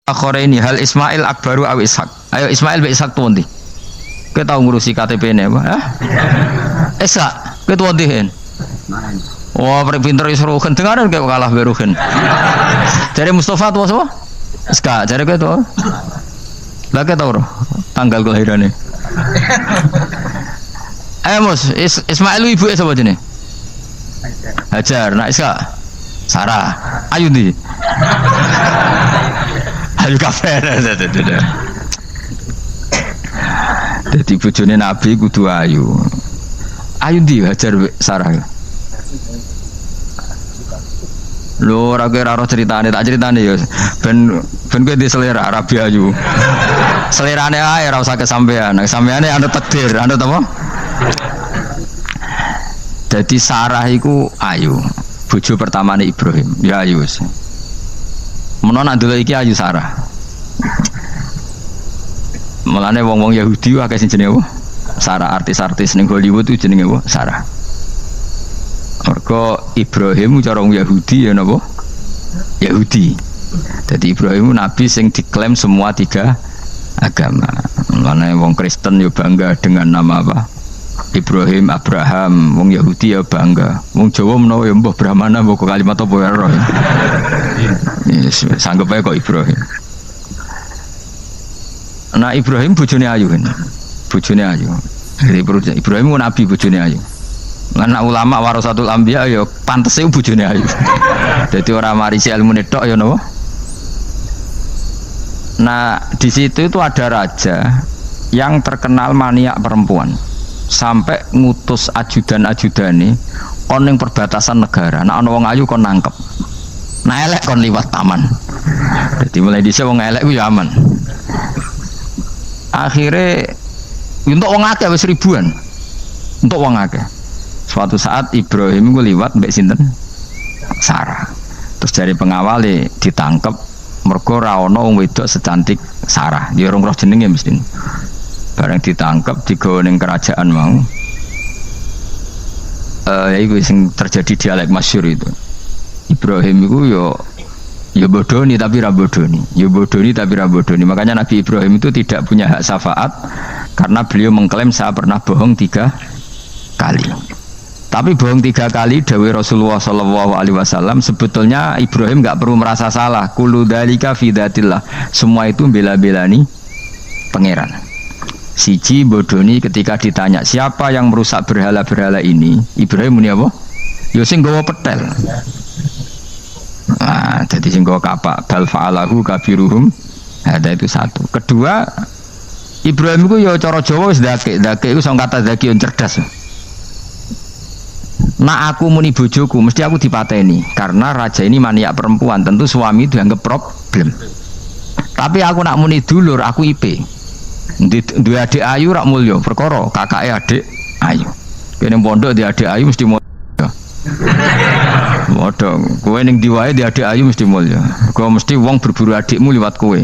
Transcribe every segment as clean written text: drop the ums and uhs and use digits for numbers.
Akhore ini hal Ismail akbaru aw Ishak. Ayo Ismail be Ishak tuh ndi? Kowe tau ngurusi KTP-ne apa? Hah? Ishak, kowe tuh ndi hen? Wah, pinter iso Ruhin dengaran kayak kalah be Ruhin. Jare Mustafa tuh apa? Iska, jare kowe tuh. Lah kowe tau tanggal kelahirane. Ayo Mus, Ismail ibu sapa jenenge? Hajar, nak Iska. Sarah. Ayu ndi? Ayu kafe. Jadi bojone Nabi kudu ayu. Ayu ndi Hajar Sarah. Lho ora kira ceritane tak ceritane ya. Ben kowe di selera Arabi ayu. Selerane ae ora usah kesampean. Sampeane anu takdir, anu apa? Jadi Sarah iku ayu. Bojo pertamane Ibrahim, ya ayu wis. Menawa nak delok iki ayu Sarah. Mulane wong-wong Yahudi akeh sing jenenge apa? Sarah, artis-artis ning Hollywood itu jenenge apa? Sarah. Mergo Ibrahim cara wong Yahudi ya napa? Yahudi. Jadi Ibrahim nabi sing diklaim semua tiga agama. Mulane wong Kristen yo bangga dengan nama apa? Ibrahim, Abraham, wong Yahudi ya bangga. Wong Jawa menawa ya mbah Brahmana mbah kalimat apa ya roh. Yes, sanggup ae kok Ibrahim. Nah Ibrahim bojone ayu kan. Bojone ayu. Jadi Ibrahim ku nabi bojone ayu. Lan ulama warasatul anbiya ya pantese bojone ayu. Jadi ora marisi ilmu tok ya napa. Nah, di situ itu ada raja yang terkenal maniak perempuan. Sampai ngutus ajudan-ajudane kon ning perbatasan negara. Nek ana wong ayu kon nangkep. Nek elek kon liwat taman. Jadi mulai dhisik wong elek ku ya aman. Akhirnya untuk wong akeh wis ribuan. Untuk wong akeh. Suatu saat Ibrahim ku liwat mbek sinten? Sarah. Terus dari pengawal ditangkep mergo ra ana wong wedok secantik Sarah. Ya ora roh jenenge mesti. Barang ditangkap digawa ning kerajaan mau. Ya iku sing terjadi dialek masyhur itu. Ibrahim iku ya bodoni tapi ra bodoni. Ya bodoni tapi ra bodoni. Makanya Nabi Ibrahim itu tidak punya hak syafaat karena beliau mengklaim saya pernah bohong 3 kali. Tapi bohong 3 kali dawuh Rasulullah sallallahu alaihi wasallam sebetulnya Ibrahim enggak perlu merasa salah. Kullu dzalika fi dzatillah. Semua itu bela-belani pangeran. Siji bodoni ketika ditanya siapa yang merusak berhala-berhala ini, Ibrahim muni apa? Ya sing nggawa petel. Nah, jadi sing nggawa kapak bal fa'alahu kabiruhum. Ada itu satu. Kedua, Ibrahim itu ya cara Jawa wis dake iku sing kata zaki yang cerdas. Nah aku muni bojoku mesti aku dipateni karena raja ini maniak perempuan, tentu suami dianggap problem. Tapi aku nak muni dulur aku IP. Dua adik ayu rak mulya perkara kakake adik ayu. Kene pondok di adik ayu mesti mulya. Modho, kowe ning ndi wae di adik ayu mesti mulya. Kowe mesti wong berburu adikmu liwat kowe.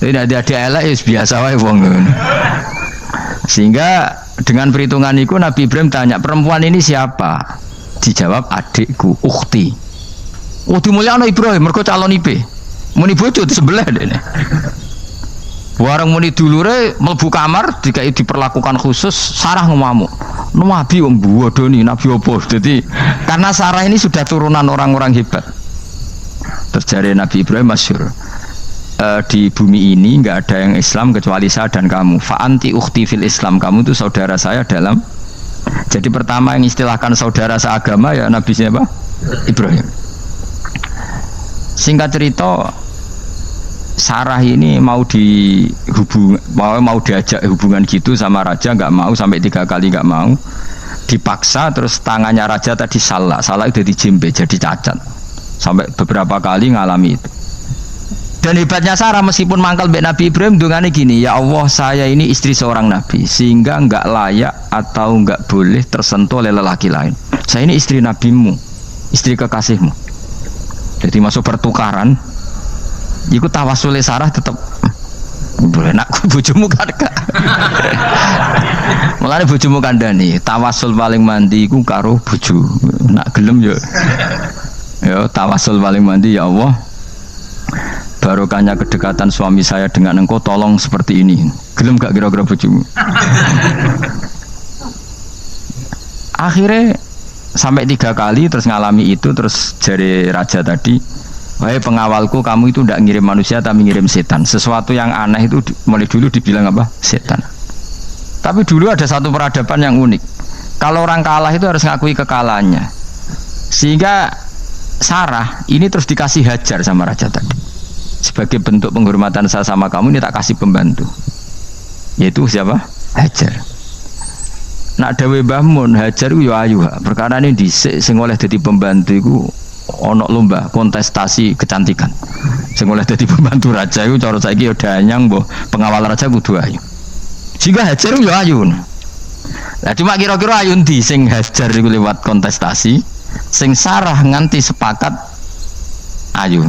Tapi nek adik elek wis biasa wae wong. Sehingga dengan perhitungan itu Nabi Ibrahim tanya perempuan ini siapa? Dijawab adikku, ukhti. Oh dimulyakno Ibrahim mergo calon IP. Muni bojo sebelah dene. Warang muni dulure mlebu kamar dikai diperlakukan khusus Sarah ngamuk. Nabi wong bodoni nabi opo. Jadi karena Sarah ini sudah turunan orang-orang hebat. Terus jare Nabi Ibrahim masyhur. Di bumi ini enggak ada yang Islam kecuali saya dan kamu. Fa anti ukhti fil Islam. Kamu itu saudara saya dalam. Jadi pertama yang istilahkan saudara seagama ya Nabi siapa? Ibrahim. Singkat cerita Sarah ini mau diajak hubungan gitu sama raja nggak mau sampai 3 kali nggak mau dipaksa terus tangannya raja tadi salah itu dijembe jadi cacat sampai beberapa kali ngalami itu dan hebatnya Sarah meskipun mangkal mbek Nabi Ibrahim dungane gini ya Allah saya ini istri seorang nabi sehingga nggak layak atau nggak boleh tersentuh oleh lelaki lain saya ini istri nabimu istri kekasihmu jadi masuk pertukaran iku tawasule Sarah tetep boleh nakku bojomu kan gak. Mulane bojomu kandhani, tawasul paling mandi iku karo bojo. Nak gelem ya. Ya tawasul paling mandi ya Allah. barokahnya kedekatan suami saya dengan engkau, tolong seperti ini. Gelem gak kira-kira bojomu? Akhirnya sampai 3 kali terus ngalami itu, terus jari raja tadi, wahai pengawalku, kamu itu tidak ngirim manusia tapi ngirim setan. Sesuatu yang aneh itu mulai dulu dibilang apa? Setan. Tapi dulu ada satu peradaban yang unik. Kalau orang kalah itu harus ngakui kekalahannya. Sehingga Sarah ini terus dikasih Hajar sama raja tadi. Sebagai bentuk penghormatan saya sama kamu, ini tak kasih pembantu. Yaitu siapa? Hajar. Nak dawe Mbah Mun, Hajar ku yo ayu. Perkara ini dhisik sing oleh dadi pembantu iku ana lomba kontestasi kecantikan. Sing oleh dadi pembantu raja iku cara saiki yo danyang mbah pengawal raja kudu ayu. Sehingga Hajar yo ayu. Lah cuma kira-kira ayu ndi sing Hajar iku lewat kontestasi, sing Sarah nganti sepakat ayu.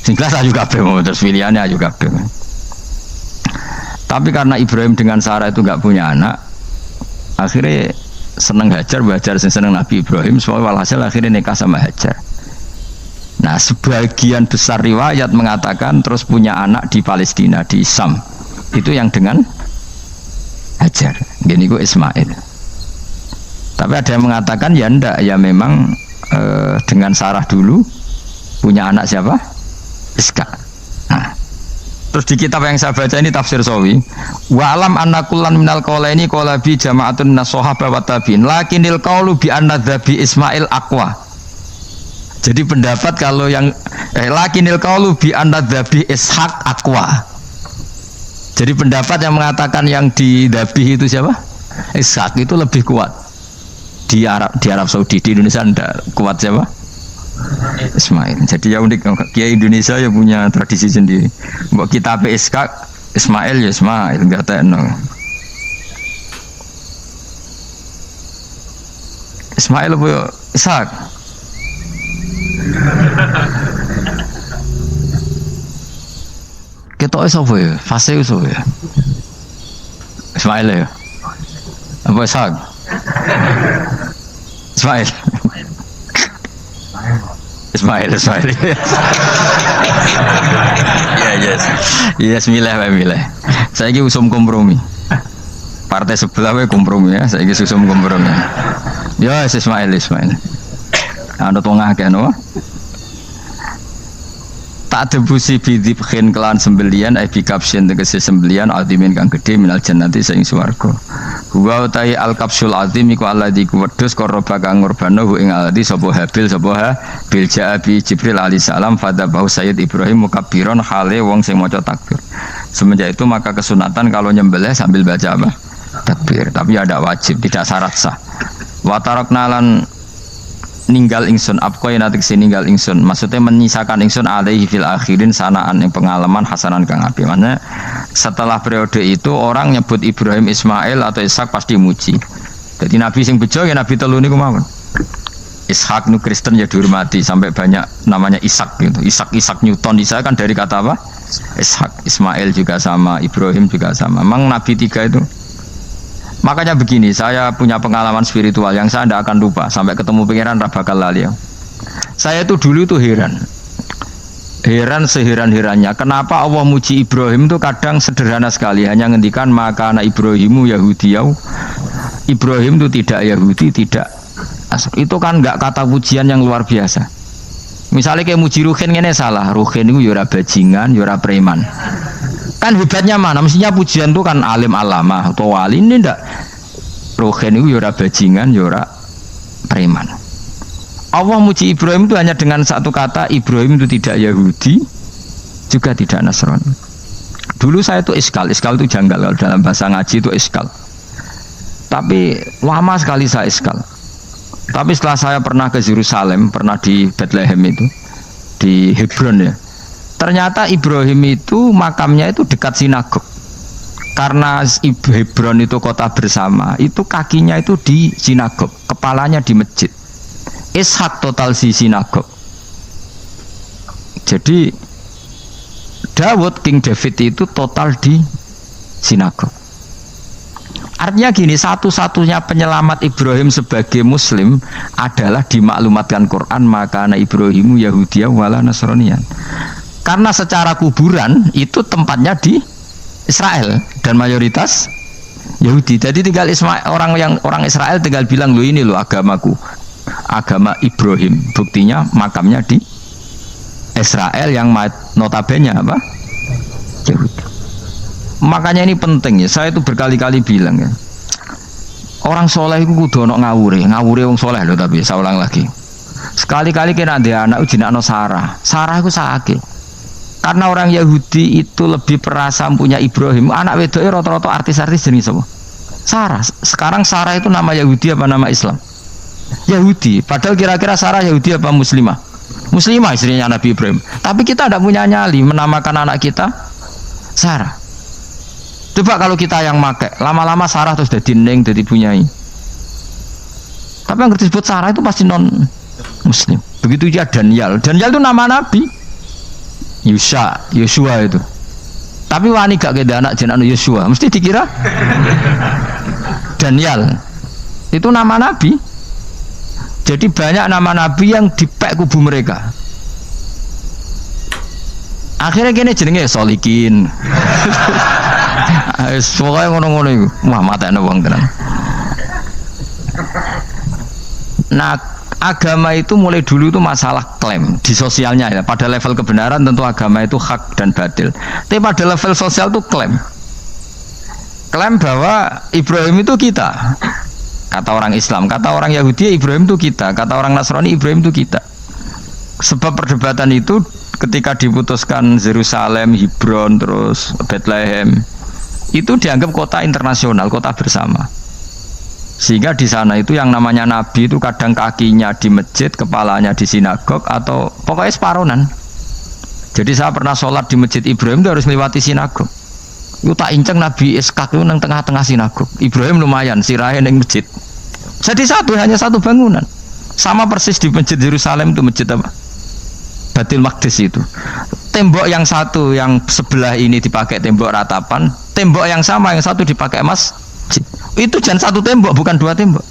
Sing kelas ayu kabeh, terus pilihannya ayu kabeh. Tapi karena Ibrahim dengan Sarah itu enggak punya anak, akhirnya seneng Hajar, Hajar seneng Nabi Ibrahim, soalnya walhasil akhirnya nikah sama Hajar. Nah, sebagian besar riwayat mengatakan terus punya anak di Palestina, di Sam. Itu yang dengan Hajar. Gini ku Ismail. Tapi ada yang mengatakan ya ndak, ya memang dengan Sarah dulu punya anak siapa? Iska. Nah, terus di kitab yang saya baca ini tafsir Sawi, wa alam anna kullan minal qaulaini qala bi jama'atun nas-sahabah wa tabi'in lakinil qaulu bi anna dzabi Ismail aqwa. Jadi pendapat kalau yang lakinil qaulu bi anna dzabi Ishaq aqwa. Jadi pendapat yang mengatakan yang didabih itu siapa? Ishaq itu lebih kuat. Di Arab Saudi, di Indonesia enggak kuat siapa? Ismail. Jadi ya unik, Kiai Indonesia ya punya tradisi sendiri. Mbok kitab Ishaq, Ismail ya Ismail, enggak tekno. Ismail apa ya Ishaq? Ketoke sapa ya? Fase sapa ya? Ismail ya. Apa Ishaq? Ismail. Ismail. Yes, milih. Saya ini usum kompromi. Partai sebelah we kompromi ya. Saya ini usum kompromi. Ya, Ismail. Ada tengah kan, no? Tak debusi bidibkhin kelan sembelian bikapsin tegese sembelian adimin kang gede minal jannati saing swarga. Wa utai al kapsul azim iku alladzi kuwedhus qaraba kang ngurbano ing alladzi sapa Habil sapa bil jaabi Jibril alaihi salam fadabahu Sayyid Ibrahim mukabbiron hale wong sing maca takbir. Semenjak itu maka kesunatan kalau nyembelih sambil baca apa? Takbir, tapi ada wajib, tidak syarat sah. Wa tarakna lan ninggal ingsun apkoy natik ninggal ingsun, maksudnya menyisakan ingsun alaihi fil akhirin sanaan yang pengalaman hasanan kang api. Maksudnya setelah periode itu orang nyebut Ibrahim Ismail atau Ishak pasti muji. Jadi Nabi sing bejo ya Nabi telu niku mawon. Ishak nu Kristen ya dihormati sampai banyak namanya Ishak gitu. Ishak Newton Ishak kan dari kata apa? Ishak. Ismail juga sama, Ibrahim juga sama. Memang Nabi 3 itu. Makanya begini, saya punya pengalaman spiritual yang saya tidak akan lupa sampai ketemu pangeran ra bakal lali. Saya itu dulu itu heran seheran-herannya kenapa Allah muji Ibrahim itu kadang sederhana sekali, hanya ngendikan maka anak Ibrahimu Yahudiyau. Ibrahim itu tidak Yahudi, tidak itu kan enggak kata pujian yang luar biasa. Misalnya kayak muji Ruhin ini salah, Ruhin itu yura bajingan, yura preman. Kan hebatnya mana? Mestinya pujian itu kan alim alama atau wali, ini ndak. Ruhin itu yura bajingan, yura preman. Allah muji Ibrahim itu hanya dengan satu kata, Ibrahim itu tidak Yahudi, juga tidak Nasrani. Dulu saya itu iskal itu janggal, kalau dalam bahasa ngaji itu iskal. Tapi lama sekali saya iskal. Tapi setelah saya pernah ke Yerusalem, pernah di Bethlehem itu, di Hebron ya. Ternyata Ibrahim itu makamnya itu dekat sinagog. Karena Hebron itu kota bersama, itu kakinya itu di sinagog, kepalanya di masjid. Ishak total di sinagog. Jadi King David itu total di sinagog. Artinya gini, satu-satunya penyelamat Ibrahim sebagai Muslim adalah dimaklumatkan Quran maka anak Ibrahimu Yahudiyah wala Nasraniyan. Karena secara kuburan itu tempatnya di Israel dan mayoritas Yahudi. Jadi tinggal orang Israel tinggal bilang, "Loh ini loh agamaku. Agama Ibrahim." Buktinya makamnya di Israel yang notabene apa? Yahudi. Makanya ini penting ya. Saya itu berkali-kali bilang ya. Orang soleh itu kudu ono ngawure wong soleh loh, tapi saya ulang lagi. Sekali-kali kena dia anak jinakno Sarah itu sakit. Karena orang Yahudi itu lebih perasa punya Ibrahim. Anak wedoknya rata-rata artis-artis jenis apa? Sarah. Sekarang Sarah itu nama Yahudi apa nama Islam? Yahudi. Padahal kira-kira Sarah Yahudi apa Muslimah? Muslimah istrinya Nabi Ibrahim. Tapi kita tidak punya nyali menamakan anak kita Sarah. Coba kalau kita yang make, lama-lama Sarah terus jadi neng, jadi punyai. Tapi yang disebut Sarah itu pasti non Muslim. Begitu juga Daniel. Daniel itu nama Nabi. Yosua itu. Tapi wani gak keda anak jenenge Yosua, mesti dikira Daniel. Itu nama Nabi. Jadi banyak nama Nabi yang dipek kubu mereka. Akhirnya gini jenenge Solikin. Soalnya ngono-ngono itu. Wah matane wong tenan. Nah, agama itu mulai dulu itu masalah klaim di sosialnya ya. Pada level kebenaran tentu agama itu hak dan batil. Tapi pada level sosial itu klaim bahwa Ibrahim itu kita. Kata orang Islam, kata orang Yahudi Ibrahim itu kita, kata orang Nasrani Ibrahim itu kita. Sebab perdebatan itu ketika diputuskan Yerusalem, Hebron, terus Bethlehem, itu dianggap kota internasional, kota bersama. Sehingga di sana itu yang namanya Nabi itu kadang kakinya di masjid, kepalanya di sinagog, atau pokoknya separonan. Jadi saya pernah sholat di masjid Ibrahim itu harus melewati sinagog. Itu tak inceng Nabi Iskak itu nang tengah-tengah sinagog. Ibrahim lumayan sirahe nang masjid. Jadi hanya satu bangunan. Sama persis di masjid Yerusalem itu masjid apa? Baitul Maqdis itu. Tembok yang satu yang sebelah ini dipakai tembok ratapan, tembok yang sama yang satu dipakai masjid. Itu jangan satu tembok, bukan dua tembok.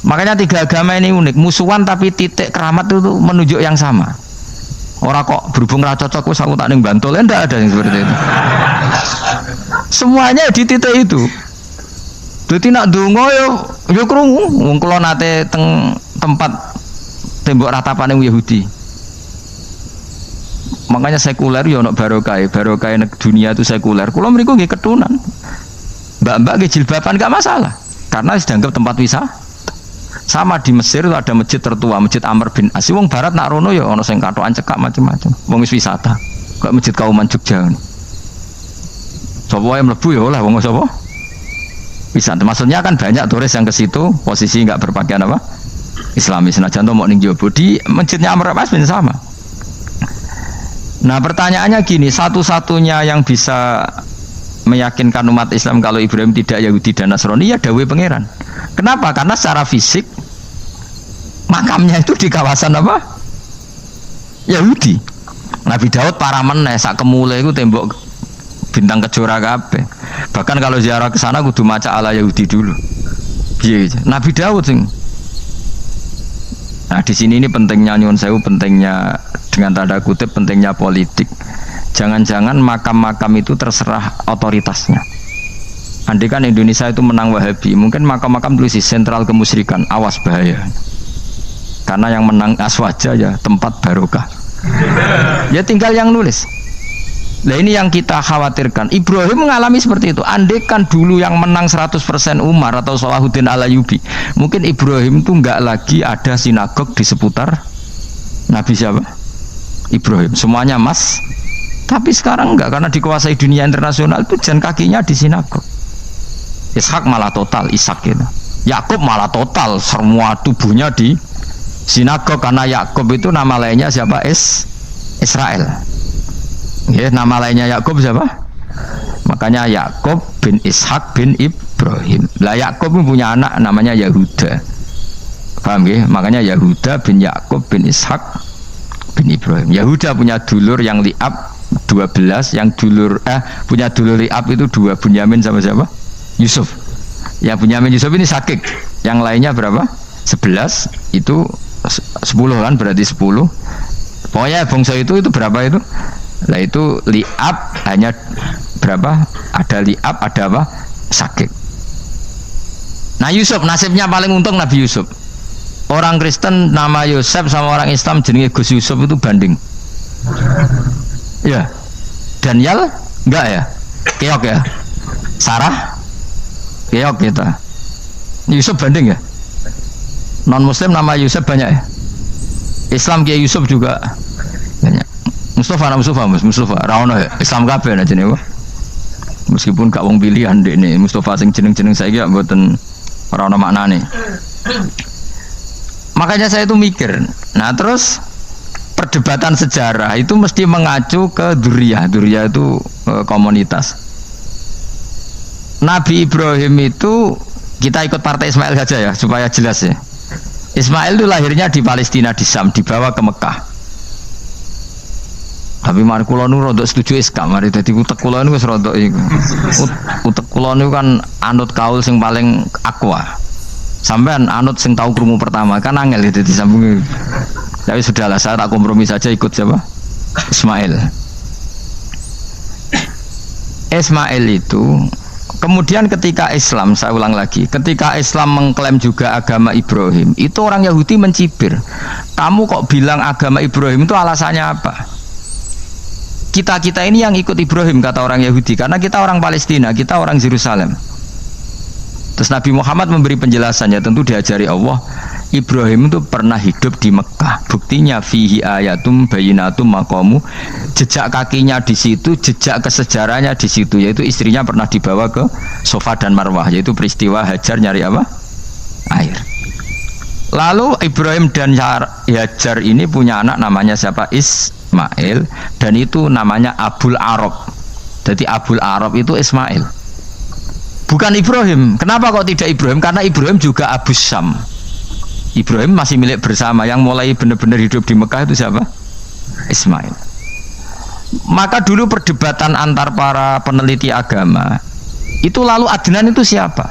Makanya tiga agama ini unik, musuhan tapi titik keramat itu menunjuk yang sama. Orang kok berhubung ra cocok wis aku tak ning Bantul, enggak ada yang seperti itu. Semuanya di titik itu. Dadi nak donga yo krungu wong kula nate teng tempat tembok ratapane Yahudi. Makanya sekuler yo ono barokah dunia itu sekuler. Kula mriku nggih ketunan. Mbak-mbak nggih jilbaban gak masalah karena dianggap tempat wisata. Sama di Mesir itu ada masjid tertua, Masjid Amr bin As. Wong barat nak rono ya ono sing katokan cekak macam-macam. Wong wis wisata. Kok Masjid Kauman Jogja. Sapa wae mlebu ya oleh wong sapa? Wisata. Maksudnya kan banyak turis yang ke situ posisi enggak berpakaian apa? Islami. Senajan to mau ning Jowo di Masjidnya Amr bin As sama. Nah, pertanyaannya gini, satu-satunya yang bisa meyakinkan umat Islam kalau Ibrahim tidak Yahudi dan Nasrani ya dawuh pangeran. Kenapa? Karena secara fisik makamnya itu di kawasan apa? Yahudi. Nabi Daud para meneh sak kemule iku tembok bintang kejora kabeh. Bahkan kalau ziarah ke sana kudu maca ala Yahudi dulu. Piye Nabi Daud sing. Nah, di sini ini pentingnya nyuwun sewu, pentingnya dengan tanda kutip pentingnya politik. Jangan-jangan makam-makam itu terserah otoritasnya. Andai kan Indonesia itu menang Wahabi, mungkin makam-makam tulis sentral kemusyrikan, awas bahaya. Karena yang menang Aswaja ya tempat barokah. Ya tinggal yang nulis. Nah ini yang kita khawatirkan. Ibrahim mengalami seperti itu. Andai kan dulu yang menang 100% Umar atau Salahuddin Al-Ayyubi, mungkin Ibrahim itu enggak lagi ada sinagog di seputar Nabi siapa? Ibrahim. Semuanya mas. Tapi sekarang enggak, karena dikuasai dunia internasional itu jan kakinya di sinagog. Ishak malah total, Ishak gitu. Yakub malah total, semua tubuhnya di sinagog karena Yakub itu nama lainnya siapa? Israel. Ya, nama lainnya Yakub siapa? Makanya Yakub bin Ishak bin Ibrahim. Lah Yakub punya anak namanya Yahuda. Paham ya? Makanya Yahuda bin Yakub bin Ishak bin Ibrahim. Yahuda punya dulur yang liab 12, yang dulur punya dulur liab itu 2, Bunyamin sama siapa? Yusuf. Ya Bunyamin Yusuf ini sakik. Yang lainnya berapa? 11, itu 10 kan berarti 10. Pokoknya bangsa itu berapa itu? Lah itu li'ab hanya berapa? Ada li'ab, ada apa? Sakit. Nah Yusuf nasibnya paling untung Nabi Yusuf. Orang Kristen nama Yusuf sama orang Islam jenenge Gus Yusuf itu banding. Ya. Daniel enggak ya? Keok ya. Sarah keok kita. Yusuf banding ya. Non Muslim nama Yusuf banyak ya. Islam Kiai Yusuf juga banyak. Mustafa Raono ya. Islam kabeh aja nih. Meskipun gak wong pilihan dek nih Mustafa sing jeneng-jeneng saya gak mboten ora ono maknane. Makanya saya itu mikir. Nah, terus perdebatan sejarah itu mesti mengacu ke Duriyah. Duriyah itu komunitas. Nabi Ibrahim itu kita ikut partai Ismail saja ya supaya jelas ya. Ismail itu lahirnya di Palestina di Syam, dibawa ke Mekah. Tapi mari kula nu rodok setuju Islam, mari dadi utek kula niku wis rodok iku. Utek kula niku kan anut kaul sing paling akwa. Sampean anut sing tahu krungu pertama kan angel itu disambungi. Tapi sudahlah saya tak kompromi saja ikut siapa? Ismail. Ismail itu kemudian ketika Islam, saya ulang lagi, ketika Islam mengklaim juga agama Ibrahim, itu orang Yahudi mencibir. Kamu kok bilang agama Ibrahim itu alasannya apa? Kita ini yang ikut Ibrahim kata orang Yahudi karena kita orang Palestina, kita orang Yerusalem. Terus Nabi Muhammad memberi penjelasannya, tentu diajari Allah. Ibrahim itu pernah hidup di Mekah. Buktinya fihi ayatum bayinatum maqamu. Jejak kakinya di situ, jejak kesejarahnya di situ, yaitu istrinya pernah dibawa ke Safa dan Marwah, yaitu peristiwa Hajar nyari apa? Air. Lalu Ibrahim dan Hajar ini punya anak namanya siapa? Ismail, dan itu namanya Abul Arab. Jadi Abul Arab itu Ismail. Bukan Ibrahim. Kenapa kok tidak Ibrahim? Karena Ibrahim juga Abu Syam. Ibrahim masih milik bersama. Yang mulai benar-benar hidup di Mekah itu siapa? Ismail. Maka dulu perdebatan antar para peneliti agama itu lalu Adnan itu siapa?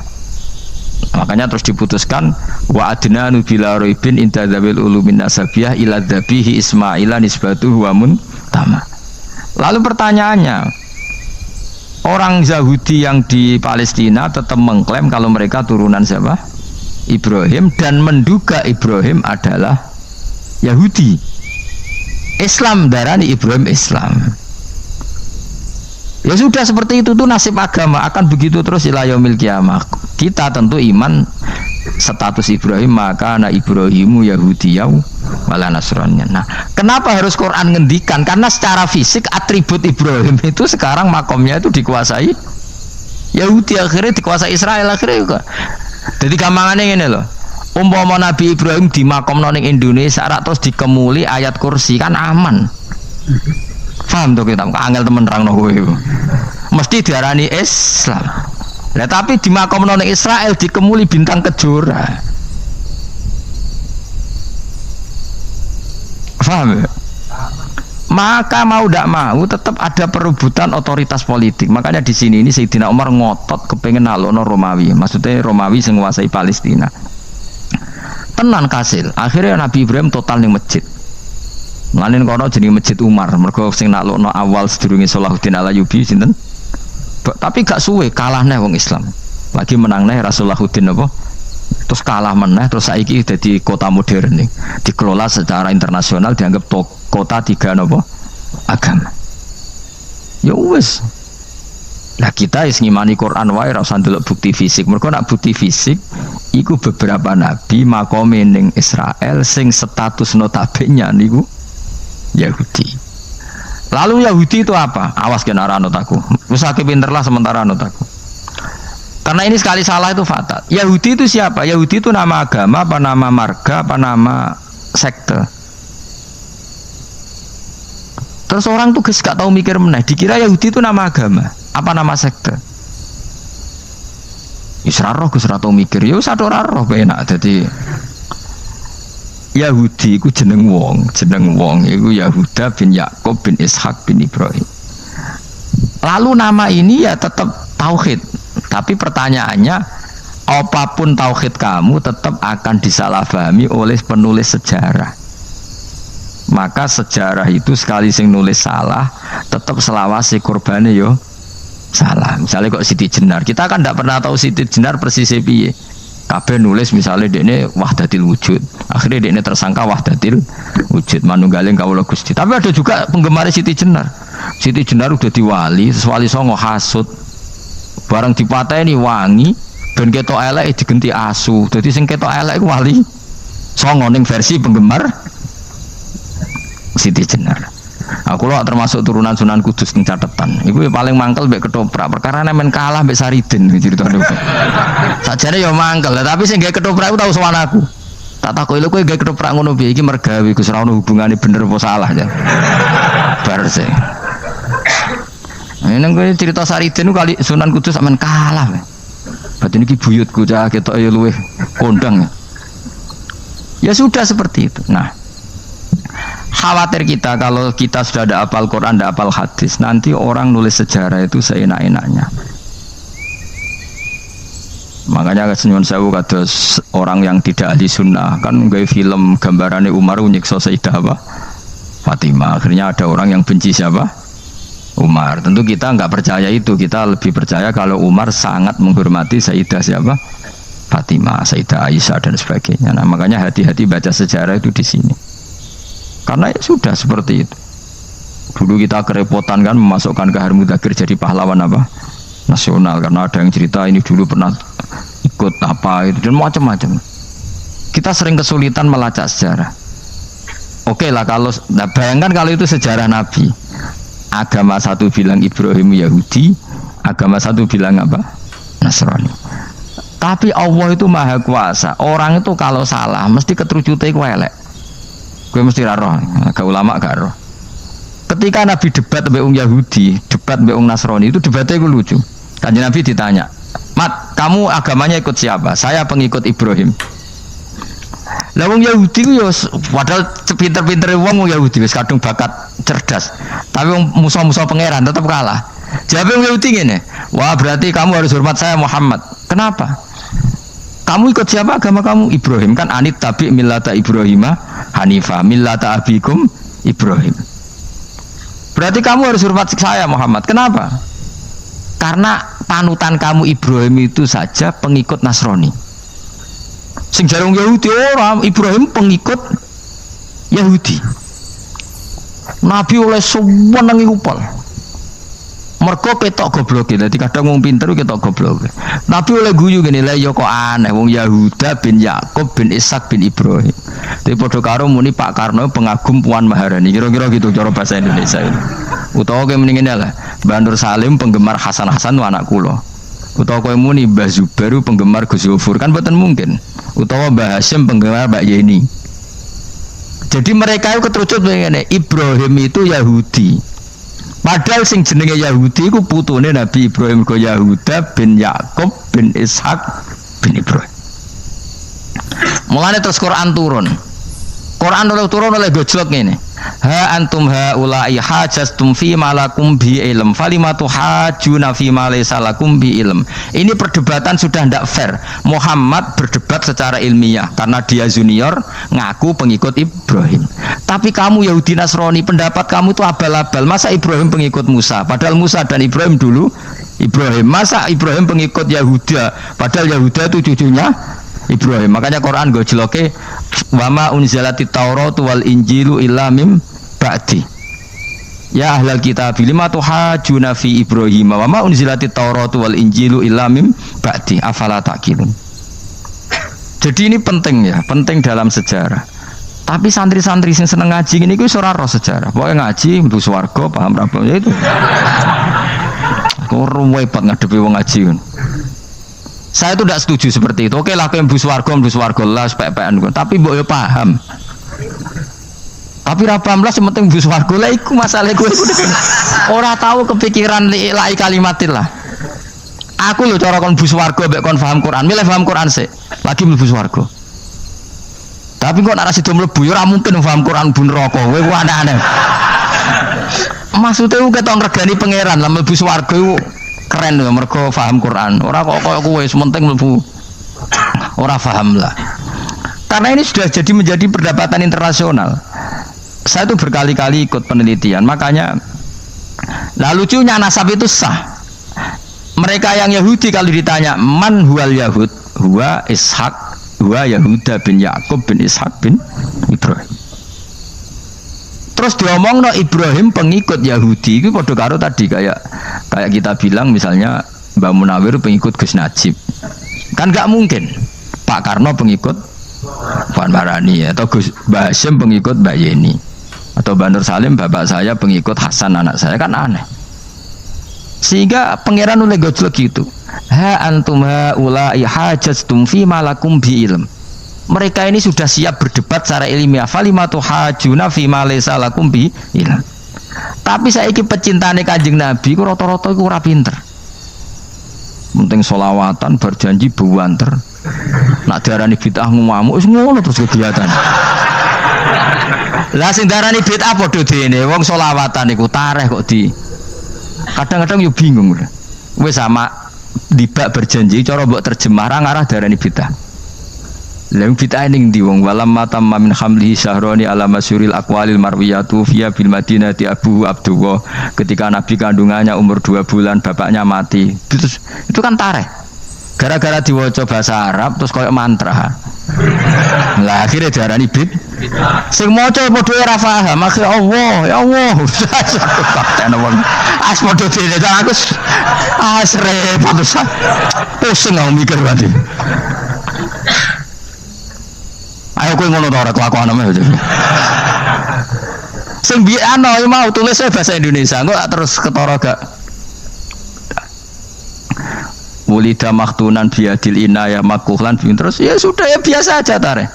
Makanya terus diputuskan wa adnanu bila raibin inta dzawil ulumin nasabiyah ila dzabihi Ismaila nisbatuhu wa muntama. Lalu pertanyaannya, orang Yahudi yang di Palestina tetap mengklaim kalau mereka turunan siapa? Ibrahim, dan menduga Ibrahim adalah Yahudi. Islam darani Ibrahim Islam. Ya sudah seperti itu tuh nasib agama akan begitu terus ila yaumil qiyamah. Kita tentu iman status Ibrahim, maka anak Ibrahimu Yahudiyah wala Nasraniyah. Nah, kenapa harus Quran ngendikan? Karena secara fisik atribut Ibrahim itu sekarang makomnya itu dikuasai Yahudi, akhirnya dikuasai Israel akhirnya juga. Jadi gampangannya ini loh. Umpama Nabi Ibrahim di makom ning Indonesia terus dikemuli ayat kursi kan aman. Paham tuh kita? Angel temen nerangno kowe. Mesti diarani Islam. Nah, tapi di makom ning Israel dikemuli bintang kejora. Paham ya? Maka mau tidak mau tetap ada perebutan otoritas politik. Makanya di sini ini Sayyidina Umar ngotot kepengen nalono Romawi. Maksudnya Romawi yang menguasai Palestina. Tenan kasil. Akhirnya Nabi Ibrahim total ning masjid. Mlanen kono jenenge Masjid Umar. Mergo sing nalono awal sedurunge Salahuddin Alayubi sinten? Tapi gak suwe kalah neh wong Islam. Lagi menang neh Rasulullahuddin apa? Terus kalah meneh, terus saiki dadi kota modern nih, dikelola secara internasional, dianggap kota tiga nopo agama. Ya wes. Lah kita is ngimani Quran wae ora usah ndelok bukti fisik. Mergo nak bukti fisik iku beberapa nabi makome ning Israel sing status notabene niku Yahudi. Lalu Yahudi itu apa? Awas kena ora anut aku. Wis akeh pinter lah sementara anut aku. Karena ini sekali salah itu fatal. Yahudi itu siapa? Yahudi itu nama agama, apa nama marga, apa nama sekte. Terus orang tuh gak tahu mikir meneh. Dikira Yahudi itu nama agama, apa nama sekte. Israroh gus tahu mikir. Ya satu roh enak. Jadi Yahudi itu jeneng wong itu Yahuda bin Yakub bin Ishak bin Ibrahim. Lalu nama ini ya tetap tauhid. Tapi pertanyaannya, apapun tauhid kamu tetap akan disalahpahami oleh penulis sejarah. maka sejarah itu sekali sing nulis salah tetap selawase kurbane yo salah. Misalnya kok Siti Jenar, kita kan tidak pernah tahu Siti Jenar persis piye. Kabeh nulis misalnya dekne wahdatil wujud, akhirnya dekne tersangka wahdatil wujud manunggaling kawula Gusti. Tapi ada juga penggemar Siti Jenar. Siti Jenar udah diwali, wali songo hasud, barang dipateni wangi, ben ketok elek digenti asu. Jadi sing ketok elek iku wali songo ning versi penggemar Siti Jenar. Aku lo termasuk turunan Sunan Kudus ning catetan. Iku paling mangkel mbek ketoprak perkara men kalah mbek Saridin ceritane. Sajane ya mangkel, tapi sing gawe ketoprak iku tau sowan aku. Tak takoki lho kowe gawe ketoprak ngono piye iki mergawe Gus ora ono hubungane bener apa salah ya. Bar sih. Nang kowe cerita Saridin kali Sunan Kudus sampean kalah. Berarti niki buyutku cah ketok ya luweh kondang. Ya sudah seperti itu. Nah, khawatir kita kalau kita sudah ada hafal Quran, ada hafal hadis, nanti orang nulis sejarah itu seenak-enaknya. Makanya senyum sewu kados orang yang tidak ahli sunnah kan nggawe film gambarannya Umar nyiksa Sayyidah apa? Fatimah. Akhirnya ada orang yang benci siapa? Umar. Tentu kita nggak percaya itu, kita lebih percaya kalau Umar sangat menghormati Sayyidah siapa? Fatimah, Sayyidah Aisyah dan sebagainya. Nah, makanya hati-hati baca sejarah itu di sini. Karena ya sudah seperti itu. Dulu kita kerepotan kan memasukkan Kahar Mudzakkir jadi pahlawan apa? Nasional, karena ada yang cerita ini dulu pernah ikut apa itu dan macam-macam. Kita sering kesulitan melacak sejarah. Oke lah kalau bayangkan kalau itu sejarah Nabi. Agama satu bilang Ibrahim Yahudi, agama satu bilang apa? Nasrani. Tapi Allah itu maha kuasa. Orang itu kalau salah mesti keterucute iku elek. Kowe mesti ra roh, agak ulama gak roh. Ketika Nabi debat mbek wong Yahudi, debat mbek wong Nasrani itu debatnya itu lucu. Kanjeng Nabi ditanya, "Mat, kamu agamanya ikut siapa?" "Saya pengikut Ibrahim." Lah wong Yahudi ku yo padahal pinter-pintere wong Yahudi wis kadung bakat cerdas. Tapi wong musuh-musuh pangeran tetap kalah. Jawab wong Yahudi ngene, "Wah, berarti kamu harus hormat saya Muhammad." "Kenapa?" "Kamu ikut siapa agama kamu?" "Ibrahim." "Kan anit tabi millata Ibrahimah Hanifah millata abikum Ibrahim." "Berarti kamu harus hormat saya Muhammad." "Kenapa?" "Karena panutan kamu Ibrahim itu saja pengikut Nasrani." Sing jarung Yahudi orang Ibrahim pengikut Yahudi. Nabi oleh seneng iku pol. Mergo ketok goblok e. Dadi kadang wong pinter ketok goblok. Nabi oleh guyu ngene lha ya kok aneh wong Yahuda bin Yakub bin Ishak bin Ibrahim. Tapi padha karo muni Pak Karno pengagum Puan Maharani. Kira-kira gitu cara bahasa Indonesia ini. Utawa kowe muni ngene lah, Mbah Nur Salim penggemar Hasan Hasan anak kula. Utawa kowe muni Mbah Zubair penggemar Gus Zufur kan mboten mungkin. Utawa Mbah Hasyim penggemar Mbak Yeni. Jadi mereka itu keterucut ngene, Ibrahim itu Yahudi. Padahal sing jenenge Yahudi iku putune Nabi Ibrahim go Yahuda bin Yakub bin Ishak bin Ibrahim. Mulane terus Quran turun. Quran turun oleh gojlok ngene. Ha antum haula'i hajastum fi malakum bi ilm falimatu hajuna fi ma laysa lakum bi ilm. Ini perdebatan sudah tidak fair. Muhammad berdebat secara ilmiah karena dia junior ngaku pengikut Ibrahim. Tapi kamu Yahudi Nasrani pendapat kamu itu abal-abal. Masa Ibrahim pengikut Musa? Padahal Musa dan Ibrahim dulu Ibrahim. Masa Ibrahim pengikut Yahuda? Padahal Yahuda itu cucunya Ibrahim. Makanya Quran gojloke wama unzalatit tauratu wal injilu illa mim ba'di. Ya ahlal kitab lima tuhajuna fi Ibrahim wama unzalatit tauratu wal injilu illa mim ba'di afala taqilun. Jadi ini penting ya, penting dalam sejarah. Tapi santri-santri yang seneng ngaji ini ku ora roh sejarah. Pokoke ngaji mlebu swarga paham ra ya itu. Kok repot ngadepi wong ngaji. Saya itu tidak setuju seperti itu. Oke lah, mlebu swarga lah sepek-pekan. Tapi mbok yo paham. Tapi ra paham lah sementing mlebu swarga lah iku masalah kowe. Ora tahu kepikiran lai kalimatil lah. Aku lho cara kon mlebu swarga mbek kon paham Quran. Milih paham Quran sik. Lagi mlebu swarga. Tapi kok nek ra sida mlebu yo ora mungkin paham Quran bun neraka. Kowe ku aneh-aneh. Maksudnya ku ketok ngregani pangeran lah mlebu swarga iku keren lho mergo paham Quran. Ora kok koyo kowe sementing mlebu. Ora paham lah. Karena ini sudah menjadi perdebatan internasional. Saya itu berkali-kali ikut penelitian, makanya lucunya nasab itu sah. Mereka yang Yahudi kalau ditanya man huwal Yahud, huwa Ishak, huwa Yahuda bin Yakub bin Ishak bin Ibrahim. Terus diomong no Ibrahim pengikut Yahudi itu padha karo tadi kayak kita bilang misalnya Mbak Munawir pengikut Gus Najib. Kan nggak mungkin Pak Karno pengikut Puan Marani atau Gus Mbah Hasyim pengikut Mbak Yeni atau Mbak Nur Salim bapak saya pengikut Hasan anak saya, kan aneh. Sehingga pangeran oleh gojlok gitu. Ha antum haula'i hajastum fi malakum bi ilm. Mereka ini sudah siap berdebat secara ilmiah. Falimatu hajuna fi ma laysa lakum bi ilm. Tapi saiki pecintane Kanjeng Nabi ku rata-rata iku ora pinter. Penting solawatan berjanji buanter. Nak diarani bid'ah ngamuk wis ngono terus kegiatan. Lah sing darani bid'ah padha dene wong solawatan iku tareh kok di. Kadang-kadang yo bingung. Wis sama dibak berjanji cara mbok terjemah ra ngarah darani bid'ah. Lah bid'ah ning ndi wong walam matam min hamlihi syahrani ala masyuril aqwalil marwiyatu fiya bil madinati Abu Abdullah, ketika Nabi kandungannya umur 2 bulan bapaknya mati. Itu kan tareh. Gara-gara diwaca bahasa Arab terus koyo mantra. Lah akhirnya diarani bid. Sing maca padha ora paham, akhire Allah, ya Allah. Kapten wong. As padha dene aku repot usah. Pusing aku mikir berarti. Ayo kowe ngono ta ora kelakuanmu aja. Sing biyen mau tulis bahasa Indonesia, kok terus ketara gak. Wulida maktunan biadil inayah makuhlan terus ya sudah ya biasa aja tareh.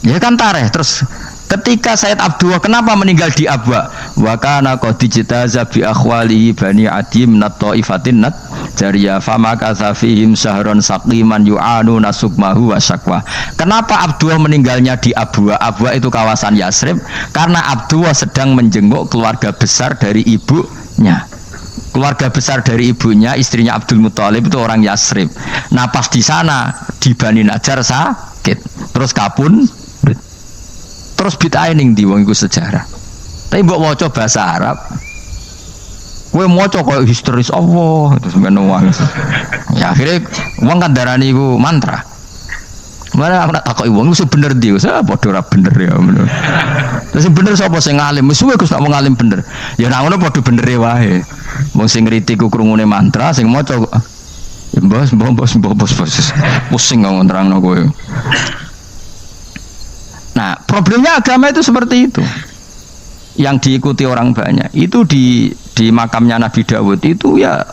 Ya kan tareh terus ketika Said Abdullah kenapa meninggal di Abwa? Wa kana qad dijtaza bi akhwalihi bani adim nat taifatin nat jariyah famaka fihim syahron saqiman yu'anu nasukmahu wa syakwa. Kenapa Abdullah meninggalnya di Abwa? Abwa itu kawasan Yasrib karena Abdullah sedang menjenguk keluarga besar dari ibunya. Keluarga besar dari ibunya, istrinya Abdul Muthalib itu orang Yasrib. Nah pas di sana di Bani Najjar sakit, terus kapun, terus bid'ah ning ndi wong iku sejarah. Tapi mbok waca bahasa Arab, kowe maca koyo historis Allah terus men wong. Ya akhirnya wong kan darani iku mantra. Mana aku nak takoki wong iku bener ndi, saya padha ora bener ya ngono. Terus bener sapa sing ngalim? Wis suwe Gus nak ngalim bener. Ya nak ngono padha bener wae. Wong sing ngriti ku krungune mantra, sing maca bos. Pusing ngomong terangno kowe. Nah, problemnya agama itu seperti itu. Yang diikuti orang banyak. Itu di makamnya Nabi Dawud itu ya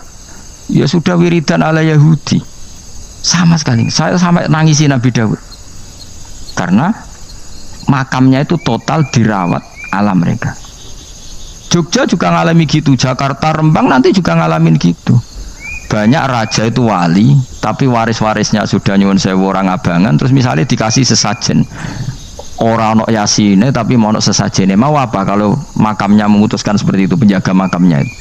sudah wiridan ala Yahudi. Sama sekali. Saya sampai nangisi Nabi Dawud. Karena makamnya itu total dirawat ala mereka. Jogja juga ngalami gitu, Jakarta, Rembang nanti juga ngalamin gitu. Banyak raja itu wali, tapi waris-warisnya sudah nyuwun sewu orang abangan, terus misalnya dikasih sesajen. Orang ono yasine tapi mau ono sesajene. Mau apa kalau makamnya memutuskan seperti itu, penjaga makamnya itu.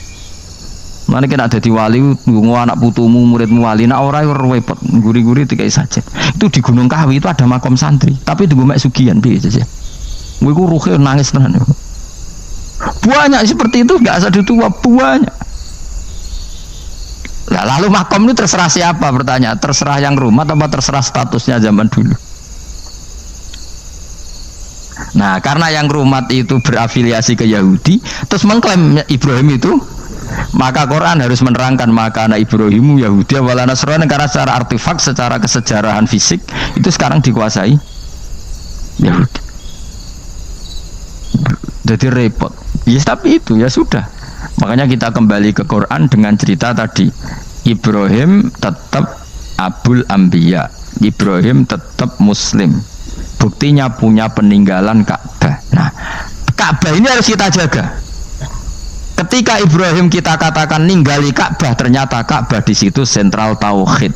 Mana kena ada di wali, tunggu anak putumu, muridmu wali, nak orang repot, guri-guri tiga sajen. Itu di Gunung Kawi itu ada makam santri, tapi tunggu mek sugihan biasa saja. Gue ruhe nangis tenan. Banyak seperti itu, nggak asal tua banyak. Nah, lalu makom itu terserah siapa bertanya? Terserah yang rumah atau terserah statusnya zaman dulu? Nah, karena yang rumah itu berafiliasi ke Yahudi, terus mengklaim Ibrahim itu, maka Quran harus menerangkan maka anak Ibrahimu Yahudi wala Nasrani, karena secara artefak, secara kesejarahan fisik itu sekarang dikuasai Yahudi. Jadi repot. Ya tapi itu ya sudah. Makanya kita kembali ke Quran dengan cerita tadi. Ibrahim tetap Abul Anbiya. Ibrahim tetap Muslim. Buktinya punya peninggalan Ka'bah. Nah, Ka'bah ini harus kita jaga. Ketika Ibrahim kita katakan ninggali Ka'bah, ternyata Ka'bah di situ sentral tauhid.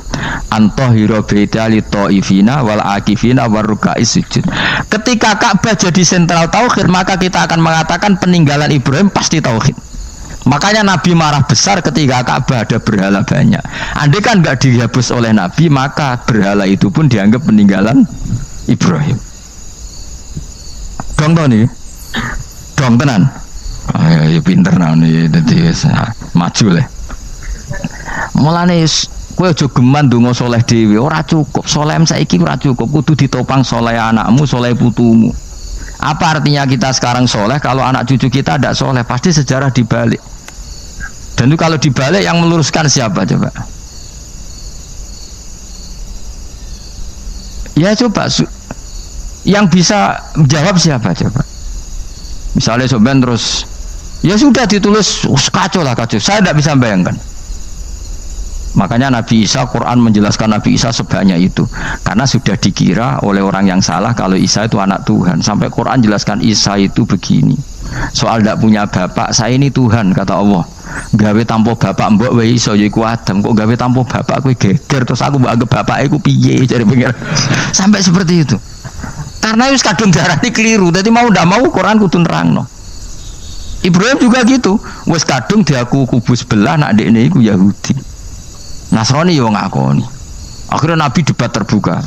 Antahira baita li taifina wal akifina warukais sujud. Ketika Ka'bah jadi sentral tauhid, maka kita akan mengatakan peninggalan Ibrahim pasti tauhid. Makanya Nabi marah besar ketika Ka'bah ada berhala banyak. Andai kan enggak dihapus oleh Nabi, maka berhala itu pun dianggap peninggalan Ibrahim. Dong to nih. Dong tenan. Ya pinter nih dadi maju le. Mulane kowe aja geman ndonga saleh dhewe, ora cukup. Saleh saiki ora cukup, kudu ditopang saleh anakmu, saleh putumu. Apa artinya kita sekarang soleh kalau anak cucu kita tidak soleh? Pasti sejarah dibalik. Dan itu kalau dibalik yang meluruskan siapa coba? Ya coba yang bisa menjawab siapa coba? Misalnya soben terus ya sudah ditulis kacau lah kacau. Saya tidak bisa bayangkan. Makanya Nabi Isa, Quran menjelaskan Nabi Isa sebanyak itu karena sudah dikira oleh orang yang salah kalau Isa itu anak Tuhan. Sampai Quran jelaskan Isa itu begini, soal tidak punya bapak, saya ini Tuhan kata Allah. Gawe tanpa bapak mbok wae iso yaiku Adam, kok gawe tanpa bapak kowe geger terus aku mbok anggap bapak iku piye jare pengen. Sampai seperti itu karena wis kadung darani keliru, jadi mau ndak mau Quran kudu nerangno. Ibrahim juga gitu, wis kadung diaku kubu sebelah nak dekne iku Yahudi, Nasrani yo ngakoni. Akhirnya Nabi debat terbuka.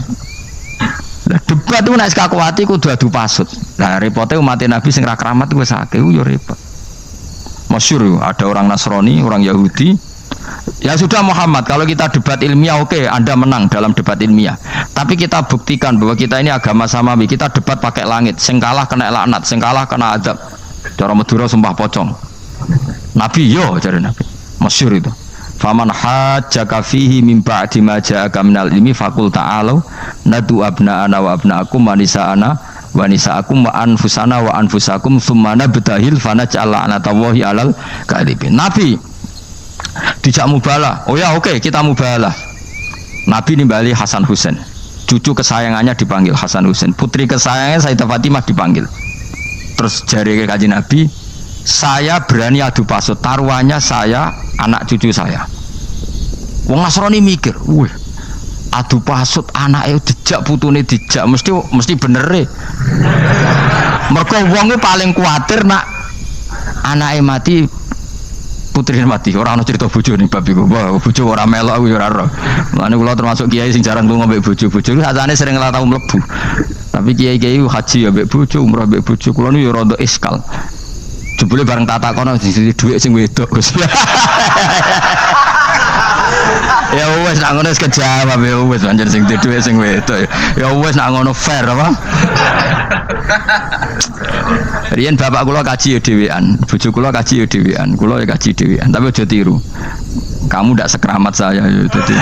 Lah debat itu nek kakuati kudu adu pasut. Lah repote umat Nabi sing ra keramat wis akeh yo repot. Masyhur ada orang Nasrani, orang Yahudi. Ya sudah Muhammad, kalau kita debat ilmiah oke, Anda menang dalam debat ilmiah. Tapi kita buktikan bahwa kita ini agama samawi. Kita debat pakai langit, sing kalah kena laknat, sing kalah kena azab. Cara Madura sumpah pocong. Nabi yo jare Nabi. Masyhur itu. Faman hajjaka fihi min ba'di ma ja'aka minal ilmi faqul ta'alu nadu abna'ana wa abna'akum wa nisa'ana wa nisa'akum wa anfusana wa anfusakum thumma nabtahil fanaj'al la'natallahi 'alal kadhibin. Nabi dijak mubalah. Oh ya oke, kita mubalah. Nabi nimbali Hasan Husain. Cucu kesayangannya dipanggil Hasan Husain. Putri kesayangannya Sayyidah Fatimah dipanggil. Terus jari Kanjeng Nabi, saya berani adu pasut, taruhannya saya, anak cucu saya. Wong Nasrani mikir, wih, adu pasut anaknya dijak putune dijak, mesti bener e. Mergo wong paling kuatir nak anaknya mati, putrine mati. Ora ana cerita bojo ning bab iku. Wah, bojo ora melok aku ora ora. Mulane kula termasuk kiai sing jarang lunga mbek bojo. Bojo iku sajane sering ora tau mlebu. Tapi kiai-kiai haji ya mbek bojo, umrah mbek bojo. Kula niku ya rada iskal. Jebule bareng tata kono di dhuwit sing wedok Gus. Ya wes nak ngono wis kejawab ya wes pancen sing dhuwit sing wedok. Ya wes nak ngono fair apa? Riyen bapak kula kaji ya dhewean, bojo kula kaji ya dhewean, kula ya kaji dhewean, tapi aja tiru. Kamu ndak sekeramat saya ya dadi.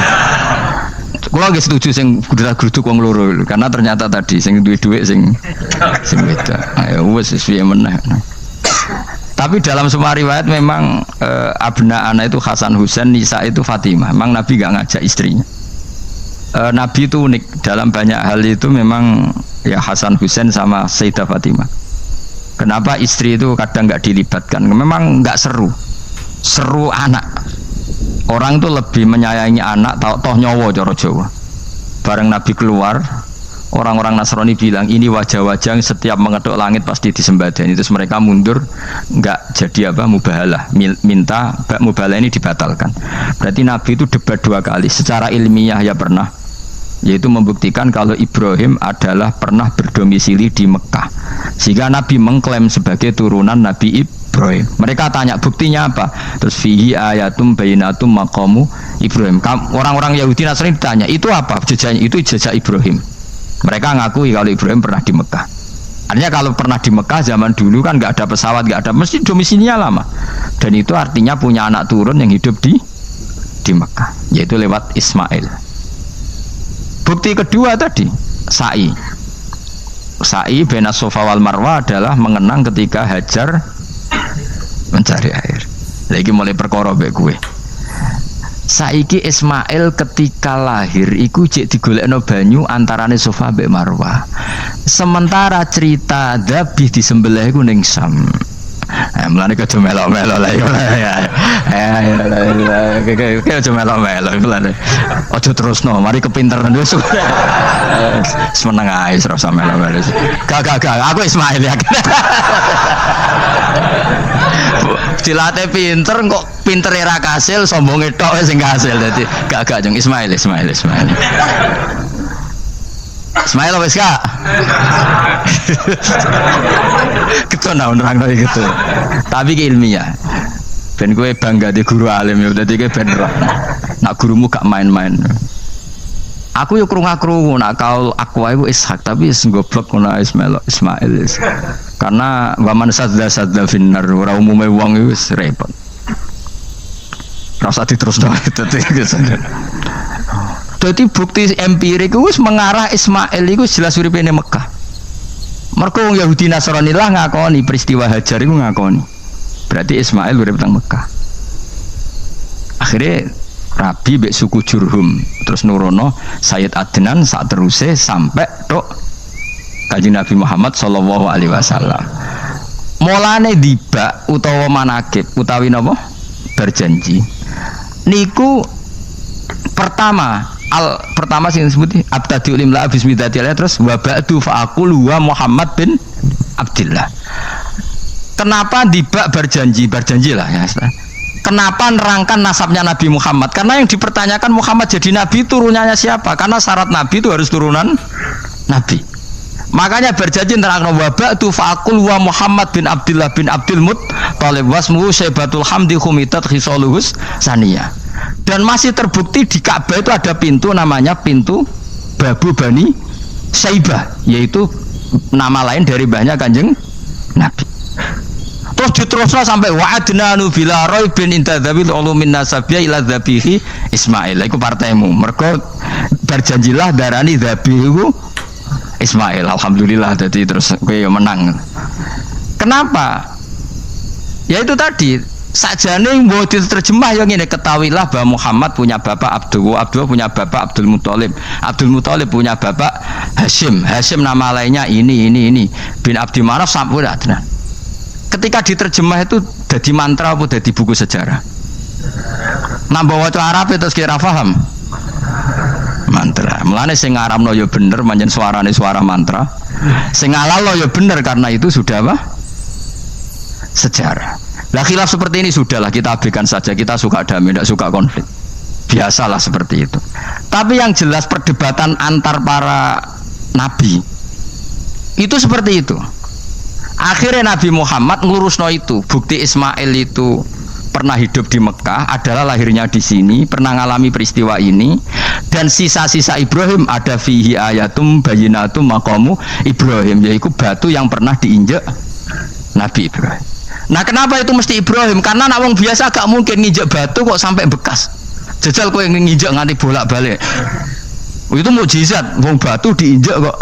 Kula nggih setuju sing gudrak-gruduk wong loro karena ternyata tadi sing duwe dhuwit sing wedok. Ya wes piye meneh. Tapi dalam semua riwayat memang abna ana itu Hasan Husain, Nisa itu Fatimah. Memang Nabi gak ngajak istrinya. Nabi itu unik dalam banyak hal itu memang ya Hasan Husain sama Sayyidah Fatimah. Kenapa istri itu kadang gak dilibatkan? Memang gak seru. Seru anak. Orang itu lebih menyayangi anak toh nyawa cara Jawa. Bareng Nabi keluar, orang-orang Nasrani bilang ini wajah-wajah yang setiap mengetuk langit pasti disembadani. Terus mereka mundur, nggak jadi apa mubahalah, minta mubahalah ini dibatalkan. Berarti Nabi itu debat 2 kali. Secara ilmiah ya pernah, yaitu membuktikan kalau Ibrahim adalah pernah berdomisili di Mekah, sehingga Nabi mengklaim sebagai turunan Nabi Ibrahim. Mereka tanya buktinya apa? Terus fihi ayatum bainatum maqamu Ibrahim. Orang-orang Yahudi Nasrani ditanya itu apa? Jejaknya itu jejak Ibrahim. Mereka ngakui kalau Ibrahim pernah di Mekah. Artinya kalau pernah di Mekah zaman dulu kan nggak ada pesawat, nggak ada, mesti domisilinya lama. Dan itu artinya punya anak turun yang hidup di Mekah, yaitu lewat Ismail. Bukti kedua tadi, sa'i. Sa'i bena Safa wal Marwah adalah mengenang ketika Hajar mencari air. Lagi mulai perkara mbek kowe. Saiki Ismail ketika lahir iku cek digolekno banyu antarane Safa mbek Marwah. Sementara cerita dzabih disembelih iku ning Sam. Mulane aja melok-melok lah ya. Aja melok-melok mulane. Aja terusno, mari kepinteran wis. Semeneng ae ora usah melok-melok. Gak aku Ismail ya. Dilate pinter kok pinter era kasil sombonge tok sing kasil dadi gak jeng Ismail. Ismail wis gak? Keton nerangno gitu. Tapi ki ilmiah. Ben kowe bangga di guru alim ya dadi kowe ben roh. Nak gurumu gak main-main. Aku yo krungu-krungu nak kaul aku iku Ishak tapi wis goblok ngono Ismail. Karena waman sadza finnar ora umume wong iku wis repot. Rasa diterusno dadi bukti empirik wis mengarah Ismail iku jelas uripe ning Mekah. Mergo wong Yahudi Nasrani lah ngakoni peristiwa Hajar iku ngakoni. Berarti Ismail urip teng Mekah. Akhirnya Rabi mbek suku Jurhum terus nurono Sayyid Adnan sak teruse sampai tok Kanjeng Nabi Muhammad sallallahu alaihi wasallam. Mulane dibak utawa manakib utawi napa? Berjanji. Niku pertama sing disebut abtadi limla bismillah terus wa ba'du fa aqul wa Muhammad bin Abdullah. Kenapa dibak berjanjilah ya. Kenapa nerangkan nasabnya Nabi Muhammad? Karena yang dipertanyakan Muhammad jadi Nabi turunannya siapa? Karena syarat Nabi itu harus turunan Nabi. Makanya berjanji nerangkan wabak tu fa'akul wa Muhammad bin Abdullah bin Abdul Muttalib wasmuhu Syaibatul Hamdi Khumitat Khisaluhus Saniyah. Dan masih terbukti di Ka'bah itu ada pintu namanya pintu Babu Bani Syaibah, yaitu nama lain dari mbahnya Kanjeng Nabi. Terus diteruslah sampai wa'adnanu bila raibin intadzabil ulumin nasabiyya ila dzabihi Ismail. Iku partaimu. Mergo berjanjilah darani dzabihu Ismail. Alhamdulillah jadi terus kowe menang. Kenapa? Ya itu tadi sakjane mbok diterjemah yang ngene, ketahuilah bahwa Muhammad punya bapak Abdullah punya bapak Abdul Muthalib punya bapak Hashim nama lainnya ini bin Abdi Manaf sampai Adnan. Ketika diterjemah itu jadi mantra apa jadi buku sejarah? Nambah waca Arab terus kira paham? Mantra. Mulane sing ngaramno ya bener, pancen suarane suara mantra. Sing ngalalno ya bener karena itu sudah apa? Sejarah. Lah khilaf seperti ini sudahlah kita abaikan saja, kita suka damai, tidak suka konflik. Biasalah seperti itu. Tapi yang jelas perdebatan antar para nabi itu seperti itu. Akhirnya Nabi Muhammad ngelurusno itu. Bukti Ismail itu pernah hidup di Mekah, adalah lahirnya di sini, pernah ngalami peristiwa ini, dan sisa-sisa Ibrahim ada fihi ayatum bayinatum maqamu Ibrahim, yaitu batu yang pernah diinjak Nabi Ibrahim. Nah kenapa itu mesti Ibrahim? Karena nak wong biasa gak mungkin nginjek batu kok sampai bekas. Jajal kowe nginjek nganti bolak-balik. Itu mukjizat, wong batu diinjek kok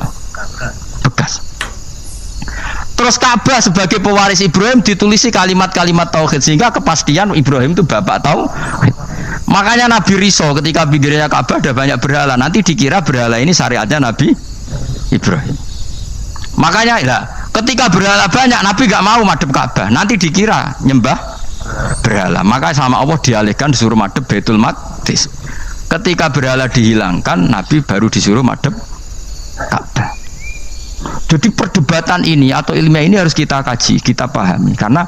bekas. Terus Ka'bah sebagai pewaris Ibrahim ditulisi kalimat-kalimat tauhid sehingga kepastian Ibrahim itu bapak tauhid. Makanya Nabi Riso ketika pinggirnya Ka'bah ada banyak berhala, nanti dikira berhala ini syariatnya Nabi Ibrahim. Makanya lah ketika berhala banyak Nabi gak mau madhep Ka'bah, nanti dikira nyembah berhala. Maka sama Allah dialihkan disuruh madhep Baitul Maqdis. Ketika berhala dihilangkan Nabi baru disuruh madhep Ka'bah. Jadi perdebatan ini atau ilmiah ini harus kita kaji, kita pahami, karena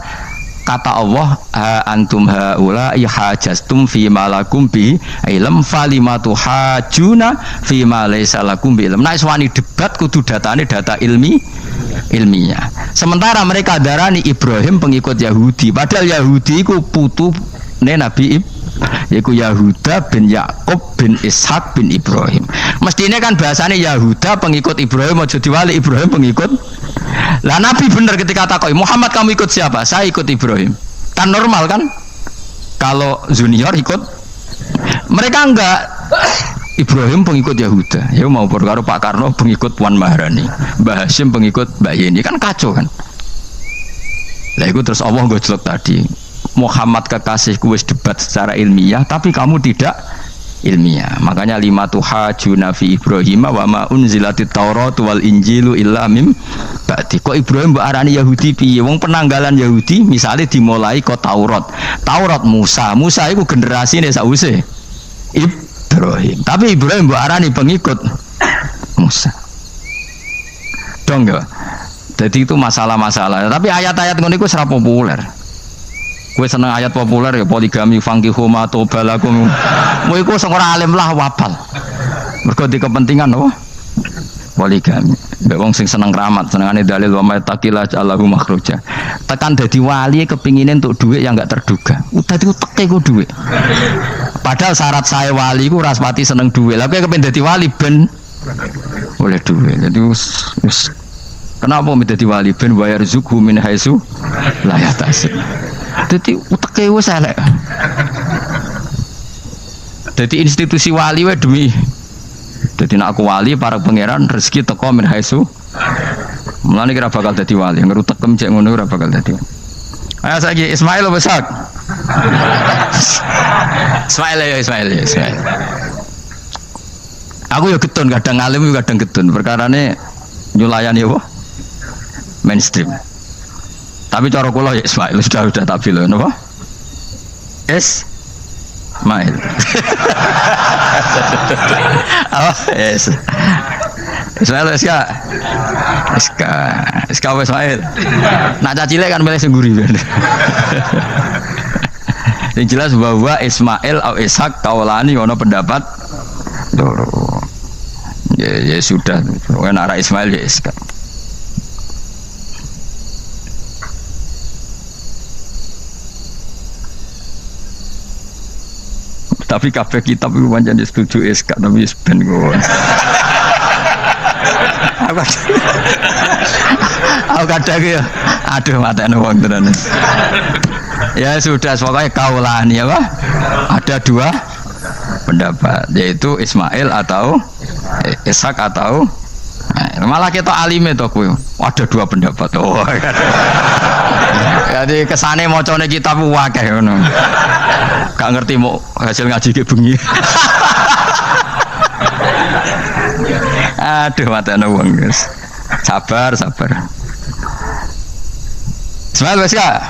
kata Allah antum haula ihajastum fi ma lakum bi ilm falimatu hajuna fi ma laysa lakum bi ilm. Nah iswani debat kudu datane data ilmiah. Sementara mereka darani Ibrahim pengikut Yahudi, padahal Yahudi iku putune Nabi yaitu Yahuda bin Yakub bin Ishak bin Ibrahim. Mestinya kan bahasanya Yahuda pengikut Ibrahim, aja diwali Ibrahim pengikut. Lah Nabi bener ketika takoi Muhammad kamu ikut siapa? Saya ikut Ibrahim. Kan normal kan? Kalau junior ikut, mereka enggak. Ibrahim pengikut Yahuda. Ya mau perkara Pak Karno pengikut Puan Maharani, Mbah Hashim pengikut Mbak Yeni, kan kacau kan? Lah itu terus Allah gojlok tadi. Muhammad kekasihku wis debat secara ilmiah tapi kamu tidak ilmiah. Makanya lima tuhajuna fi Ibrahim wa ma unzilatit Taurat wal Injilu illa mim ba'di. Kok Ibrahim mbok arani Yahudi piye? Wong penanggalan Yahudi misalnya dimulai kok Taurat Musa iku generasine sause Ibrahim. Tapi Ibrahim mbok arani pengikut Musa. Dong enggak? Jadi itu masalah-masalah. Tapi ayat-ayat ngono iku ora populer. Kowe seneng ayat populer ya poligami fankihu ma tobalakum. Kowe iku sing ora alim lah wapal. Mergo di kepentingan apa? poligami. Mbek wong sing seneng keramat, senengane dalil wa mattaqilla Allahu makhruja. Tekan dadi wali kepingine untuk duit yang enggak terduga. Dadi uteke ku duit. Padahal syarat saya wali ku raspati seneng duit. Lah kowe kepen dadi wali ben oleh duit. Jadi kenapa menjadi wali ben bayar zuku min haitsu la yahtasib. Dadi uteke wis elek. Dadi institusi wali wae demi dadi nek aku wali para pangeran rezeki teko min haitsu. Mulane kira bakal dadi wali, ngerutekem cek ngono ora bakal dadi. Ayo saiki Ismail besar. Ismail. Aku ya getun kadang alim kadang getun. Perkarane nyulayani apa? Mainstream. Tapi cara kula ya Ismail sudah tak bilang napa? Ismail. Oh, yes. Ismail Iska Ismail. Nak cacile kan milih sing guri. Yang jelas bahwa Ismail atau Ishak kaulani ono pendapat loro. Ya sudah, pokoknya arah Ismail ya Ishak. Tapi kabeh kitab itu pancen setuju Ishak tapi ben kok. Aku kadang ya, aduh matane wong tenan. Ya sudah, pokoknya kaulani apa? Ada dua pendapat, yaitu Ismail atau Ishak atau malah kita alime to kowe. Ada dua pendapat. Oh. Jadi kesane macane kitab akeh ngono. Gak ngerti mau hasil ngaji ke bengi. Aduh matane wong guys. Sabar. Ismail wis ka?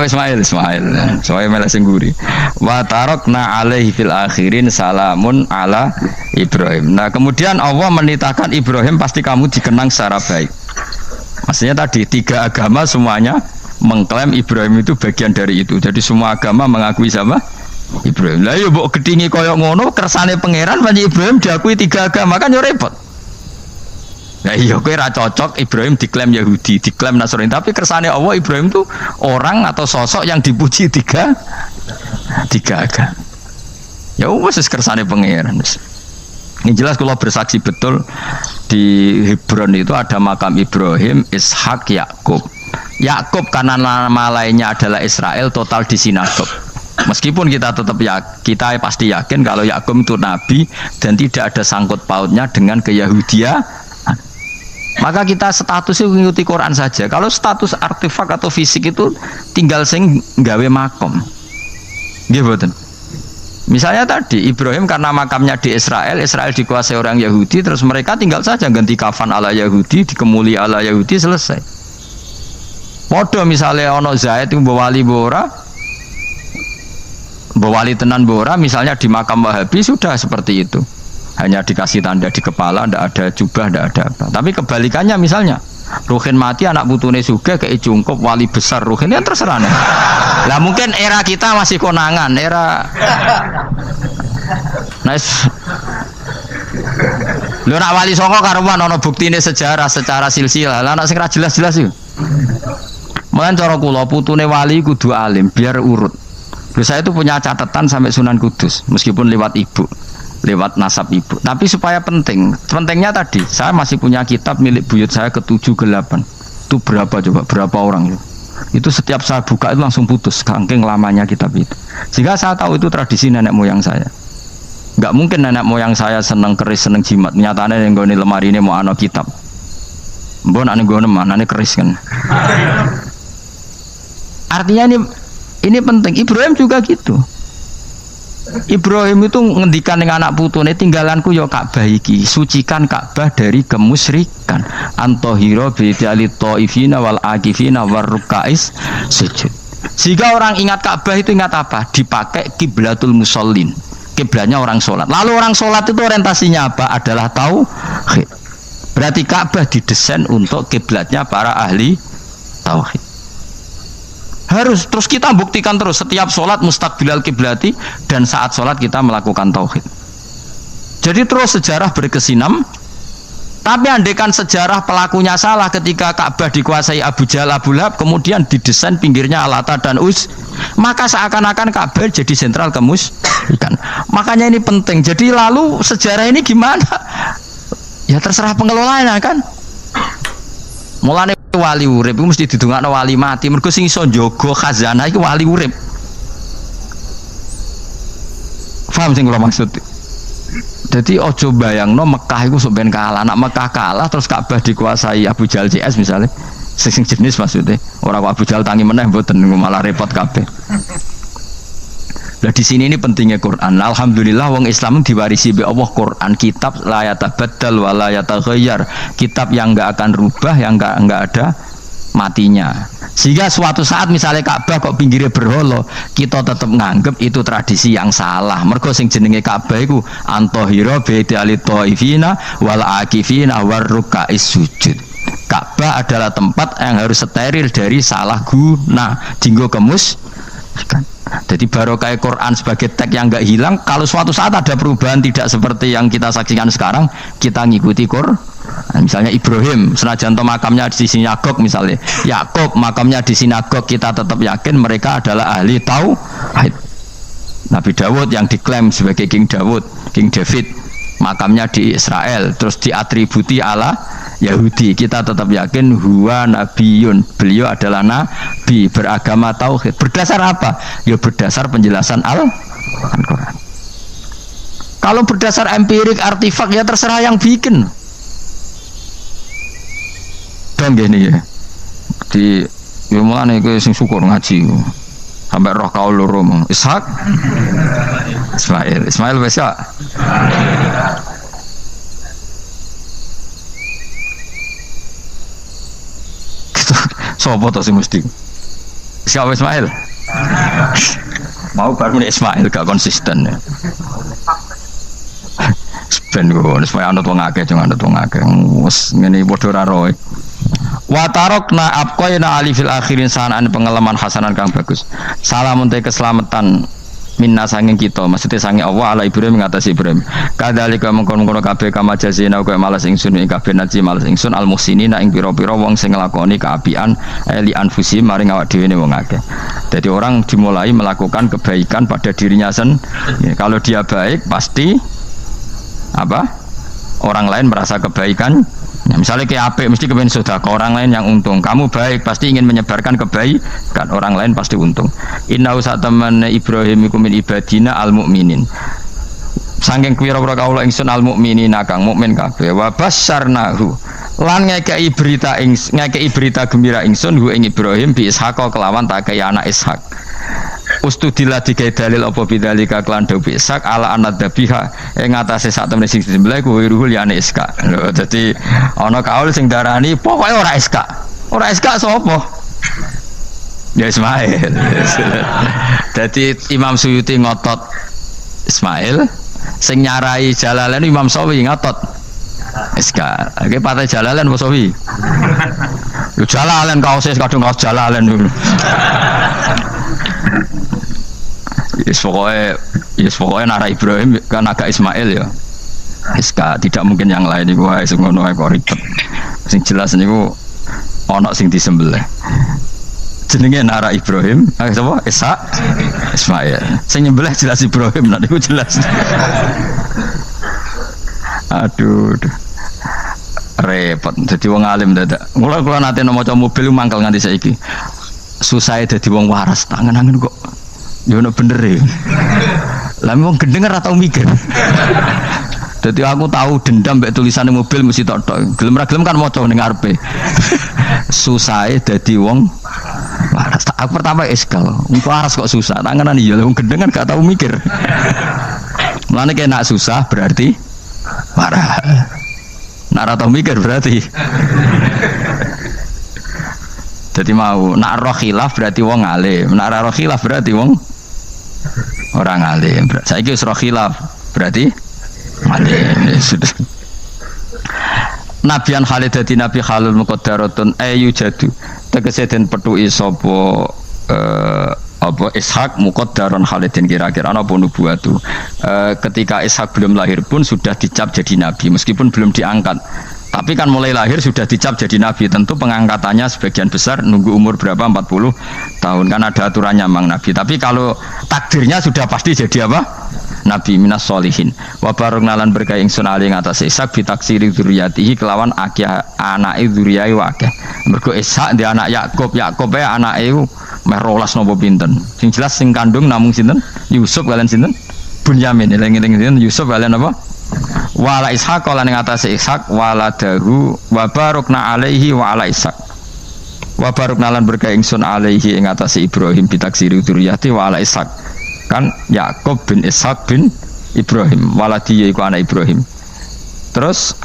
Ismail. Soale malah sing guri. Wa tarakna alaihi fil akhirin salamun ala Ibrahim. Nah, kemudian Allah menitahkan Ibrahim pasti kamu dikenang secara baik. Maksudnya tadi tiga agama semuanya mengklaim Ibrahim itu bagian dari itu. Jadi semua agama mengakui siapa? Ibrahim. Lah yo mbok gedhingi koyo ngono kersane pangeran panci Ibrahim diakui tiga agama kan yo repot. Nah iya kowe ra cocok Ibrahim diklaim Yahudi, diklaim Nasrani, tapi kersane Allah Ibrahim itu orang atau sosok yang dipuji tiga agama. Ya wis kersane pangeran. Ini jelas kalau bersaksi betul di Hebron itu ada makam Ibrahim, Ishak, Yakub. Yakub karena nama lainnya adalah Israel total di sinagog. Meskipun kita tetap kita pasti yakin kalau Yakub itu nabi dan tidak ada sangkut pautnya dengan keyahudian. Maka kita statusnya mengikuti Quran saja. Kalau status artefak atau fisik itu tinggal sing gawe makom. Nggih mboten. Misalnya tadi Ibrahim karena makamnya di Israel dikuasai orang Yahudi, terus mereka tinggal saja ganti kafan ala Yahudi, dikemuli ala Yahudi, selesai. Podo misalnya ono Zaid itu bawa wali tenan bora, misalnya di makam Wahabi sudah seperti itu. Hanya dikasih tanda di kepala, tidak ada jubah, tidak ada apa. Tapi kebalikannya misalnya Ruhin mati anak putune sugih kei cungkup wali besar Ruhin ya terserah nih. Lah mungkin era kita masih konangan, era nice. Lho nak wali songo karuan ana buktine sejarah secara silsilah. Lah nak sing ra jelas-jelas iki. Mulane cara kula putune wali kudu alim biar urut. Saya itu punya catatan sampai Sunan Kudus meskipun lewat ibu. Lewat nasab ibu, tapi supaya pentingnya tadi saya masih punya kitab milik buyut saya ke-7 ke-8 itu berapa orang itu setiap saya buka itu langsung putus saking lamanya kitab itu, sehingga saya tahu itu tradisi nenek moyang saya. Nggak mungkin nenek moyang saya seneng keris seneng jimat, nyatanya yang gue lemari ini mau ano kitab mbon ane gue mana ane keris kan. Artinya ini penting. Ibrahim juga gitu. Ibrahim itu ngendikan dengan anak putune tinggalanku ya Ka'bah iki, sucikan Ka'bah dari kemusyrikan. Antohiro bidali taifina wal akifina warrukais sujud. Jika orang ingat Ka'bah itu ingat apa? Dipakai kiblatul musallin. Kiblatnya orang sholat. Lalu orang sholat itu orientasinya apa? Adalah tauhid. Berarti Ka'bah didesain untuk kiblatnya para ahli tauhid. Harus terus kita buktikan terus setiap sholat mustaqbilal kiblati dan saat sholat kita melakukan tauhid. Jadi terus sejarah berkesinam. Tapi andekan sejarah pelakunya salah ketika Ka'bah dikuasai Abu Jahal, Abu Lahab, kemudian didesain pinggirnya Al-Lata dan maka seakan-akan Ka'bah jadi sentral kemusyrikan. Makanya ini penting. Jadi lalu sejarah ini gimana? Ya terserah pengelolanya kan. Mulane wali urip iku mesti didongakno wali mati. Mergo sing iso njaga khazanah iku wali urip. Paham sing kula maksud? Jadi ojo bayangno Mekah itu sampean kalah, nak Mekah kalah terus Ka'bah dikuasai Abu Jahal CS misalnya, sing jenis maksudnya, orang Abu Jahal tangi meneh mboten malah repot kabeh. Nah di sini ini pentingnya Quran. Alhamdulillah wong Islam diwarisi be Allah Quran, kitab la yatabaddal wa la yataghayyar, kitab yang enggak akan rubah, yang enggak ada matinya. Sehingga suatu saat misalnya Ka'bah kok pinggirnya berholo, kita tetap nganggep itu tradisi yang salah. Mergo sing jenenge Ka'bah iku antahira bidali taifina wal akifina war ruka'is sujud. Ka'bah adalah tempat yang harus steril dari salah guna, dinggo kemusyrikan. Jadi barokah Quran sebagai teks yang enggak hilang. Kalau suatu saat ada perubahan tidak seperti yang kita saksikan sekarang, kita ngikuti Quran. Misalnya Ibrahim, senajan to makamnya di sinagog misalnya, Yakub makamnya di sinagog, kita tetap yakin mereka adalah ahli tauhid. Nabi Dawud yang diklaim sebagai King Dawud, King David, makamnya di Israel, terus diatributi ala Yahudi, kita tetap yakin huwa nabiyun, beliau adalah nabi beragama tauhid. Berdasar apa? Ya berdasar penjelasan Al-Quran. Kalau berdasar empirik artifak ya terserah yang bikin. Dan gini ya, di mulane kowe sing syukur ngaji sampai roh kaul loro Ishak Ismail wis ya. Sopo to sing mesti siapa Ismail mau baru Ismail gak konsisten ya. Ben kok supaya anut wong akeh jangan anut wong akeh wis ngene padha ra roe. Wa tarokna abqaina ali fil akhirin sanaan pengalaman hasanan kang bagus. Salamun te keselamatan minna sanging kita, maksudnya sanging Allah ala Ibrahim ngatasi Ibrahim. Kadzalika mengkon-kono kabeh kama jazina kaya malas ingsun ing kabeh naji malas ingsun al muhsinina ing pira-pira wong sing nglakoni kaapian eli anfusi maring awak dhewe ne wong akeh. Jadi orang dimulai melakukan kebaikan pada dirinya sendiri. Kalau dia baik pasti apa? Orang lain merasa kebaikan. Ya, misalnya kayak apik mesti kepen sedekah, orang lain yang untung. Kamu baik pasti ingin menyebarkan kebaikan, orang lain pasti untung. Inna usataman Ibrahim iku min ibadina al mukminin. Saking pira-pira kaula ingsun al mukminina kang mukmin kabeh. Wa basyarnahu. Lan ngekei berita gembira ingsun hu ing Ibrahim bi Ishaq kelawan tak kaya anak Ishak. Ustudillah dikai dalil apa bidzalika klan dawu Ishak ala anad dabiha ing atase sak temene sing disembelih kuwi ruhul yani Ishak. Lho dadi ana kaul sing darani pokoke ora Ishak. Ora Ishak sapa? Ya Ismail. Dadi Imam Suyuti ngotot Ismail, sing nyarai Jalalain Imam Sawi ngotot Ishak. Iki patah Jalalain apa Sawi? Yo Jalalain kaose kadung kaos Jalalain dulu. Yes pokoknya Nara Ibrahim kan agak Ismail ya. Iska tidak mungkin yang lain iku wae sing ngono ae kok ribet. Sing jelas niku ana sing disembelih. Jenenge Nara Ibrahim, sapa? Ishak Ismail. Sing nyembelih jelas Ibrahim, nek niku jelas. Aduh. Repot dadi wong alim dadak. Kula nate maca mobil mangkel nganti saiki. Susah dadi wong waras, tangan-tangan kok yo ono bener e. Lah wong gendeng ora tau mikir. Dadi aku tahu dendam mbek tulisane mobil mesti tok-tok. Gelem ra gelem kan maca ning ngarepe. Susahe dadi wong waras. Aku pertama eskal. Wong waras kok susah. Tanganan iya wong gendeng kan gak tau mikir. Mulane kena susah berarti waras. Nek ora tau mikir berarti. Jadi mau nak roh khilaf berarti wong alim, nak roh khilaf berarti wong orang alim. Saiki wis roh khilaf berarti alim. Nabian Khalid dadi nabi halul muqaddaratun ayu jadu. Tegese den petuki sapa apa Ishak muqaddaron Khalidin kira-kira apa nubuwatu. Ketika Ishak belum lahir pun sudah dicap jadi nabi meskipun belum diangkat. Tapi kan mulai lahir sudah dicap jadi nabi. Tentu pengangkatannya sebagian besar nunggu umur berapa 40 tahun kan ada aturannya mang nabi. Tapi kalau takdirnya sudah pasti jadi apa? Nabi minas solihin. Wa baroknalan berkah ingsun ali ngatas Ishak bitaksiri dzurriyyatihi kelawan akeh anake dzurriyahe akeh. Mergo Ishak di anak Yakub, Yakub anake meh 12 napa pinten. Sing jelas sing kandung namung sinten? Yusuf kalian sinten? Bunyamin. Eling-eling sinten? Yusuf kalian apa? Wala Ishak lan ing atase Ishak wala daru wa barokna alaihi wa ala Ishak. Wa barokna lan berkah ingsun alaihi ing atase Ibrahim bitaksiri dzurriyyati wa ala Ishak. Kan Yakub bin Ishak bin Ibrahim waladi yaiku anak Ibrahim. Terus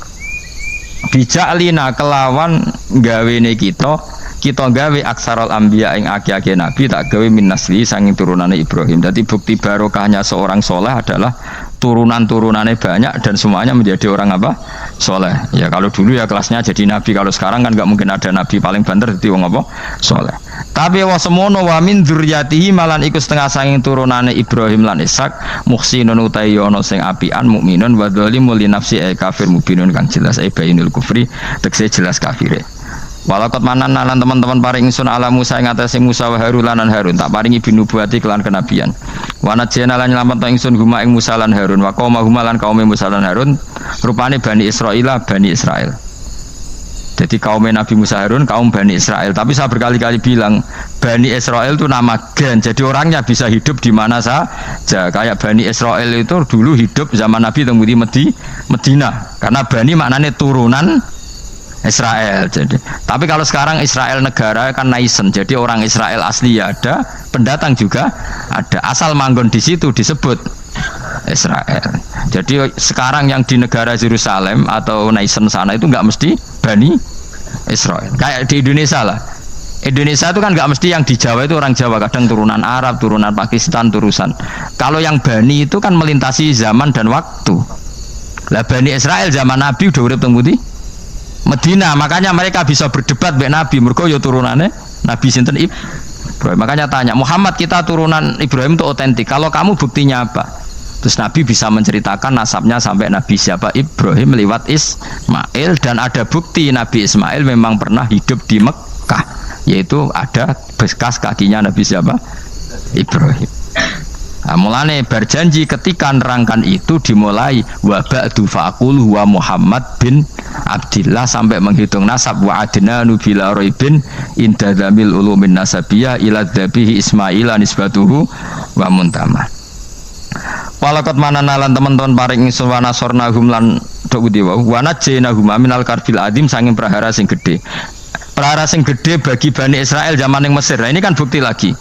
bijalina kelawan gawene kita gawe aksarul anbiya ing akeh-akeh nabi tak gawe min nasli sanging turunane Ibrahim. Jadi bukti barokahnya seorang soleh adalah turunan-turunannya banyak dan semuanya menjadi orang apa? Soleh. Ya kalau dulu ya kelasnya jadi nabi, kalau sekarang kan nggak mungkin ada nabi paling banter jadi wong apa? Soleh. Tapi wa semono wa min dzurriyyatihi malan iku setengah sanging turunane Ibrahim lan Ishak muhsinun utai yono sing apian mukminun wa dzalimun li nafsi kafir mubinun kang jelas bainul kufri tekse jelas kafire. Walakot manan lan teman-teman paring ingsun ala Musa ing atase Musa wa Harun lan Harun tak paringi binubuwati kelan kenabian. Wa najjana lan nyelametno ingsun huma ing Musa lan Harun wa qauma huma lan kaum Musa lan Harun rupane Bani Israil Bani Israel. Jadi kaum Nabi Musa Harun kaum Bani Israel. Tapi saya berkali-kali bilang Bani Israel itu nama gen. Jadi orangnya bisa hidup di mana saja. Kayak Bani Israel itu dulu hidup zaman Nabi temui Medina. Karena Bani maknanya turunan Israel. Jadi, tapi kalau sekarang Israel negara kan naisen. Jadi orang Israel asli ya ada, pendatang juga ada. Asal manggon di situ disebut Israel. Jadi sekarang yang di negara Yerusalem atau naisen sana itu nggak mesti Bani Israel. Kayak di Indonesia lah. Indonesia itu kan nggak mesti yang di Jawa itu orang Jawa, kadang turunan Arab, turunan Pakistan, turunan. Kalau yang Bani itu kan melintasi zaman dan waktu. Lah Bani Israel zaman Nabi udah urip teng Medina, makanya mereka bisa berdebat mbek Nabi mergo ya turunannya Nabi sinten Ibrahim. Makanya tanya, Muhammad kita turunan Ibrahim itu otentik. Kalau kamu buktinya apa? Terus Nabi bisa menceritakan nasabnya sampai Nabi siapa Ibrahim lewat Ismail dan ada bukti Nabi Ismail memang pernah hidup di Mekah, yaitu ada bekas kakinya Nabi siapa Ibrahim. Nah, mulane berjanji ketika nerangkan itu dimulai wa ba'du faqul wa Muhammad bin Abdillah sampai menghitung nasab wa adnanu bila raibin inda dzamil ulumin nasabiyah ila dzabihi Ismaila nisbatuhu wa muntama. Walaqad manana lan teman-teman paring ingsun wa nasornahum lan dawuh wa najjaynahum minal karbil adim sanging prahara sing gedhe. Prahara sing gedhe bagi Bani Israel zaman yang Mesir. Nah, ini kan bukti lagi.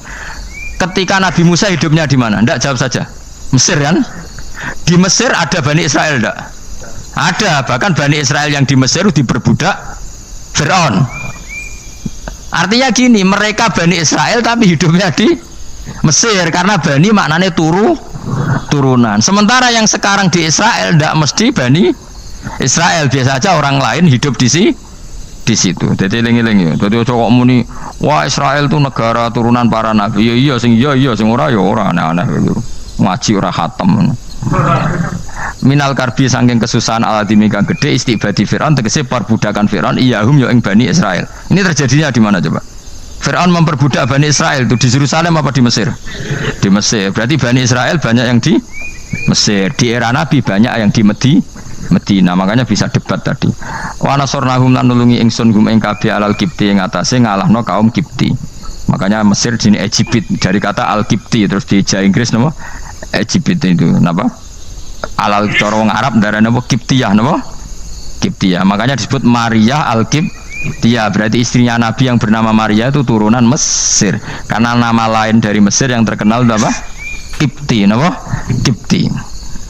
Ketika Nabi Musa hidupnya di mana? Ndak, jawab saja. Mesir kan? Di Mesir ada Bani Israel ndak? Ada, bahkan Bani Israel yang di Mesir diperbudak Fir'aun. Artinya gini, mereka Bani Israel tapi hidupnya di Mesir karena Bani maknanya turunan. Sementara yang sekarang di Israel ndak mesti Bani Israel, biasa aja orang lain hidup di situ. Jadi lengi-lengi. Jadi kok muni, wah Israel itu negara turunan para nabi. Iya sing ora ya ora aneh-aneh gitu. Ngaji ora khatam. Minal karbi saking kesusahan aladimi kang gede istibadi Fir'aun tegese perbudakan Fir'aun iyahum ya ing Bani Israel. Ini terjadinya di mana coba? Fir'aun memperbudak Bani Israel itu di Yerusalem apa di Mesir? Di Mesir. Berarti Bani Israel banyak yang di Mesir. Di era Nabi banyak yang di Medina, makanya bisa debat tadi. Wa nasornahum lan nulungi ingsun hum ing kabeh alal kipti ing atase ngalahno kaum Kipti. Makanya Mesir jenis Egypt dari kata al-Kipti terus di Jawa Inggris napa? Egypt itu napa? Alal cara wong Arab darane napa? Kiptiyah napa? Kiptiyah. Makanya disebut Maria al-Kiptiyah, berarti istrinya Nabi yang bernama Maria itu turunan Mesir. Karena nama lain dari Mesir yang terkenal apa? Kipti napa? Kipti.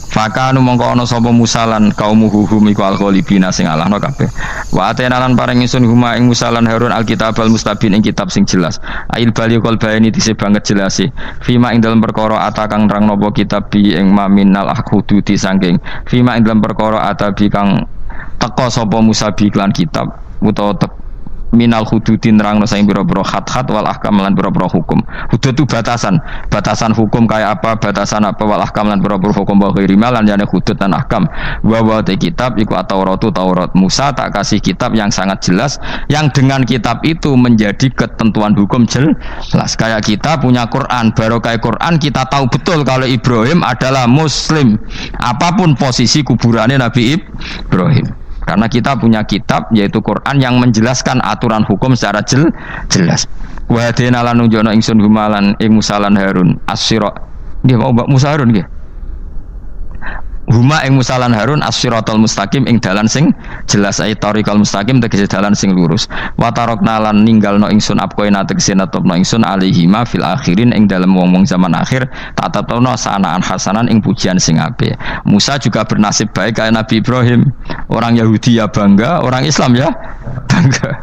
Fakanu mongko ana sapa Musa lan kaum hum iku al-ghalibina sing alahno kabeh. Wa atena lan paring ingsun huma ing Musa lan Harun al-kitab al-mustabin ing kitab sing jelas. Ail baliqul bayani dise banget jelase. Fima ing dalem perkara atakang nerang napa kitab bi ing maminal ahududi saking. Fima ing dalem perkara atabi kang teka sapa Musa bi iklan kitab utawa minal hududin nerangno saing pira-pira khat-khat wal ahkam lan pira-pira hukum. Hudud itu batasan hukum kayak apa, batasan apa wal ahkam lan pira-pira hukum wa ghairi lan jane hudud dan ahkam. Wa te kitab iku Taurat Musa tak kasih kitab yang sangat jelas yang dengan kitab itu menjadi ketentuan hukum jelas. Kayak kita punya Quran, baru kayak Quran kita tahu betul kalau Ibrahim adalah muslim. Apapun posisi kuburannya Nabi Ibrahim. Karena kita punya kitab yaitu Quran yang menjelaskan aturan hukum secara jelas. Wa hadina lan nunjukna ingsun gumalan ing Musa lan Harun as-sira. Nggih mau Mbak Musa Harun nggih. Huma ing Musa lan Harun as-siratal mustaqim ing dalan sing jelas ay tariqal mustaqim tegese dalan sing lurus. Wa tarakna lan ninggalno ingsun apkoina tegese netepno ingsun alihima fil akhirin ing dalem wong-wong zaman akhir tak tetepno sanaan hasanan ing pujian sing apik. Musa juga bernasib baik kayak Nabi Ibrahim. Orang Yahudi ya bangga, orang Islam ya bangga.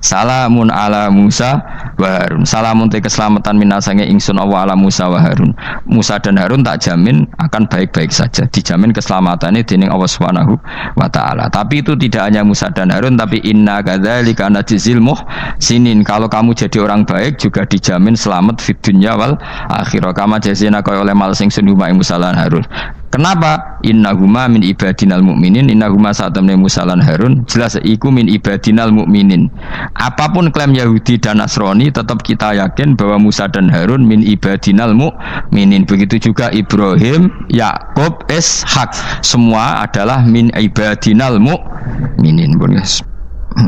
Salamun ala Musa wa Harun. Salamun te keselamatan minasange ingsun Allah ala Musa wa Harun. Musa dan Harun tak jamin akan baik-baik saja. Dijamin keselamatannya dening Allah Subhanahu wa taala. Tapi itu tidak hanya Musa dan Harun, tapi inna kadzalika najzil muhsinin. Kalau kamu jadi orang baik juga dijamin selamat fid dunya wal akhirah. Kama jazina kaya oleh mal sing sunuma Musa lan Harun. Kenapa? Innahuma min ibadinal mu'minin. Innahuma sa'atamne Musa lan Harun jelas iku min ibadinal mu'minin. Apapun klaim Yahudi dan Nasrani tetap kita yakin bahwa Musa dan Harun min ibadinal mu'minin. Begitu juga Ibrahim, Yakub, Ishak semua adalah min ibadinal mu'minin.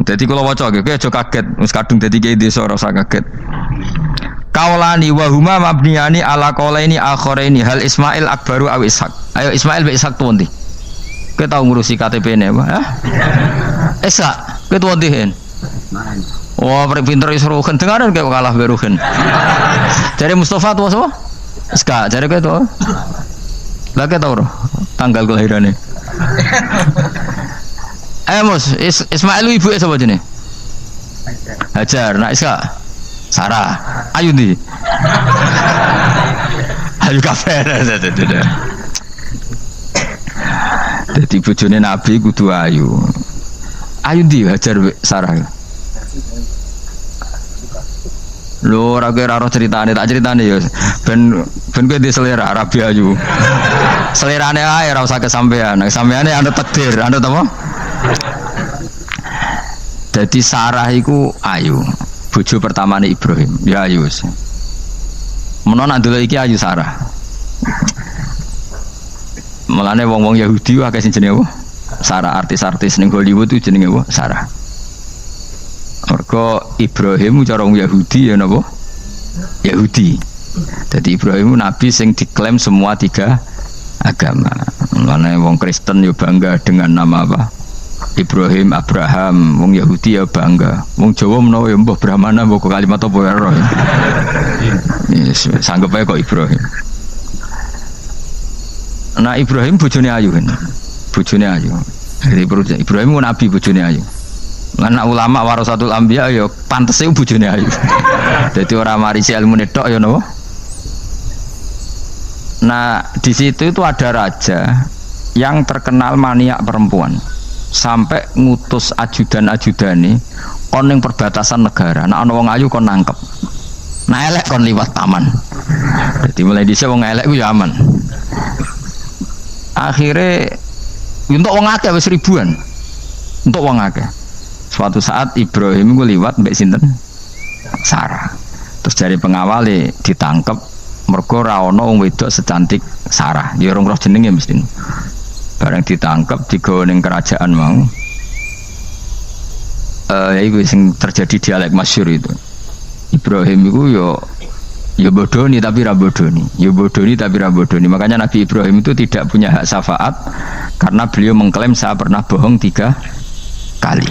Jadi kalau waca nggih aja kaget, wis kadung dadi kiai desa ora usah kaget. Kaulani wahuma mabniyani ala qaulaini akharaini hal Ismail akbaru aw Ishak. Ayo Ismail be Ishak tuh ndi? Kowe tau ngurusi KTP-ne apa? Hah? Ishak, kowe tuh ndi hen? Oh, pinter iso ruhen dengaran kok kalah be ruhen. Jare Mustafa tuh sapa? Ishak, jare kowe tuh. Lah kowe tau tanggal kelahirane. Mus, Ismail ibu sapa jenenge? Hajar, nak Ishak. Sarah, ayu ndi? Ayu kafir. Dadi bojone Nabi kudu ayu. Ayu ndi Hajar Sarah? Lho ora kowe ora critane, tak critane ya. Ben kowe di selera rabi ayu. Selerane ae ora usah kesampean. Sampeane anu takdir, anu apa? Dadi Sarah iku ayu. Bojo pertamane Ibrahim, ya ayu wis. Menawa ndelok iki ayu Sarah. Mulane wong-wong Yahudi akeh sing jenenge apa? Sarah, artis-artis ning Hollywood itu jenenge apa? Sarah. Mergo Ibrahim cara wong Yahudi ya napa? Yahudi. Jadi Ibrahim nabi sing diklaim semua tiga agama. Mulane wong Kristen yo bangga dengan nama apa? Ibrahim, Abraham, wong Yahudi ya bangga. Wong Jawa menawa ya mbah Brahmana mbah kalimat apa ya roh. Yes, sanggup ae kok Ibrahim. Nah Ibrahim bojone ayu kan. Bojone ayu. Jadi Ibrahim ku nabi bojone ayu. Lan ulama warasatul anbiya ya pantese bojone ayu. Dadi ora marisi ilmune tok ya napa. Nah, di situ itu ada raja yang terkenal maniak perempuan. Sampai ngutus ajudan-ajudane kon ning perbatasan negara. Nek ana wong ayu kon nangkep. Nek elek kon liwat taman. Dadi mulai dhisik wong elek ku ya aman. Akhire untuk wong akeh wis ribuan. Untuk wong akeh. Suatu saat Ibrahim ku liwat mbek sinten? Sarah. Terus dari pengawale ditangkep mergo ra ana wong wedok secantik Sarah. Ya ora roh jenenge mesti. Barang ditangkap digawa ning kerajaan mau. Itu yang terjadi dialek masyhur itu. Ibrahim itu ya bodoni tapi ra bodoni. Ya bodoni tapi ra bodoni. Makanya Nabi Ibrahim itu tidak punya hak syafaat karena beliau mengklaim saya pernah bohong 3 kali.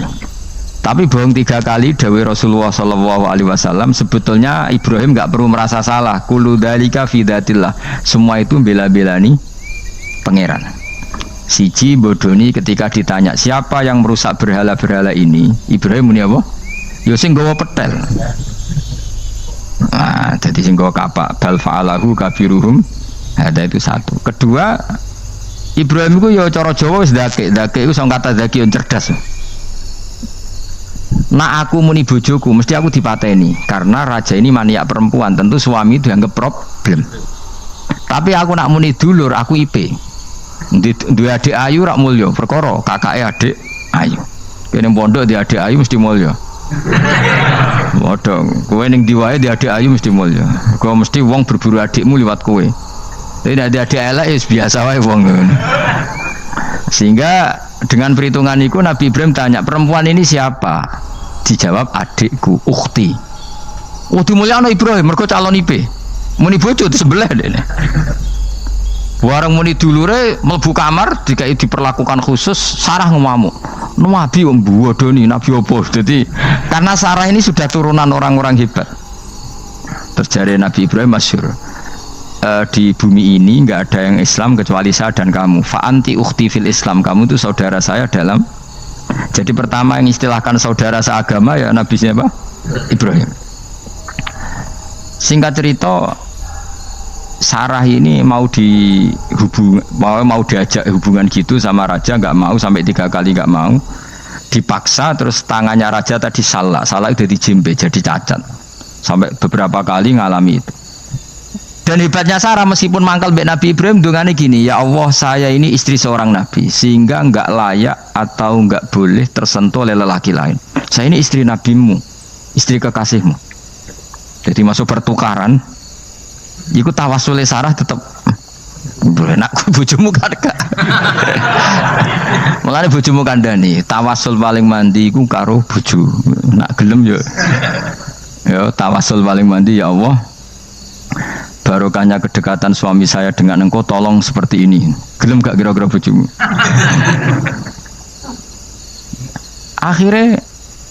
Tapi bohong 3 kali dawuh Rasulullah sallallahu alaihi wasallam sebetulnya Ibrahim enggak perlu merasa salah. Kullu dzalika fi dzatillah. Semua itu bela-belani pangeran. Siji bodoni ketika ditanya siapa yang merusak berhala-berhala ini, Ibrahim muni apa? Ya sing nggawa petel. Nah, jadi sing nggawa kapak bal fa'alahu kabiruhum. Ada itu satu. Kedua, Ibrahim itu ya cara Jawa wis ndake iku sing kata zaki cerdas. Nak aku muni bojoku mesti aku dipateni karena raja ini maniak perempuan, tentu suami itu dianggap problem. Tapi aku nak muni dulur aku IP. Duwe adik ayu rak mulya, perkara kakake adik ayu. Kene pondok di adik ayu mesti mulya. Waduh, kowe ning ndi wae di adik ayu mesti mulya. Kowe mesti wong berburu adikmu liwat kowe. Tapi nek adik elek ya biasa wae wong. Sehingga dengan perhitungan itu Nabi Ibrahim tanya, perempuan ini siapa? Dijawab, adikku, ukhti. Oh dimulyakno Ibrahim, mergo calon IP. Muni bojo sebelah dene. Warang muni dulure mlebu kamar dikai diperlakukan khusus, Sarah ngamuk. Nabi wong bodoni, nabi opo? Jadi karena Sarah ini sudah turunan orang-orang hebat. Terjadi Nabi Ibrahim masyhur. Di bumi ini enggak ada yang Islam kecuali saya dan kamu. Fa anti ukhti fil Islam, kamu itu saudara saya dalam. Jadi pertama yang istilahkan saudara seagama ya Nabi siapa? Ibrahim. Singkat cerita, Sarah ini mau diajak hubungan gitu sama raja, nggak mau, sampai 3 kali nggak mau, dipaksa, terus tangannya raja tadi salah itu dijimbe jadi cacat, sampai beberapa kali ngalami itu. Dan hebatnya Sarah meskipun mangkal mbek Nabi Ibrahim dongane gini, ya Allah saya ini istri seorang nabi sehingga enggak layak atau enggak boleh tersentuh oleh lelaki lain. Saya ini istri nabimu, istri kekasihmu. Jadi masuk pertukaran, ikut tawassul Sarah tetap boleh nak bojomu kan gak. Mulane bojomu kandhani, tawassul paling mandi iku karo bojo. Nak gelem yo. Ya tawassul paling mandi ya Allah. Barokahnya kedekatan suami saya dengan engkau, tolong seperti ini. Gelem gak kira-kira bojomu? Akhirnya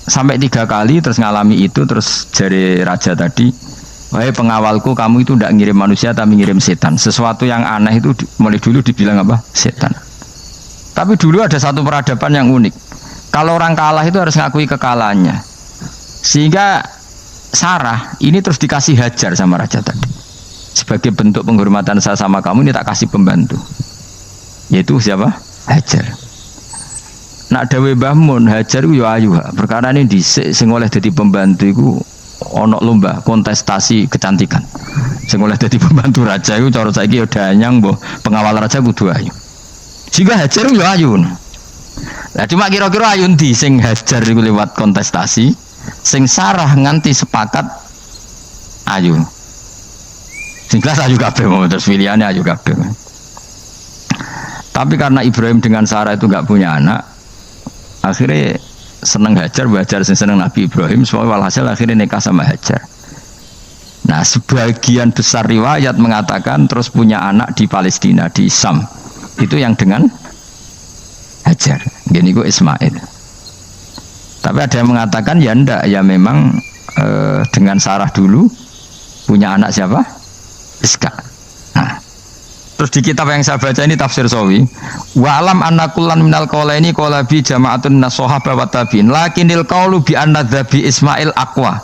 sampai 3 kali terus ngalami itu, terus jari raja tadi, wahai pengawalku, kamu itu tidak ngirim manusia tapi ngirim setan. Sesuatu yang aneh itu mulai dulu dibilang apa? Setan. Tapi dulu ada satu peradaban yang unik. Kalau orang kalah itu harus ngakui kekalahannya. Sehingga Sarah ini terus dikasih Hajar sama raja tadi. Sebagai bentuk penghormatan saya sama kamu, ini tak kasih pembantu. Yaitu siapa? Hajar. Nak dawe Mbah Mun, Hajar itu ya ayu. Perkara ini dhisik sing oleh dadi pembantu iku ana lomba kontestasi kecantikan. Sing oleh dadi pembantu raja iku cara saiki ya danyang mbah pengawal raja kudu ayu. Jika Hajar ya ayu. Lah cuma kira-kira ayu ndi sing Hajar iku lewat kontestasi, sing Sarah nganti sepakat ayu. Sing kelas ayu kabeh mau terus pilihannya ayu kabeh. Tapi karena Ibrahim dengan Sarah itu enggak punya anak, akhirnya seneng Hajar, Hajar seneng Nabi Ibrahim, soalnya walhasil akhirnya nikah sama Hajar. Nah, sebagian besar riwayat mengatakan terus punya anak di Palestina, di Sam. Itu yang dengan Hajar. Gini ku Ismail. Tapi ada yang mengatakan ya ndak, ya memang dengan Sarah dulu punya anak siapa? Iska. Nah, terus di kitab yang saya baca ini tafsir Sawi, wa alam anna kullan minal qaulaini qala bi jama'atun nasahaba wa tabi'in lakinil qaulu bi anna dzabi Ismail aqwa.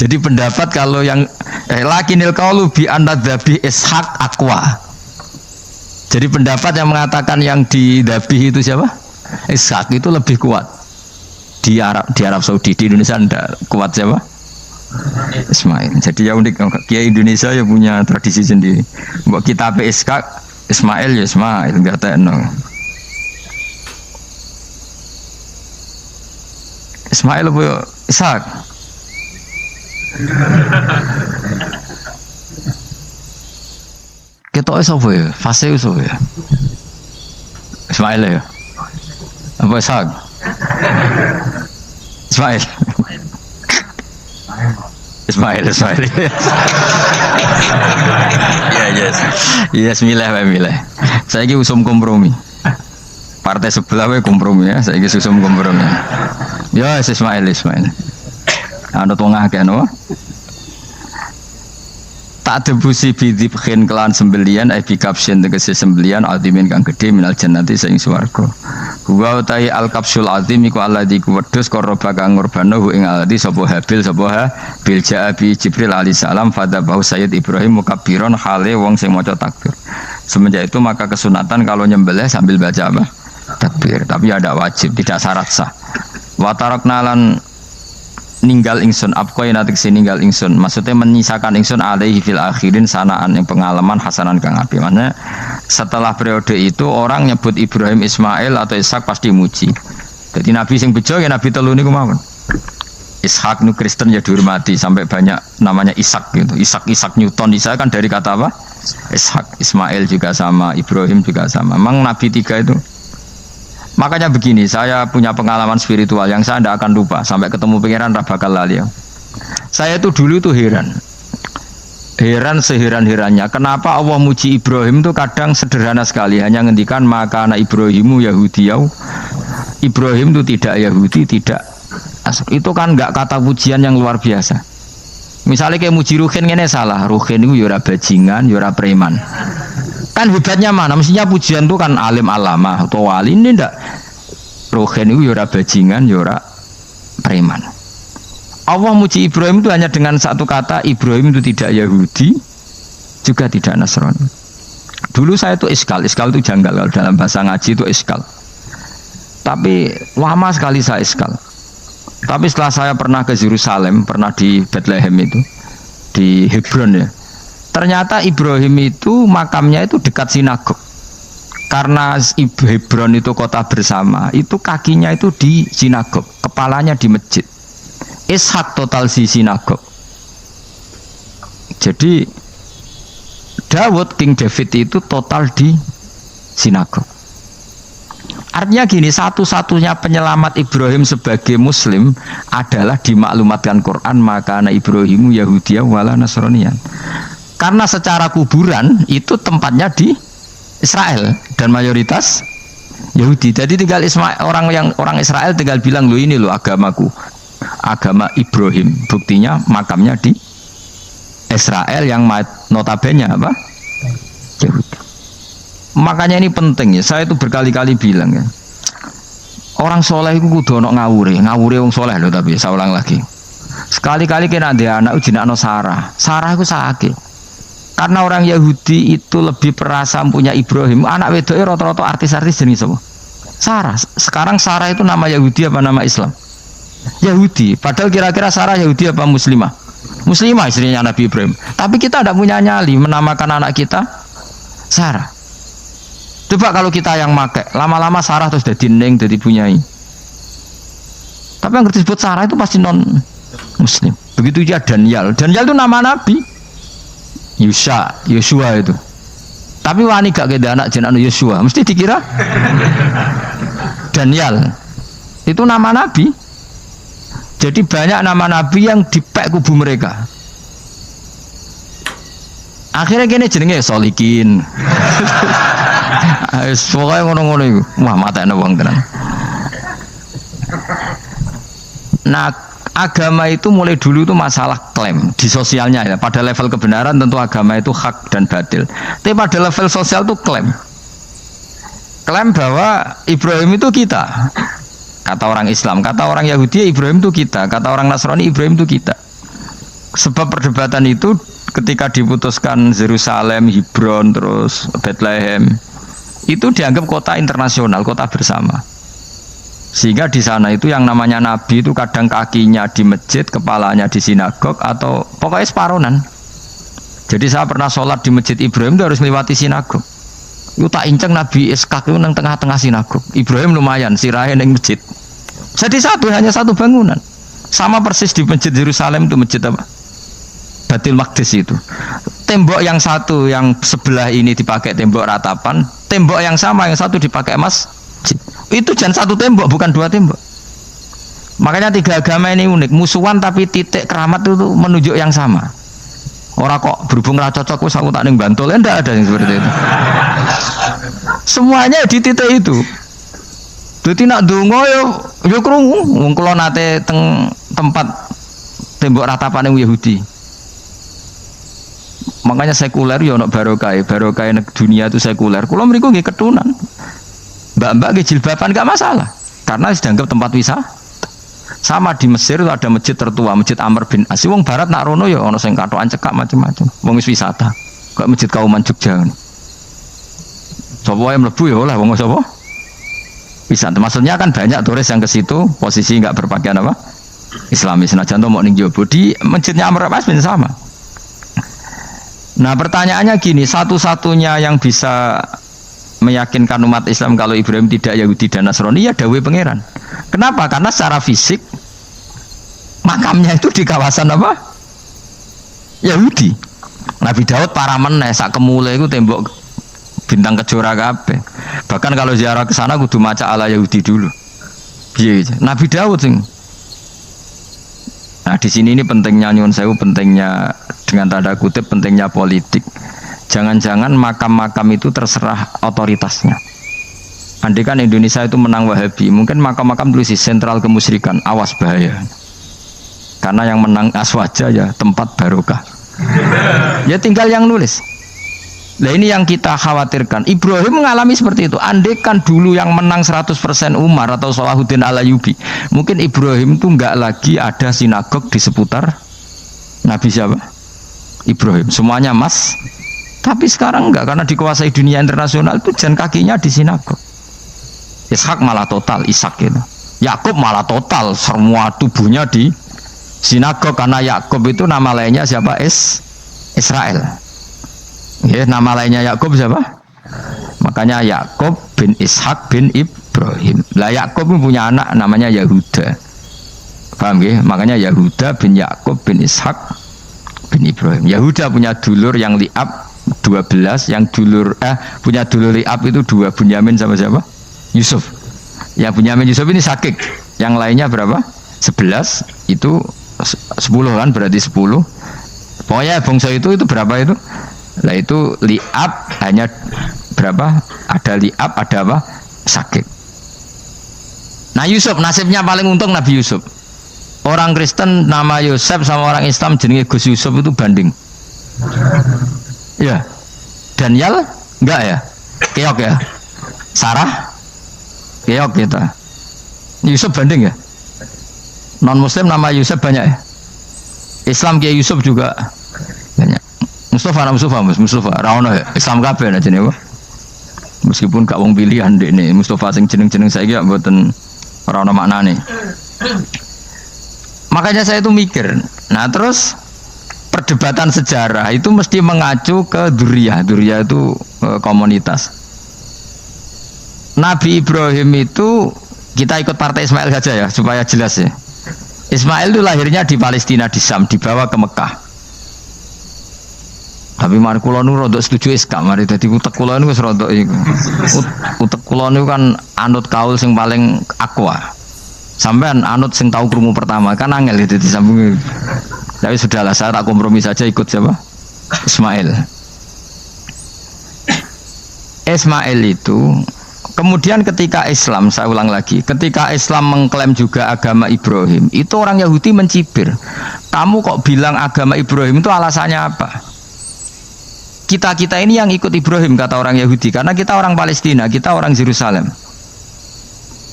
Jadi pendapat kalau yang lakinil qaulu bi anna dzabi Ishaq aqwa. Jadi pendapat yang mengatakan yang didabih itu siapa? Ishaq itu lebih kuat. Di Arab Saudi, di Indonesia enggak kuat siapa? Ismail. Jadi ya unik, Kiai Indonesia ya punya tradisi sendiri. Mbok kitab Ishaq, Ismail ya Ismail, enggak tekno. Ismail apa ya? Ishaq. Ketoke sapa ya? Fase sapa ya? Ismail ya. Apa Ishaq? Ismail. Ismail. Yes, milih. Saya ini usum kompromi. Partai sebelah we kompromi ya. Saya ini usum kompromi. Ya, Ismail. Anu tengah kan, no? Tak debusi bidibkhin kelan sembelian bikapsin tegesi sembelian adimin kang gede minal jannati saing swarga. Wa utai al kapsul azim iku alladzi kuwedhus qaraba kang ngurbano ing alladzi sapa Habil bil ja'abi Jibril alaihi salam fadabahu Sayyid Ibrahim mukabbiron hale wong sing maca takbir. Semenjak itu maka kesunatan kalau nyembelih sambil baca apa? Takbir, tapi ada wajib, tidak syarat sah. Wa tarakna lan ninggal ingsun abqaina tegese ninggal ingsun maksudnya menyisakan ingsun alaihi fil akhirin sanaan yang pengalaman hasanan kang apik. Maksudnya setelah periode itu orang nyebut Ibrahim, Ismail atau Ishak pasti muji. Jadi nabi sing bejo ya nabi telu niku mawon. Ishak nu Kristen ya dihormati sampai banyak namanya Ishak gitu. Ishak Newton Ishak kan dari kata apa? Ishak. Ismail juga sama, Ibrahim juga sama. Memang nabi tiga itu. Makanya begini, saya punya pengalaman spiritual yang saya tidak akan lupa sampai ketemu pangeran ra bakal lali. Saya itu dulu itu heran seheran-herannya kenapa Allah muji Ibrahim itu kadang sederhana sekali, hanya ngendikan maka anak Ibrahimu Yahudiyau. Ibrahim itu tidak Yahudi, tidak itu kan enggak kata pujian yang luar biasa. Misalnya kayak muji Ruhin ini salah, Ruhin itu yura bajingan, yura preman. Kan hebatnya mana? Mestinya pujian itu kan alim alama atau wali, ini ndak. Ruhin itu yura bajingan, yura preman. Allah muji Ibrahim itu hanya dengan satu kata, Ibrahim itu tidak Yahudi, juga tidak Nasrani. Dulu saya itu iskal itu janggal kalau dalam bahasa ngaji itu iskal. Tapi lama sekali saya iskal. Tapi setelah saya pernah ke Yerusalem, pernah di Bethlehem itu, di Hebron ya. Ternyata Ibrahim itu makamnya itu dekat sinagog. Karena Hebron itu kota bersama, itu kakinya itu di sinagog, kepalanya di masjid. Ishak total di sinagog. Jadi King David itu total di sinagog. Artinya gini, satu-satunya penyelamat Ibrahim sebagai Muslim adalah dimaklumatkan Quran maka anak Ibrahimu Yahudiyah wala Nasraniyan. Karena secara kuburan itu tempatnya di Israel dan mayoritas Yahudi. Jadi tinggal orang Israel tinggal bilang, lo ini lo agamaku, agama Ibrahim. Buktinya makamnya di Israel yang notabene apa? Yahudi. Makanya ini penting ya. Saya itu berkali-kali bilang ya. Orang soleh itu kudu ono ngawure wong soleh loh, tapi saya ulang lagi. Sekali-kali kena dia anak jinakno Sarah itu sakit. Karena orang Yahudi itu lebih perasa punya Ibrahim. Anak wedoknya rata-rata artis-artis jenis apa? Sarah. Sekarang Sarah itu nama Yahudi apa nama Islam? Yahudi. Padahal kira-kira Sarah Yahudi apa Muslimah? Muslimah istrinya Nabi Ibrahim. Tapi kita tidak punya nyali menamakan anak kita Sarah. Coba kalau kita yang make, lama-lama Sarah terus jadi neng, jadi punyai. Tapi yang disebut Sarah itu pasti non Muslim. Begitu juga Daniel. Daniel itu nama Nabi. Yosua itu. Tapi wani gak keda anak jenenge Yosua, mesti dikira Daniel. Itu nama Nabi. Jadi banyak nama Nabi yang dipek kubu mereka. Akhirnya gini jenenge Solikin. Pokoknya ngono-ngono itu. Wah matanya wong tenan. Nah, agama itu mulai dulu itu masalah klaim di sosialnya ya. Pada level kebenaran tentu agama itu hak dan batil. Tapi pada level sosial itu klaim bahwa Ibrahim itu kita. Kata orang Islam, kata orang Yahudi Ibrahim itu kita, kata orang Nasrani Ibrahim itu kita. Sebab perdebatan itu ketika diputuskan Yerusalem, Hebron, terus Bethlehem, itu dianggap kota internasional, kota bersama. Sehingga di sana itu yang namanya Nabi itu kadang kakinya di masjid, kepalanya di sinagog, atau pokoknya separonan. Jadi saya pernah sholat di masjid Ibrahim itu harus melewati sinagog. Itu tak inceng Nabi Ishak itu nang tengah-tengah sinagog. Ibrahim lumayan sirahe nang masjid. Jadi hanya satu bangunan. Sama persis di masjid Yerusalem itu masjid apa? Baitul Maqdis itu. Tembok yang satu yang sebelah ini dipakai tembok ratapan, tembok yang sama yang satu dipakai masjid. Itu jangan satu tembok, bukan dua tembok. Makanya tiga agama ini unik, musuhan tapi titik keramat itu menunjuk yang sama. Orang kok berhubung ra cocok wis aku tak ning Bantul, enggak ada yang seperti itu. Semuanya di titik itu. Dadi nak ndonga yo krungu, wong kula nate teng tempat tembok ratapan Yahudi. Makanya sekuler ya ono barokah dunia itu sekuler. Kula mriku nggih ketunan. Mbak-mbak nggih jilbaban gak masalah karena dianggap tempat wisata. Sama di Mesir itu ada masjid tertua, Masjid Amr bin As. Wong barat nak rono ya ono sing katokan cekak macam-macam. Wong wis wisata. Kok Masjid Kauman Jogja. Sapa wae mlebu ya oleh wong sapa? Bisa. Maksudnya kan banyak turis yang ke situ posisi nggak berpakaian apa? Islamis. Nah, contoh mau ning Jobo di masjidnya Amr bin sama. Nah, pertanyaannya gini, satu-satunya yang bisa meyakinkan umat Islam kalau Ibrahim tidak Yahudi dan Nasrani ya dawuh pangeran. Kenapa? Karena secara fisik makamnya itu di kawasan apa? Yahudi. Nabi Daud para meneh sak kemule iku tembok bintang kejora kabeh. Bahkan kalau ziarah ke sana kudu maca ala Yahudi dulu. Piye Nabi Daud sing. Nah, di sini ini pentingnya nyuwun sewu, pentingnya dengan tanda kutip pentingnya politik. Jangan-jangan makam-makam itu terserah otoritasnya. Andai kan Indonesia itu menang Wahabi, mungkin makam-makam tulis sentral kemusyrikan, awas bahaya. Karena yang menang Aswaja ya tempat barokah. Ya tinggal yang nulis. Nah ini yang kita khawatirkan. Ibrahim mengalami seperti itu. Andai kan dulu yang menang 100% Umar atau Salahuddin Al-Ayyubi, mungkin Ibrahim itu enggak lagi ada sinagog di seputar Nabi siapa? Ibrahim. Semuanya mas. Tapi sekarang enggak, karena dikuasai dunia internasional itu jan kakinya di sinagog. Ishak malah total, Ishak itu. Yakub malah total, semua tubuhnya di sinagog, karena Yakub itu nama lainnya siapa? Israel. Ya, nama lainnya Yakub siapa? Makanya Yakub bin Ishak bin Ibrahim. Lah Yakub punya anak namanya Yahuda. Paham ya? Makanya Yahuda bin Yakub bin Ishak bin Ibrahim. Yahuda punya dulur yang liab 12, yang dulur punya dulur liab itu 2, Bunyamin sama siapa? Yusuf. Ya Bunyamin Yusuf ini sakik. Yang lainnya berapa? 11. Itu 10 kan, berarti 10. Pokoknya bangsa itu berapa itu? Lah itu liab hanya berapa? Ada liab, ada apa? Sakit. Nah Yusuf nasibnya paling untung Nabi Yusuf. Orang Kristen nama Yusuf sama orang Islam jenenge Gus Yusuf itu banding. Ya. Daniel enggak ya? Keok ya? Sarah? Keok kita. Yusuf banding ya? Non Muslim nama Yusuf banyak ya? Islam Kiai Yusuf juga banyak. Mustafa Raono ya? Islam kabeh aja nih, meskipun gak wong pilihan dek nih Mustafa sing jeneng-jeneng saya gak buatan Raono maknane. Makanya saya itu mikir, nah terus perdebatan sejarah itu mesti mengacu ke Duriyah itu komunitas. Nabi Ibrahim itu kita ikut partai Ismail saja ya supaya jelas ya. Ismail itu lahirnya di Palestina di Syam, dibawa ke Mekah. Tapi mari kula nu rodok setuju Islam, mari dadi utek kula niku wis rodok iku. Utek kula niku kan anut kaul sing paling akwa. Sampean anut sing tahu krungu pertama kan angel itu disambung. Tapi sudahlah saya tak kompromi saja ikut siapa? Ismail. Ismail itu kemudian ketika Islam, saya ulang lagi, ketika Islam mengklaim juga agama Ibrahim, itu orang Yahudi mencibir. Kamu kok bilang agama Ibrahim itu alasannya apa? Kita ini yang ikut Ibrahim, kata orang Yahudi, karena kita orang Palestina, kita orang Yerusalem.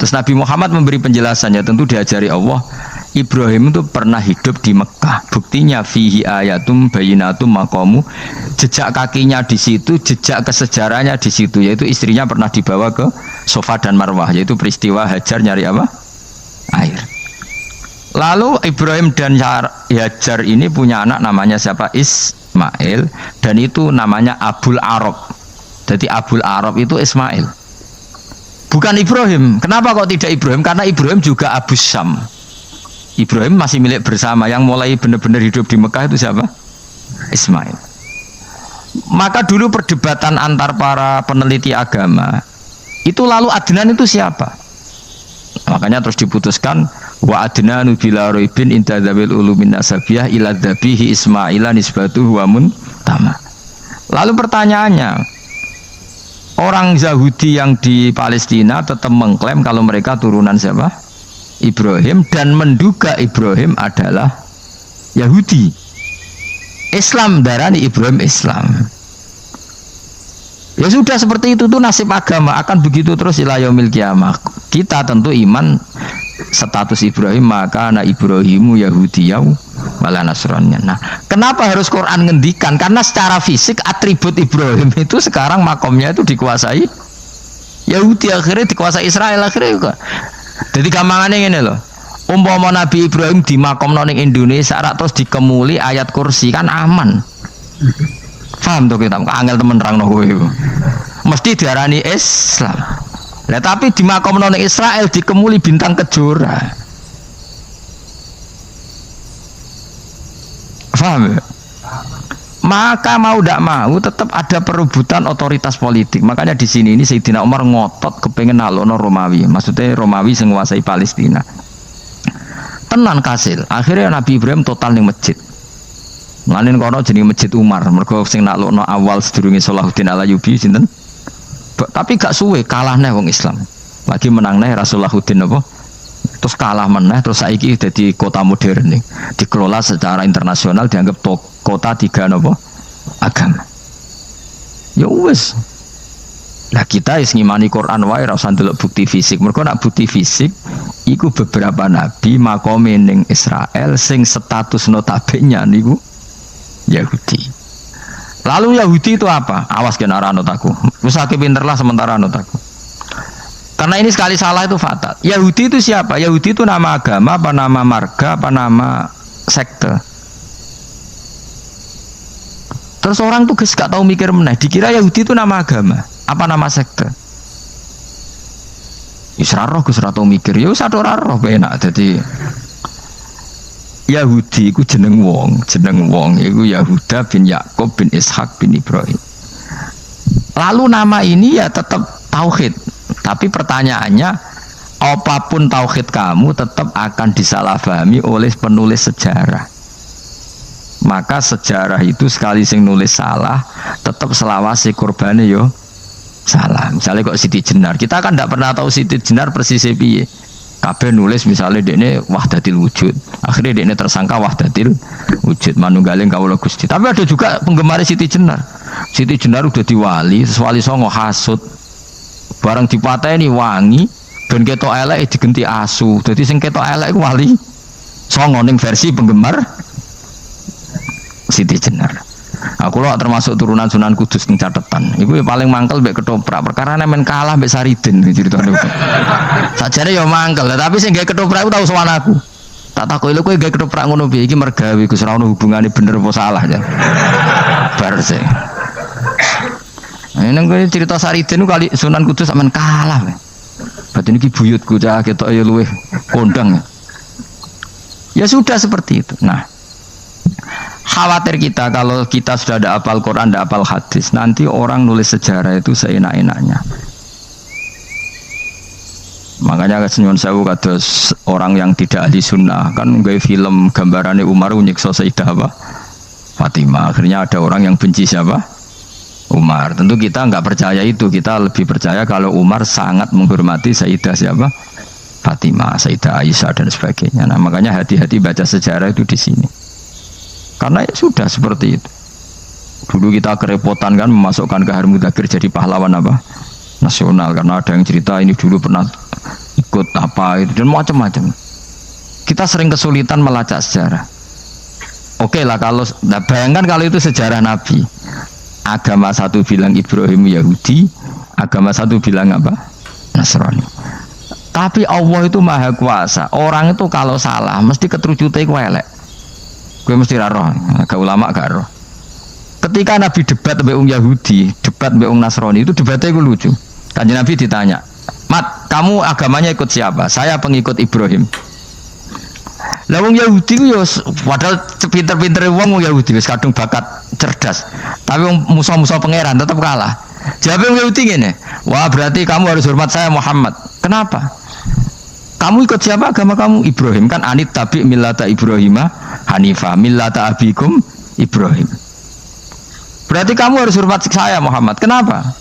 Terus Nabi Muhammad memberi penjelasannya, tentu diajari Allah, Ibrahim itu pernah hidup di Mekah. Buktinya fihi ayatum bayinatum maqamu, jejak kakinya di situ, jejak kesejarahnya di situ, yaitu istrinya pernah dibawa ke Safa dan Marwah, yaitu peristiwa Hajar nyari apa? Air. Lalu Ibrahim dan Hajar ini punya anak namanya siapa? Ismail, dan itu namanya Abul Arab. Jadi Abul Arab itu Ismail, bukan Ibrahim. Kenapa kok tidak Ibrahim? Karena Ibrahim juga Abu Syam. Ibrahim masih milik bersama. Yang mulai benar-benar hidup di Mekah itu siapa? Ismail. Maka dulu perdebatan antar para peneliti agama itu, lalu Adnan itu siapa? Makanya terus diputuskan wa adnanu bila raibin inta dzawil ulumin nasabiyah ila dzabihi Ismaila nisbatuhu wa muntama. Lalu pertanyaannya, orang Yahudi yang di Palestina tetap mengklaim kalau mereka turunan siapa? Ibrahim, dan menduga Ibrahim adalah Yahudi. Islam darani Ibrahim Islam. Ya sudah seperti itu tuh nasib agama, akan begitu terus ila yaumil qiyamah. Kita tentu iman status Ibrahim, maka anak Ibrahimu Yahudiyau wala Nasraniyah. Nah, kenapa harus Quran ngendikan? Karena secara fisik atribut Ibrahim itu sekarang makomnya itu dikuasai Yahudi akhirnya dikuasai Israel akhirnya juga. Jadi gampangane ngene lho. Umpama Nabi Ibrahim dimakamno ning Indonesia rak terus dikemuli ayat kursi kan aman. Paham to kita? Angel temen nerangno kowe iku. Mesti diarani Islam. Lah tapi dimakamno ning Israel dikemuli bintang kejora. Paham ya? Maka mau tidak mau tetap ada perebutan otoritas politik. Makanya di sini ini Sayyidina Umar ngotot kepengen nalono Romawi. Maksudnya Romawi sing nguasai Palestina. Tenan kasil. Akhirnya Nabi Ibrahim total ning masjid. Lanin kono jenenge Masjid Umar. Mergo sing nalono awal sedurunge Salahuddin Al-Ayyubi sinten? Tapi gak suwe kalah neh wong Islam. Lagi menang neh Rasulullahuddin apa? Terus kalah meneh terus saiki dadi kota modern nih. Dikelola secara internasional dianggap kota tiga nopo agama. Ya wis. Lah kita is ngimani Quran wae ora usah ndelok bukti fisik. Mergo nak bukti fisik iku beberapa nabi makome ning Israel sing status notabene niku Yahudi. Lalu Yahudi itu apa? Awas kena ora anut aku. Wis akeh pinterlah sementara anut aku. Karena ini sekali salah itu fatal. Yahudi itu siapa? Yahudi itu nama agama, apa nama marga, apa nama sekte. Terus orang tuh gak tahu mikir meneh. Dikira Yahudi itu nama agama, apa nama sekte. Israroh gus tahu mikir. Ya satu roh benak. Jadi Yahudi itu jeneng wong itu Yahuda bin Yakub bin Ishak bin Ibrahim. Lalu nama ini ya tetap tauhid. Tapi pertanyaannya, apapun tauhid kamu tetap akan disalahpahami oleh penulis sejarah. Maka sejarah itu sekali sing nulis salah, tetap selawase korbane yo salah. Misalnya kok Siti Jenar, kita kan tidak pernah tahu Siti Jenar persisnya piye. Kabeh nulis misalnya dekne wahdatil wujud, akhirnya dekne tersangka wahdatil wujud manunggaling kawula Gusti. Tapi ada juga penggemar Siti Jenar. Siti Jenar udah diwali, wali songo hasud. Barang dipateni wangi ben ketok elek digenti asu. Dadi sing ketok elek iku wali songo ning versi penggemar Siti Jenar. Aku lho termasuk turunan Sunan Kudus ning catetan. Iku paling mangkel mbek ketoprak perkara men kalah mbek Saridin ceritane. Sajane ya mangkel, tapi sing gawe ketoprak iku tau sowan aku. Tak takoki lho kowe gawe ketoprak ngono piye iki mergawe Gus ora ono hubungane bener apa salah ya. Bar sih. Ini cerita Saridin kali Sunan Kudus aman kalah. Berarti ini buyutku cah ketok ya luweh kondang. Ya sudah seperti itu. Nah, khawatir kita kalau kita sudah ada hafal Quran, ada hafal hadis, nanti orang nulis sejarah itu seenak-enaknya. Makanya senyum sewu kados orang yang tidak ahli sunnah kan nggawe film gambarannya Umar nyiksa Sayyidah apa? Fatimah. Akhirnya ada orang yang benci siapa? Umar. Tentu kita nggak percaya itu, kita lebih percaya kalau Umar sangat menghormati Sayyidah siapa? Fatimah, Sayyidah Aisyah dan sebagainya. Nah, makanya hati-hati baca sejarah itu di sini. Karena ya sudah seperti itu. Dulu kita kerepotan kan memasukkan Kahar Mudzakkir jadi pahlawan apa? Nasional karena ada yang cerita ini dulu pernah ikut apa itu dan macam-macam. Kita sering kesulitan melacak sejarah. Oke lah kalau bayangkan kalau itu sejarah Nabi. Agama satu bilang Ibrahim Yahudi, agama satu bilang apa? Nasrani. Tapi Allah itu maha kuasa. Orang itu kalau salah mesti keterucute iku elek. Kowe mesti ra roh, agak ulama gak roh. Ketika Nabi debat mbek wong Yahudi, debat mbek wong Nasrani itu debatnya iku lucu. Kanjeng Nabi ditanya, "Mat, kamu agamanya ikut siapa?" "Saya pengikut Ibrahim." Lah wong Yahudi ku yo padahal pinter-pintere wong Yahudi wis kadung bakat cerdas. Tapi wong musuh-musuh pangeran tetap kalah. Jawab wong Yahudi ngene, "Wah, berarti kamu harus hormat saya Muhammad." "Kenapa?" "Kamu ikut siapa agama kamu?" "Ibrahim." "Kan anit tabi millata Ibrahimah hanifah millata abikum Ibrahim." "Berarti kamu harus hormat saya Muhammad." "Kenapa?"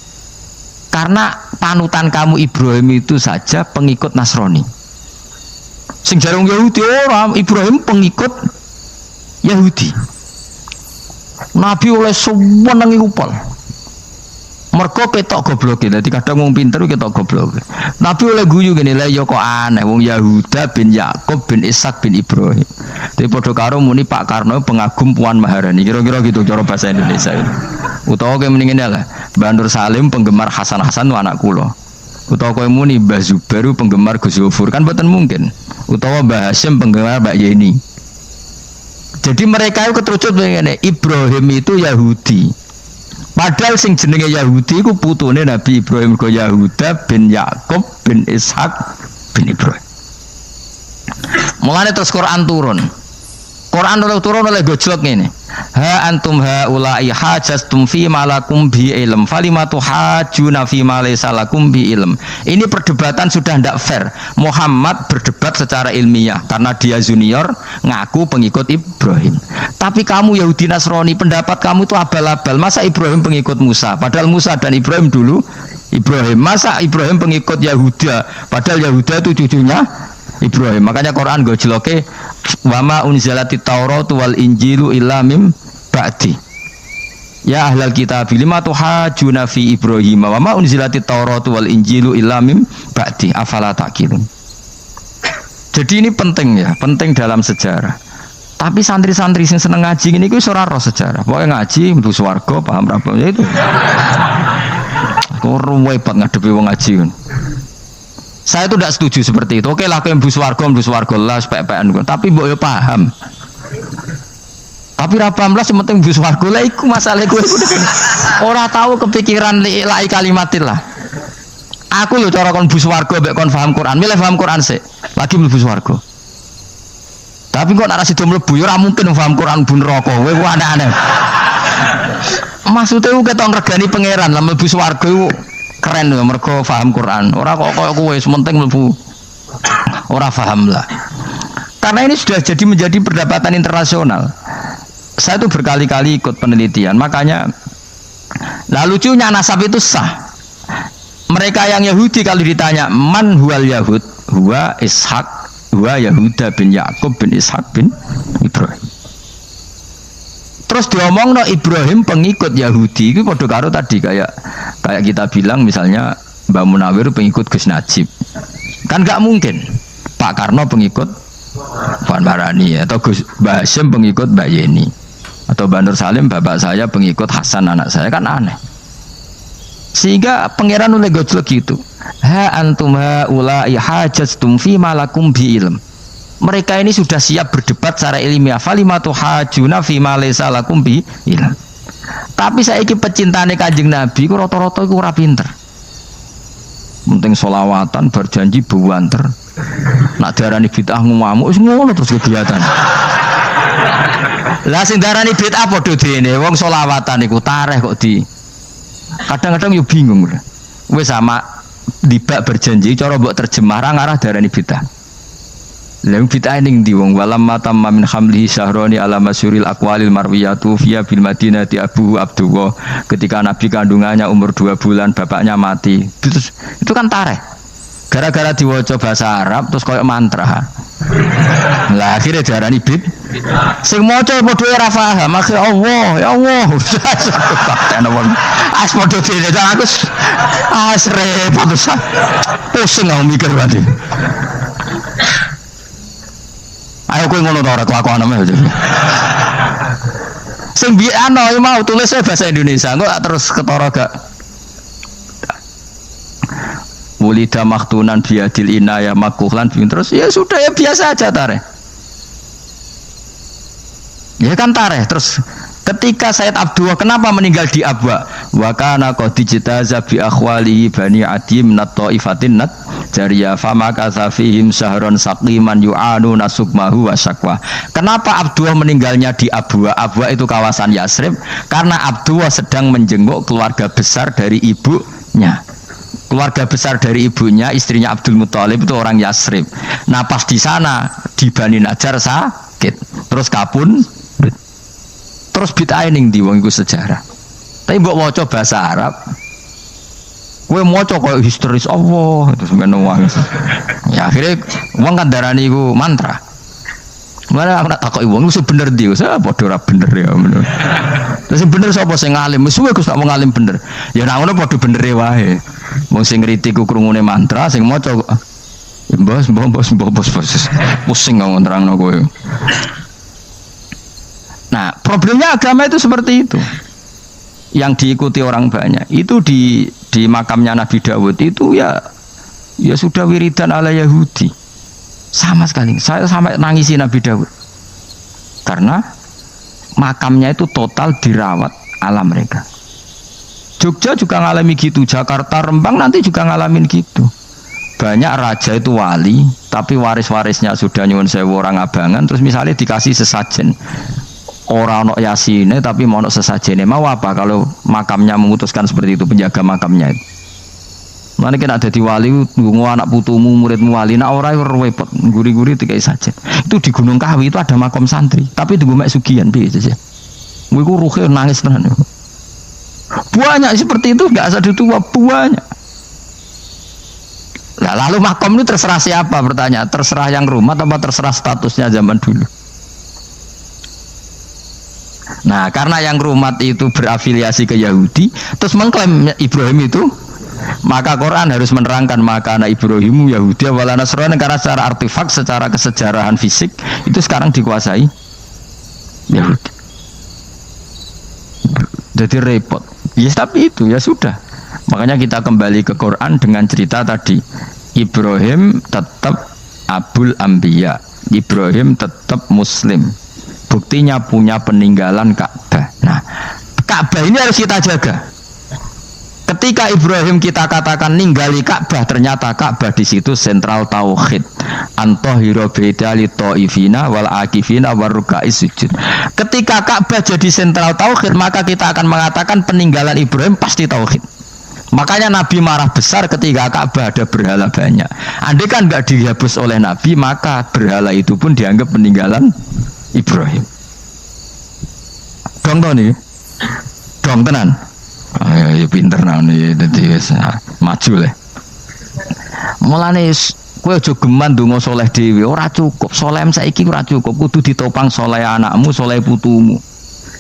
"Karena panutan kamu Ibrahim itu saja pengikut Nasrani." Sing jarang Yahudi orang Ibrahim pengikut Yahudi. Nabi oleh semua nengi upal. Mergo ketok goblok e. Dadi kadang wong pinter ketok goblok. Nabi oleh guyu ngene lha ya kok aneh wong Yahuda bin Yakub bin Ishak bin Ibrahim. Dadi padha karo muni Pak Karno pengagum Puan Maharani. Kira-kira gitu cara bahasa Indonesia. Utawa ke mendingin lah Mbak Nur Salim penggemar Hasan Hasan itu anak kula. Utawa kowe muni Mbah Zubair penggemar Gus Zufur kan mboten mungkin. Utawa Mbah Hasyim penggemar Mbak Yeni. Jadi mereka itu keterucut ngene, Ibrahim itu Yahudi. Padahal sing jenenge Yahudi iku putune Nabi Ibrahim ko Yahuda bin Yakub bin Ishak bin Ibrahim. Mulane terus Quran turun. Quran turun oleh gojlok ngene. Ha antum haula'i hajastum fi malakum bi ilm falimatu hajuna fi ma laysa lakum bi ilm. Ini perdebatan sudah tidak fair. Muhammad berdebat secara ilmiah karena dia junior ngaku pengikut Ibrahim. Tapi kamu Yahudi Nasrani pendapat kamu itu abal-abal. Masa Ibrahim pengikut Musa? Padahal Musa dan Ibrahim dulu Ibrahim. Masa Ibrahim pengikut Yahuda? Padahal Yahuda itu cucunya Ibrahim. Makanya Quran gojloke wama unzilati tauratu wal injilu illa mim ba'di. Ya ahlal kitab lima tuhajuna fi Ibrahim wama unzilati tauratu wal injilu illa mim ba'di afala taqilun. Jadi ini penting ya, penting dalam sejarah. Tapi santri-santri sing seneng ngaji ini ku ora roh sejarah. Pokoke ngaji mlebu swarga paham ra ya itu. Kok repot ngadepi wong ngaji. Saya itu tidak setuju seperti itu. Oke lah, kau embus warga lah, sepek-pekan. Tapi mbok yo paham. Tapi ra paham lah, sementing embus warga lah. Iku masalah gue. Orang tahu kepikiran li'ilai kalimatin lah. Aku loh cara kon embus warga, mbek kon paham Quran. Milih paham Quran sih. Lagi embus warga. Tapi kok narasi do mlebu, yo ora mungkin paham Quran bun neraka. Kowe ku aneh-aneh. Maksudnya ku ketok regani pangeran lah mlebu warga iku keren loh, mereka paham Quran. Orang kok kowe sementing mlebu. Orang paham lah. Karena ini sudah jadi menjadi perdebatan internasional. Saya tuh berkali-kali ikut penelitian. Makanya, nah lucunya nasab itu sah. Mereka yang Yahudi kalau ditanya man huwal Yahud, huwa Ishak, huwa Yahuda bin Yakub bin Ishak bin Ibrahim. Terus diomong no Ibrahim pengikut Yahudi itu padha karo tadi kayak kita bilang misalnya Mbak Munawir pengikut Gus Najib. Kan nggak mungkin Pak Karno pengikut Puan Marani atau Gus Mbak Hasyim pengikut Mbak Yeni atau Mbak Nur Salim bapak saya pengikut Hasan anak saya, kan aneh. Sehingga pangeran oleh gojlok gitu. Ha antum haula'i hajastum fi malakum bi ilm. Mereka ini sudah siap berdebat secara ilmiah. Falimatu hajuna fi ma laysa lakum bi ilm. Tapi saiki pecintane Kanjeng Nabi ku rata-rata iku ora pinter. Penting selawatan berjanji buanter. Nak darani bid'ah ngamuk wis ngono terus kegiatan. Lah sing darani bid'ah padha dene wong selawatan iku tareh kok di. Kadang-kadang yo bingung. Wis sama dibak berjanji cara mbok terjemah ra ngarah darani bid'ah. Lalu bid'ah ning ndi wong walam matamma min hamlihi syahrani ala masyuril aqwalil marwiyatu fiya bil madinati Abu Abdullah, ketika Nabi kandungannya umur 2 bulan bapaknya mati. Itu kan tareh. Gara-gara diwaca bahasa Arab terus koyo mantra. Lah akhirnya diarani bid'ah. Sing maca padha ora paham, akhire Allah, ya Allah. As padha dene aku repot pusing aku mikir berarti. Ayo kowe ngono ta ora kelakuan ame. Sing biano mau tulis bahasa Indonesia, kok terus ketara gak. Wulida maktunan biadil inaya makuhlan terus ya sudah ya biasa aja tareh. Ya kan tareh terus ketika Sayyid Abdullah kenapa meninggal di Abwa? Wa kana qad ijtaza bi akhwalihi bani Adim nat taifatin nat jariyah fama kasafihim syahron saqiman yu'anu nasukmahu wa syakwa. Kenapa Abdullah meninggalnya di Abwa? Abwa itu kawasan Yasrib karena Abdullah sedang menjenguk keluarga besar dari ibunya. Keluarga besar dari ibunya, istrinya Abdul Muthalib itu orang Yasrib. Nah pas di sana di Bani Najjar sakit, terus kapun, terus bid'ah ning ndi wong iku sejarah. Tapi mbok maca bahasa Arab, kowe maca koyo historis Allah terus ngono wae. Ya akhirnya wong kan darani iku mantra. Mana aku nak takoki wong iku bener ndi, saya padha ora bener ya ngono. Terus bener sapa sing ngalim? Wis suwe Gus tak mau ngalim bener. Ya nek ngono padha benere wae. Wong sing ngriti ku krungune mantra, sing maca bos pusing ngomong terangno kowe. Nah, problemnya agama itu seperti itu. Yang diikuti orang banyak. Itu di makamnya Nabi Dawud itu ya Ya sudah wiridan ala Yahudi. Sama sekali. Saya sampai nangisi Nabi Daud. Karena makamnya itu total dirawat ala mereka. Jogja juga ngalami gitu, Jakarta, Rembang nanti juga ngalamin gitu. Banyak raja itu wali, tapi waris-warisnya sudah nyuwun sewu orang abangan, terus misalnya dikasih sesajen. Orang ono yasine tapi mau ono sesajene, mau apa kalau makamnya memutuskan seperti itu, penjaga makamnya itu. Mana kena ada di wali, nunggu anak putumu, muridmu wali, nak orang repot, guri-guri tiga saja. Itu di Gunung Kawi itu ada makam santri, tapi di Mek Sugian biasa saja. Gue ruhe nangis tenan. Banyak seperti itu, nggak asal tua banyak. Nah, lalu makam itu terserah siapa bertanya, terserah yang rumah atau terserah statusnya zaman dulu. Nah, karena yang rumat itu berafiliasi ke Yahudi, terus mengklaim Ibrahim itu, maka Quran harus menerangkan maka anak Ibrahimu Yahudi wala Nasrani, karena secara artefak, secara kesejarahan fisik itu sekarang dikuasai Yahudi. Jadi repot. Ya tapi itu ya sudah. Makanya kita kembali ke Quran dengan cerita tadi. Ibrahim tetap Abul Anbiya. Ibrahim tetap Muslim. Buktinya punya peninggalan Ka'bah. Nah, Ka'bah ini harus kita jaga. Ketika Ibrahim kita katakan ninggali Ka'bah, ternyata Ka'bah di situ sentral tauhid. Antahira baita li taifina wal akifina warukais sujud. Ketika Ka'bah jadi sentral tauhid, maka kita akan mengatakan peninggalan Ibrahim pasti tauhid. Makanya Nabi marah besar ketika Ka'bah ada berhala banyak. Andai kan nggak dihapus oleh Nabi, maka berhala itu pun dianggap peninggalan Ibrahim. Dong nih, dong tenan. Ya pinter nih, jadi maju lah. Mulane kowe aja geman ndonga saleh dhewe, ora cukup. Saleh saiki ora cukup, kudu ditopang saleh anakmu, saleh putumu.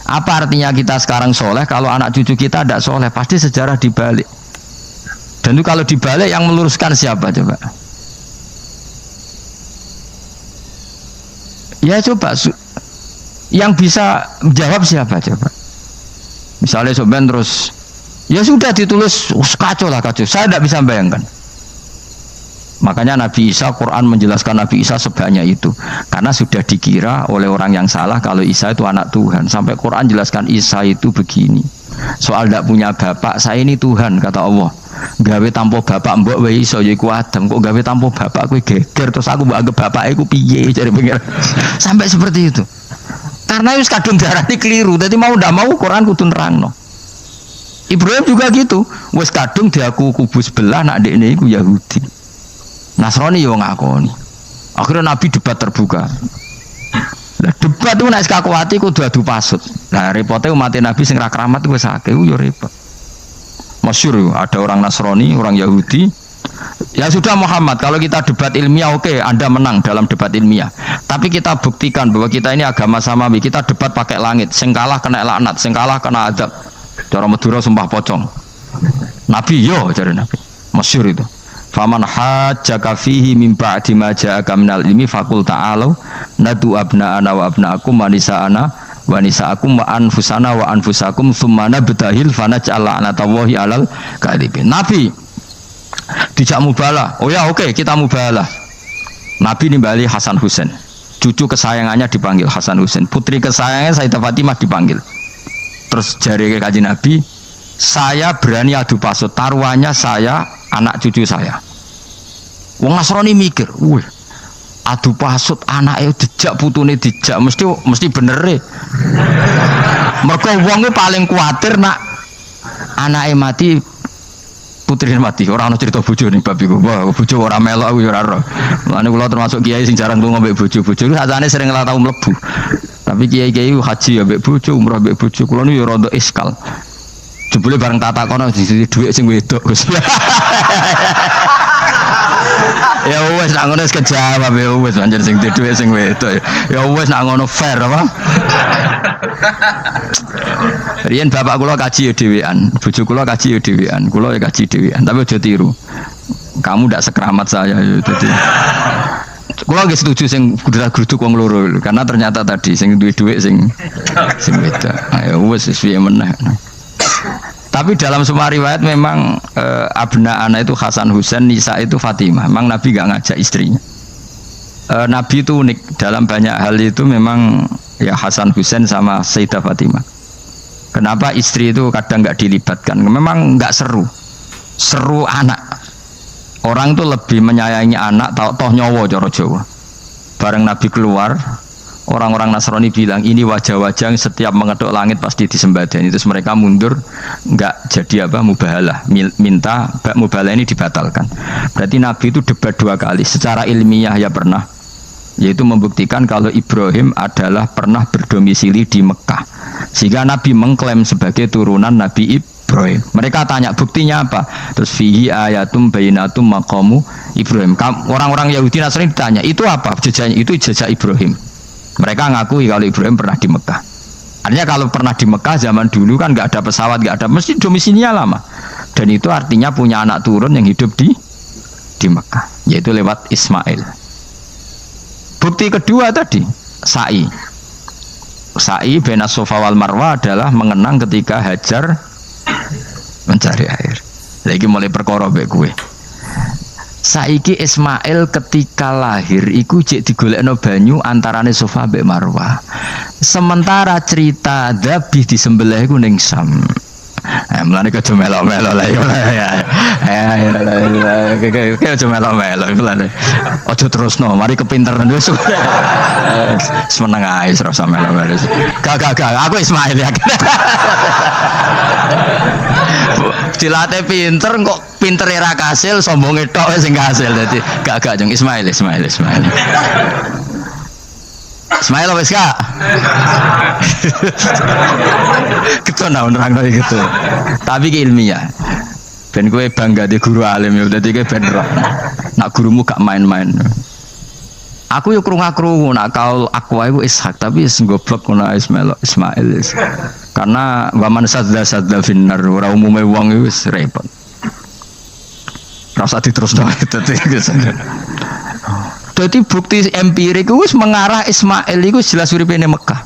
Apa artinya kita sekarang saleh kalau anak cucu kita tidak saleh? Pasti sejarah dibalik. Dan itu kalau dibalik yang meluruskan siapa coba? Ya coba yang bisa jawab siapa coba? Misalnya soben terus ya sudah ditulis kacau lah kacau. Saya tidak bisa bayangkan. Makanya Nabi Isa, Quran menjelaskan Nabi Isa sebanyak itu karena sudah dikira oleh orang yang salah kalau Isa itu anak Tuhan. Sampai Quran jelaskan Isa itu begini. Soal tidak punya bapak, saya ini Tuhan kata Allah. Gawe tanpa bapak mbok wae iso ya iku Adam, kok gawe tanpa bapak kowe geger terus aku mbok anggap bapake iku piye jare pengen. Sampai seperti itu. Karena wis kadung darane keliru, dadi mau ndak mau Quran kudu nerangno. Ibrahim juga gitu, wis kadung diaku kubu sebelah nak dekne iku Yahudi. Nasrani yo ngakoni. Akhirnya Nabi debat terbuka. Lah debat itu nek kakuati kudu adu pasut. Lah repote umat Nabi sing ra keramat wis akeh yo repot. Masyhur ada orang Nasrani, orang Yahudi. Ya sudah Muhammad, kalau kita debat ilmiah oke, Anda menang dalam debat ilmiah. Tapi kita buktikan bahwa kita ini agama samawi. Kita debat pakai langit, sing kalah kena laknat, sing kalah kena adab. Cara Madura sumpah pocong. Nabi yo cari Nabi. Masyhur itu. Faman hajjaka fihi min ba'di ma ja'aka minal ilmi faqul ta'alu nadu abna'ana wa abna'akum wa nisa'ana wa nisa'akum wa anfusana wa anfusakum tsumma nabtahil fanaj'al la'natallahi 'alal kadhibin. Nabi dijak mubalah. Oh ya oke, kita mubalah. Nabi nimbali Hasan Husain. Cucu kesayangannya dipanggil Hasan Husain. Putri kesayangannya Sayyidah Fatimah dipanggil. Terus jari Kanjeng Nabi, saya berani adu pasut, taruhannya saya, anak cucu saya. Wong Nasrani mikir, wih, adu pasut anaknya dijak putune dijak, mesti bener e. Mergo wong ku paling kuatir nak anake mati, putrine mati. Ora ana cerita bojo ning bab iku. Wah, bojo ora melok aku ora ora. Mulane kula termasuk kiai sing jarang lunga mbek bojo. Bojo ku sajane sering ora tau mlebu. Tapi kiai-kiai haji ya mbek bojo, umrah mbek bojo. Kula niku ya rada iskal. Jebule bareng tatakono di dhuwit sing wedok. Ya wes nak ngono wis kejawab ya wes anjir sing dhuwit sing wedok. Ya wes nak ngono fair apa? Riyen bapak kula kaji ya dhewean, bojo kula kaji ya dhewean, kula ya kaji dhewean, tapi aja tiru. Kamu ndak sekeramat saya ya dadi. Kula nggih setuju sing gudrak-gruduk wong loro karena ternyata tadi sing duwe dhuwit sing wedok. Ayo wes piye meneh. Tapi dalam semua riwayat memang abna ana itu Hasan Husain, Nisa itu Fatimah. Memang Nabi gak ngajak istrinya. Nabi itu unik dalam banyak hal itu memang ya Hasan Husain sama Sayyidah Fatimah. Kenapa istri itu kadang nggak dilibatkan? Memang nggak seru anak. Orang tuh lebih menyayangi anak, toh nyawa cara Jawa. Bareng Nabi keluar, orang-orang Nasrani bilang ini wajah-wajah yang setiap mengetuk langit pasti disembadani. Terus mereka mundur, nggak jadi mubahalah, minta mubahalah ini dibatalkan. Berarti Nabi itu debat 2 kali. Secara ilmiah ya pernah, yaitu membuktikan kalau Ibrahim adalah pernah berdomisili di Mekah, sehingga Nabi mengklaim sebagai turunan Nabi Ibrahim. Mereka tanya buktinya apa, terus fihi ayatum bainatum maqamu Ibrahim. Orang-orang Yahudi Nasrani ditanya itu apa jejaknya, itu jejak Ibrahim. Mereka ngakui kalau Ibrahim pernah di Mekah. Artinya kalau pernah di Mekah zaman dulu kan nggak ada pesawat, nggak ada, mesti domisilinya lama, dan itu artinya punya anak turun yang hidup di Mekah, yaitu lewat Ismail. Bukti kedua tadi, sa'i bena Safa wal Marwah adalah mengenang ketika Hajar mencari air. Lagi mulai perkara mbek kowe. Saiki Ismail ketika lahir iku cek digolekno banyu antarane Safa mbek Marwah. Sementara cerita dzabih disembelih iku ning Sam. Mulane aja melo-melo lah ya. Kayak aja melo-melo mulane. Aja terusno, mari kepinteran wis. Semeneng ae serasa melo-melo. Gak, aku Ismail ya. Dilatih pinter kok pinter ra kasil, sombonge tok sing kasil. Dadi gak jeng Ismail. Ismail wis gak? Kita nerangno gitu. Tapi ki ilmiah. Ben kowe bangga di guru alim ya dadi kowe ben roh. Nak gurumu gak main-main. Aku yo krungu-krungu nak kaul aku iku Ishak tapi wis goblok ngono Ismail. Karena waman sadza finnar ora umume wong wis repot. Ora usah diterusno dadi. Jadi bukti empirik itu mengarah Ismail itu jelas uripe ning Mekah.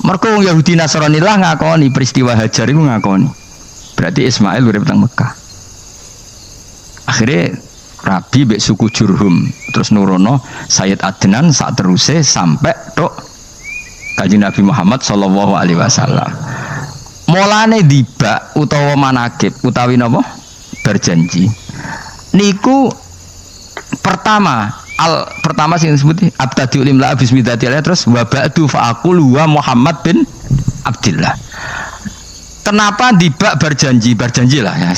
Mergo wong Yahudi Nasrani lah ngakoni peristiwa Hajar itu ngakoni. Berarti Ismail urip teng Mekah. Akhirnya Rabi mbek suku Jurhum terus nurono Sayyid Adnan sak teruse sampai tok Kanjeng Nabi Muhammad sallallahu alaihi wasallam. Mulane dibak utawa manakib utawi napa? Berjanji. Niku pertama sing disebut abtadi ulimla bismillahirrahmanirrahim terus wa ba'du fa'aqul wa Muhammad bin Abdillah. Kenapa dibak berjanjilah ya.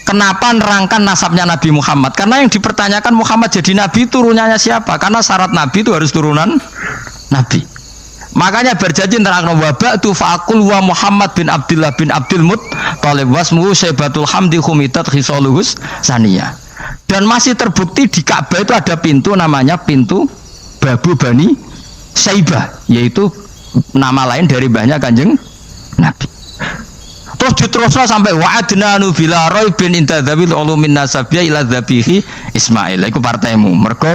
Kenapa nerangkan nasabnya Nabi Muhammad? Karena yang dipertanyakan Muhammad jadi nabi turunannya siapa? Karena syarat nabi itu harus turunan nabi. Makanya berjanji nerangno wa ba'du fa'aqul wa Muhammad bin Abdillah bin Abdul Muttalib wasmuhu Syaibatul Hamdi khumitat khisaluhus saniyah. Dan masih terbukti di Ka'bah itu ada pintu namanya pintu Babu Bani Syaibah, yaitu nama lain dari mbahnya Kanjeng Nabi. Terus diterusno sampai wa'adnanu bila raibin inda dzabil ulumin nasabiyya ila dzabihi Ismail. Iku partaimu. Mergo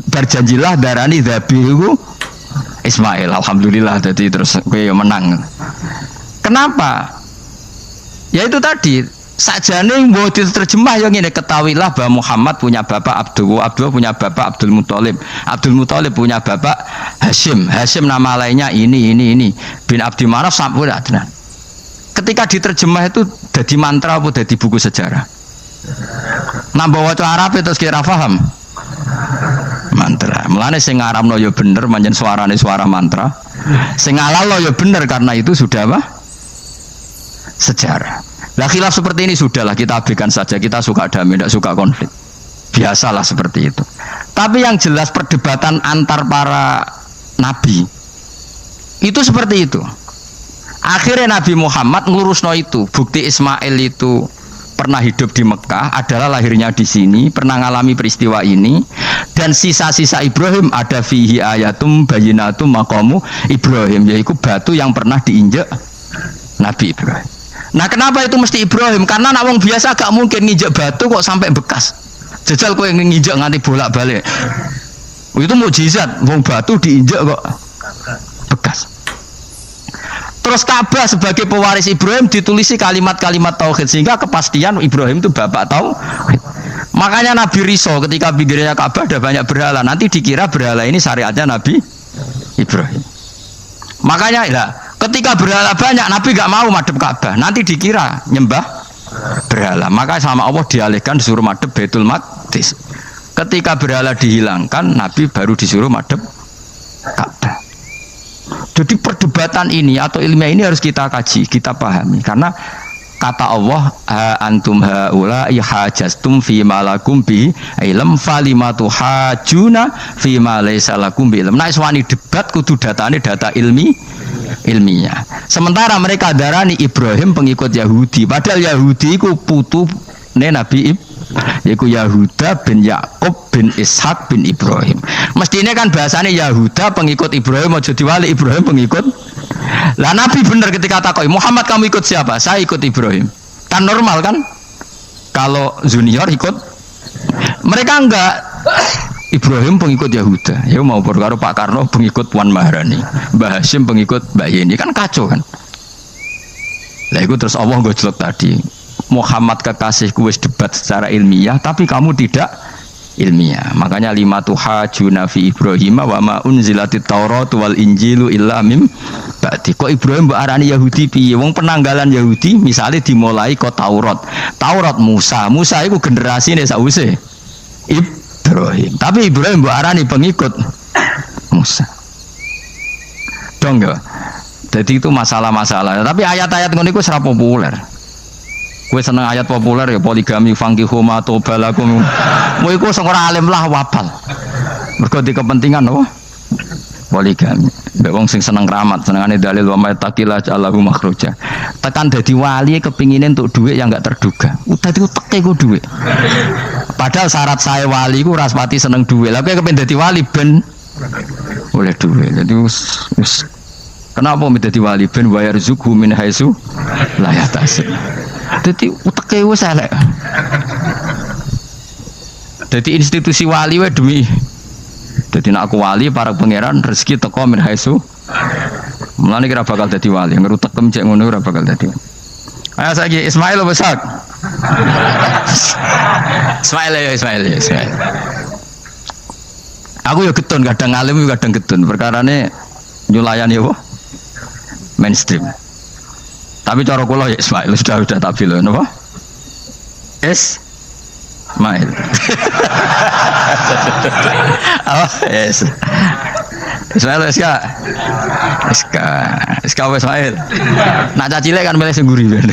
berjanjilah darani dzabihu Ismail. Alhamdulillah jadi terus kowe menang. Kenapa? Ya itu tadi. Sakjane mbok diterjemah yang ini ketahuilah bahwa Muhammad punya bapak Abdullah punya bapak Abdul Muthalib punya bapak Hashim nama lainnya ini bin Abdi Manaf sampai Adnan. Ketika diterjemah itu jadi mantra apa jadi buku sejarah? Nambah waca Arab terus kira paham mantra. Mulane sing ngaramno ya bener manjen suarane suara mantra. Sing ngalalno ya bener karena itu sudah apa? Sejarah. Nah khilaf seperti ini sudahlah kita abaikan saja, kita suka damai, tidak suka konflik, biasalah seperti itu. Tapi yang jelas perdebatan antar para nabi itu seperti itu. Akhirnya Nabi Muhammad ngurusno itu, bukti Ismail itu pernah hidup di Mekah, adalah lahirnya di sini, pernah ngalami peristiwa ini, dan sisa-sisa Ibrahim ada fihi ayatum bayinatum maqamu Ibrahim, yaitu batu yang pernah diinjak Nabi Ibrahim. Nah kenapa itu mesti Ibrahim? Karena nak wong biasa gak mungkin nginjek batu kok sampai bekas. Jajal kowe nginjek nganti bolak-balik. Itu mukjizat, wong batu diinjek kok bekas. Terus Ka'bah sebagai pewaris Ibrahim ditulisi kalimat-kalimat tauhid sehingga kepastian Ibrahim itu bapak tauhid. Makanya Nabi Riso ketika pinggirnya Ka'bah ada banyak berhala, nanti dikira berhala ini syariatnya Nabi Ibrahim. Makanya ya, ketika berhala banyak Nabi gak mau madhep Ka'bah, nanti dikira nyembah berhala. Maka sama Allah dialihkan disuruh madhep Baitul Maqdis. Ketika berhala dihilangkan, Nabi baru disuruh madhep Ka'bah. Jadi perdebatan ini atau ilmiah ini harus kita kaji, kita pahami. Karena kata Allah, antum haula ihajastum fi malakum bi ilm falimatu hajuna fi ma laysa lakum bi ilm. Nek wani debat kudu datane data ilmiah. Sementara mereka darani Ibrahim pengikut Yahudi, padahal Yahudi iku putune Nabi Ibrahim, yaitu Yahuda bin Yakub bin Ishak bin Ibrahim. Mestinya kan bahasanya Yahuda pengikut Ibrahim, aja diwali Ibrahim pengikut. Lah Nabi benar ketika takoi Muhammad kamu ikut siapa? Saya ikut Ibrahim. Kan normal kan? Kalau junior ikut, mereka enggak. Ibrahim pengikut Yahuda. Ya mau perkara Pak Karno pengikut Puan Maharani, Mbah Hashim pengikut Mbak Yeni, kan kacau kan? Lah itu terus Allah gojlok tadi. Muhammad kekasihku wis debat secara ilmiah tapi kamu tidak ilmiah. Makanya lima tuhajuna fi Ibrahim wa ma unzilatit Taurat wal Injilu illa mim ba'di. Kok Ibrahim mbok arani Yahudi piye? Wong penanggalan Yahudi misalnya dimulai kok Taurat. Taurat Musa iku generasine sause Ibrahim. Tapi Ibrahim mbok arani pengikut Musa. Dong ya. Jadi itu masalah-masalah. Tapi ayat-ayat ngono iku ora populer. Kowe seneng ayat populer ya poligami fankihu ma tobalakum. Kowe iku sing ora alim lah wapal. Mergo di kepentingan apa? Poligami. Mbek wong sing seneng keramat, senengane dalil wa mattaqilla Allahu makhraja. Tekan dadi wali kepingine entuk dhuwit yang enggak terduga. Dadi uteke ku dhuwit. Padahal syarat saya wali ku ora pati seneng dhuwit. Lah kowe kepen dadi wali ben oleh dhuwit. Dadi wis kenapa menjadi wali ben bayar zuku min haitsu la yahtasib. Dadi uteke wis elek. Dadi institusi wali wae demi. Dadi nek aku wali para pangeran rezeki teko min haitsu. Mulane kira bakal dadi wali, ngerutekem cek ngono ora bakal dadi. Ayo saiki Ismail besar. Ismail. Aku ya getun kadang alim kadang getun. Perkarane nyulayani apa? Mainstream. Tapi cara kula ya Ismail sudah tabil napa? Ismail. Oh, yes. Ismail Iska Ismail. Nak cacile kan milih sing guri ben.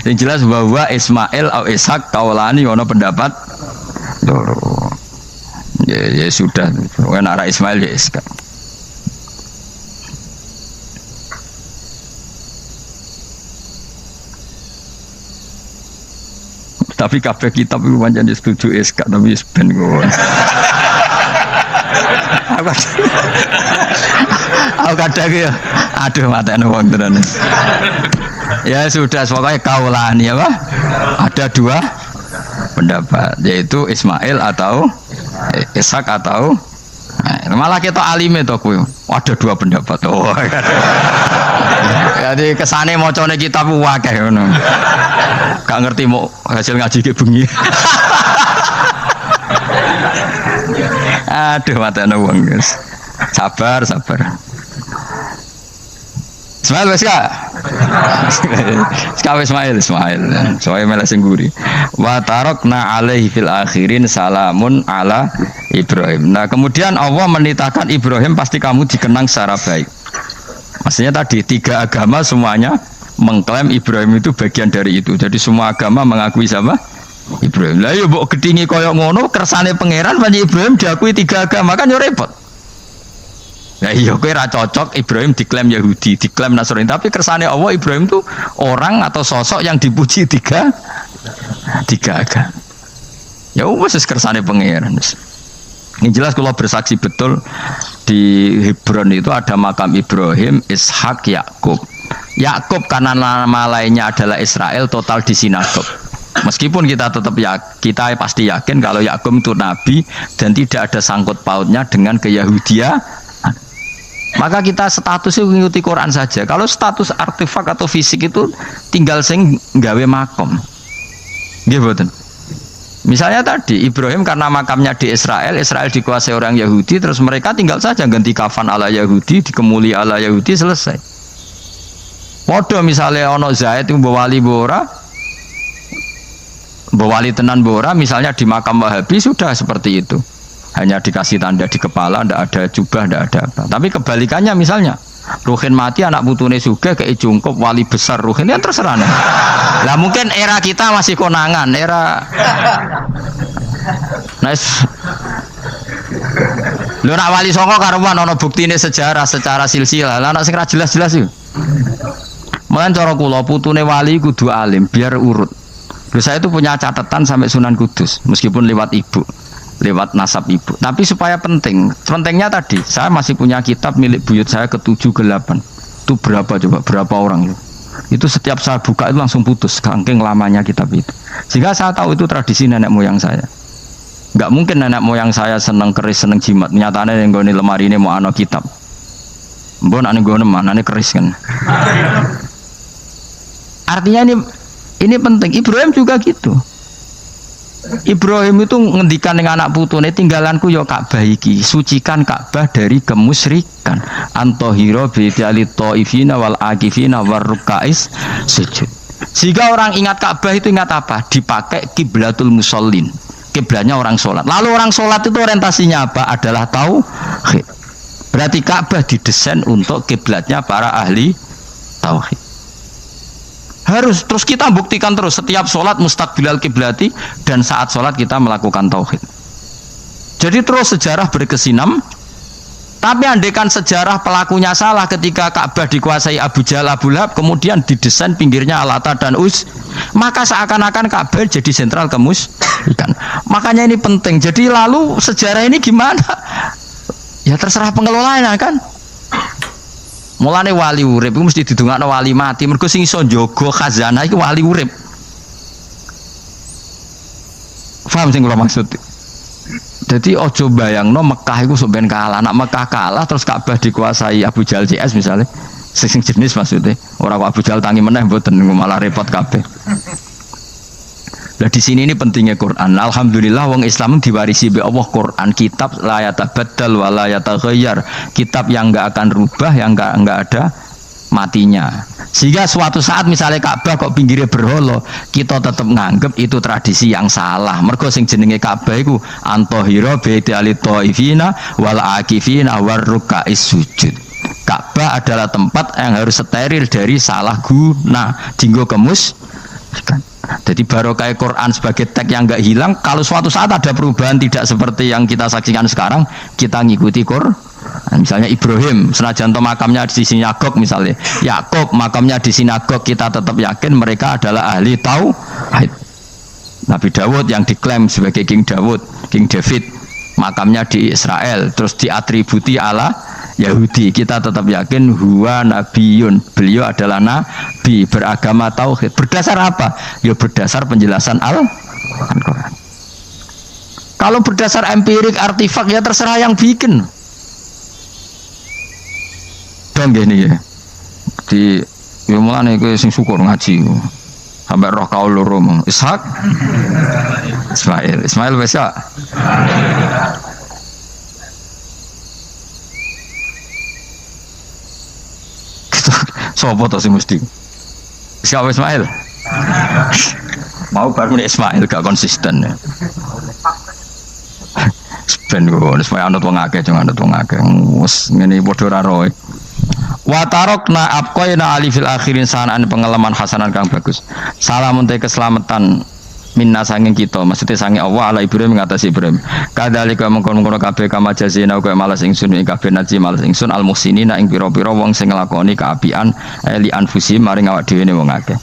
Yang jelas bahwa Ismail atau Ishak kaulani ono pendapat loro. Ya sudah, pokoknya arah Ismail ya Iska. Tapi kabeh kitab itu pancen setuju Iska tapi ben ngono. Aku kadang ya, aduh matane wong tenan. Ya sudah, pokoknya kaulani apa? Ada dua pendapat, yaitu Ismail atau Ishak atau malah kita alime to kowe. Ada dua pendapat. Oh. Jadi kesane macane kitab akeh ngono. Gak ngerti mau hasil ngaji ke bengi. Aduh matane wong guys. Sabar. Ismail wis ka? Ismail. Soale malah sing guri. Wa tarakna alaihi fil akhirin salamun ala Ibrahim. Nah, kemudian Allah menitahkan Ibrahim pasti kamu dikenang secara baik. Maksudnya tadi tiga agama semuanya mengklaim Ibrahim itu bagian dari itu. Jadi semua agama mengakui siapa? Ibrahim. Lah ya mbok gedhingi kaya ngono kersane pangeran panjenengan Ibrahim diakui tiga agama kan yo repot. Nah iya kowe ra cocok Ibrahim diklaim Yahudi, diklaim Nasrani, tapi kersane Allah Ibrahim itu orang atau sosok yang dipuji tiga agama. Ya wis kersane pangeran. Ini jelas kalau bersaksi betul di Hebron itu ada makam Ibrahim, Ishak, Yakub. Yakub karena nama lainnya adalah Israel total di sinagog. Meskipun kita tetap kita pasti yakin kalau Yakub itu nabi dan tidak ada sangkut pautnya dengan keyahudian. Maka kita status itu mengikuti Quran saja. Kalau status artefak atau fisik itu tinggal sing gawe makom. Nggih mboten. Misalnya tadi Ibrahim karena makamnya di Israel, Israel dikuasai orang Yahudi, terus mereka tinggal saja ganti kafan ala Yahudi, dikemuli ala Yahudi, selesai. Podo misalnya ono Zaid itu bawali bora, bawali tenan bora, misalnya di makam Wahabi sudah seperti itu. Hanya dikasih tanda di kepala, ndak ada jubah, ndak ada apa. Tapi kebalikannya misalnya, Ruhin mati anak putune sugih kei jungkup wali besar Ruhin ya terserah. Lah mungkin era kita masih konangan, era nice. Lho nak wali songo karuan ana buktine sejarah secara silsilah. Lah nak sing ra jelas-jelas iki. Mulane cara kula putune wali kudu alim biar urut. Lho saya itu punya catatan sampai Sunan Kudus meskipun lewat ibu. Lewat nasab ibu, tapi supaya pentingnya tadi saya masih punya kitab milik buyut saya ke-7 ke-8 itu berapa coba, berapa orang itu setiap saya buka itu langsung putus saking lamanya kitab itu, sehingga saya tahu itu tradisi nenek moyang saya. Nggak mungkin nenek moyang saya seneng keris seneng jimat, nyatanya yang gue lemari ini mau ano kitab mbon ane gue neman, ane keris kan. Artinya ini penting. Ibrahim juga gitu. Ibrahim itu ngendikan dengan anak putune tinggalanku ya Ka'bah iki, sucikan Ka'bah dari kemusyrikan. Antohiro bi'ali ta'ifina wal akifina war rukais sujud. Jika orang ingat Ka'bah itu ingat apa? Dipakai kiblatul musallin. Kiblatnya orang sholat. Lalu orang sholat itu orientasinya apa? Adalah tauhid. Berarti Ka'bah didesain untuk kiblatnya para ahli tauhid. Harus terus kita buktikan terus setiap sholat mustaqbilal kiblati dan saat sholat kita melakukan tauhid. Jadi terus sejarah berkesinam. Tapi andaikan sejarah pelakunya salah ketika Ka'bah dikuasai Abu Jahal Abu Lahab kemudian didesain pinggirnya Al-Ata dan Uz, maka seakan-akan Ka'bah jadi sentral kemusyrikan. Makanya ini penting. Jadi lalu sejarah ini gimana? Ya terserah pengelolanya kan. Mulane wali urip iku mesti didongakno wali mati. Mergo sing iso njaga khazanah iku wali urip. Paham sing kula maksud? Jadi ojo bayangno Mekah iku sok ben kalah. Nak Mekah kalah terus Ka'bah dikuasai Abu Jahal CS misalnya. Sing jenis maksudnya. Ora kok Abu Jahal tangi meneh mboten malah repot kabeh. Nah di sini ini pentingnya Quran. Alhamdulillah wong Islam diwarisi be Allah Quran, kitab la yatabaddal wa la yataghayyar, kitab yang enggak akan rubah, yang enggak ada matinya. Sehingga suatu saat misalnya Ka'bah kok pinggirnya berhala, kita tetap nganggep itu tradisi yang salah. Mergo sing jenenge Ka'bah iku antohira bi'ali ta'ifina wal akifina war rukais sujud. Ka'bah adalah tempat yang harus steril dari salah guna, dinggo kemusyrikan. Jadi barokah Quran sebagai teks yang enggak hilang. Kalau suatu saat ada perubahan tidak seperti yang kita saksikan sekarang, kita ngikuti Quran. Misalnya Ibrahim, senajan to makamnya di sinagog misalnya, Yakub makamnya di sinagog, kita tetap yakin mereka adalah ahli tauhid. Nabi Dawud yang diklaim sebagai King David, makamnya di Israel, terus diatributi ala Yahudi, kita tetap yakin huwa nabiyun, beliau adalah nabi beragama tauhid. Berdasar apa? Ya berdasar penjelasan Al-Quran. Kalau berdasar empirik artifak ya terserah yang bikin. Dong gini ya. Di mulane kowe sing syukur ngaji. Sampai roh kaul loro mong. Ishak Ismail wis ya. Sopo to sing mesti? Siapa Ismail? Mau baru Ismail gak konsisten ya. Ben kok supaya anut wong akeh jangan anut wong akeh. Wes ngene padha ra roe. Wa tarakna abqaina ali fil akhirin sanaan pengalaman hasanan kang bagus. Salamun te keselamatan minna sanging kita, maksudnya sanging Allah ala Ibrahim ngatasi Ibrahim. Kadzalika mengkon-kono kabeh kama jazina kaya malas ingsun ing kabeh naji malas ingsun al muhsinina ing pira-pira wong sing nglakoni kaapian li anfusi maring awak dhewe ne wong akeh.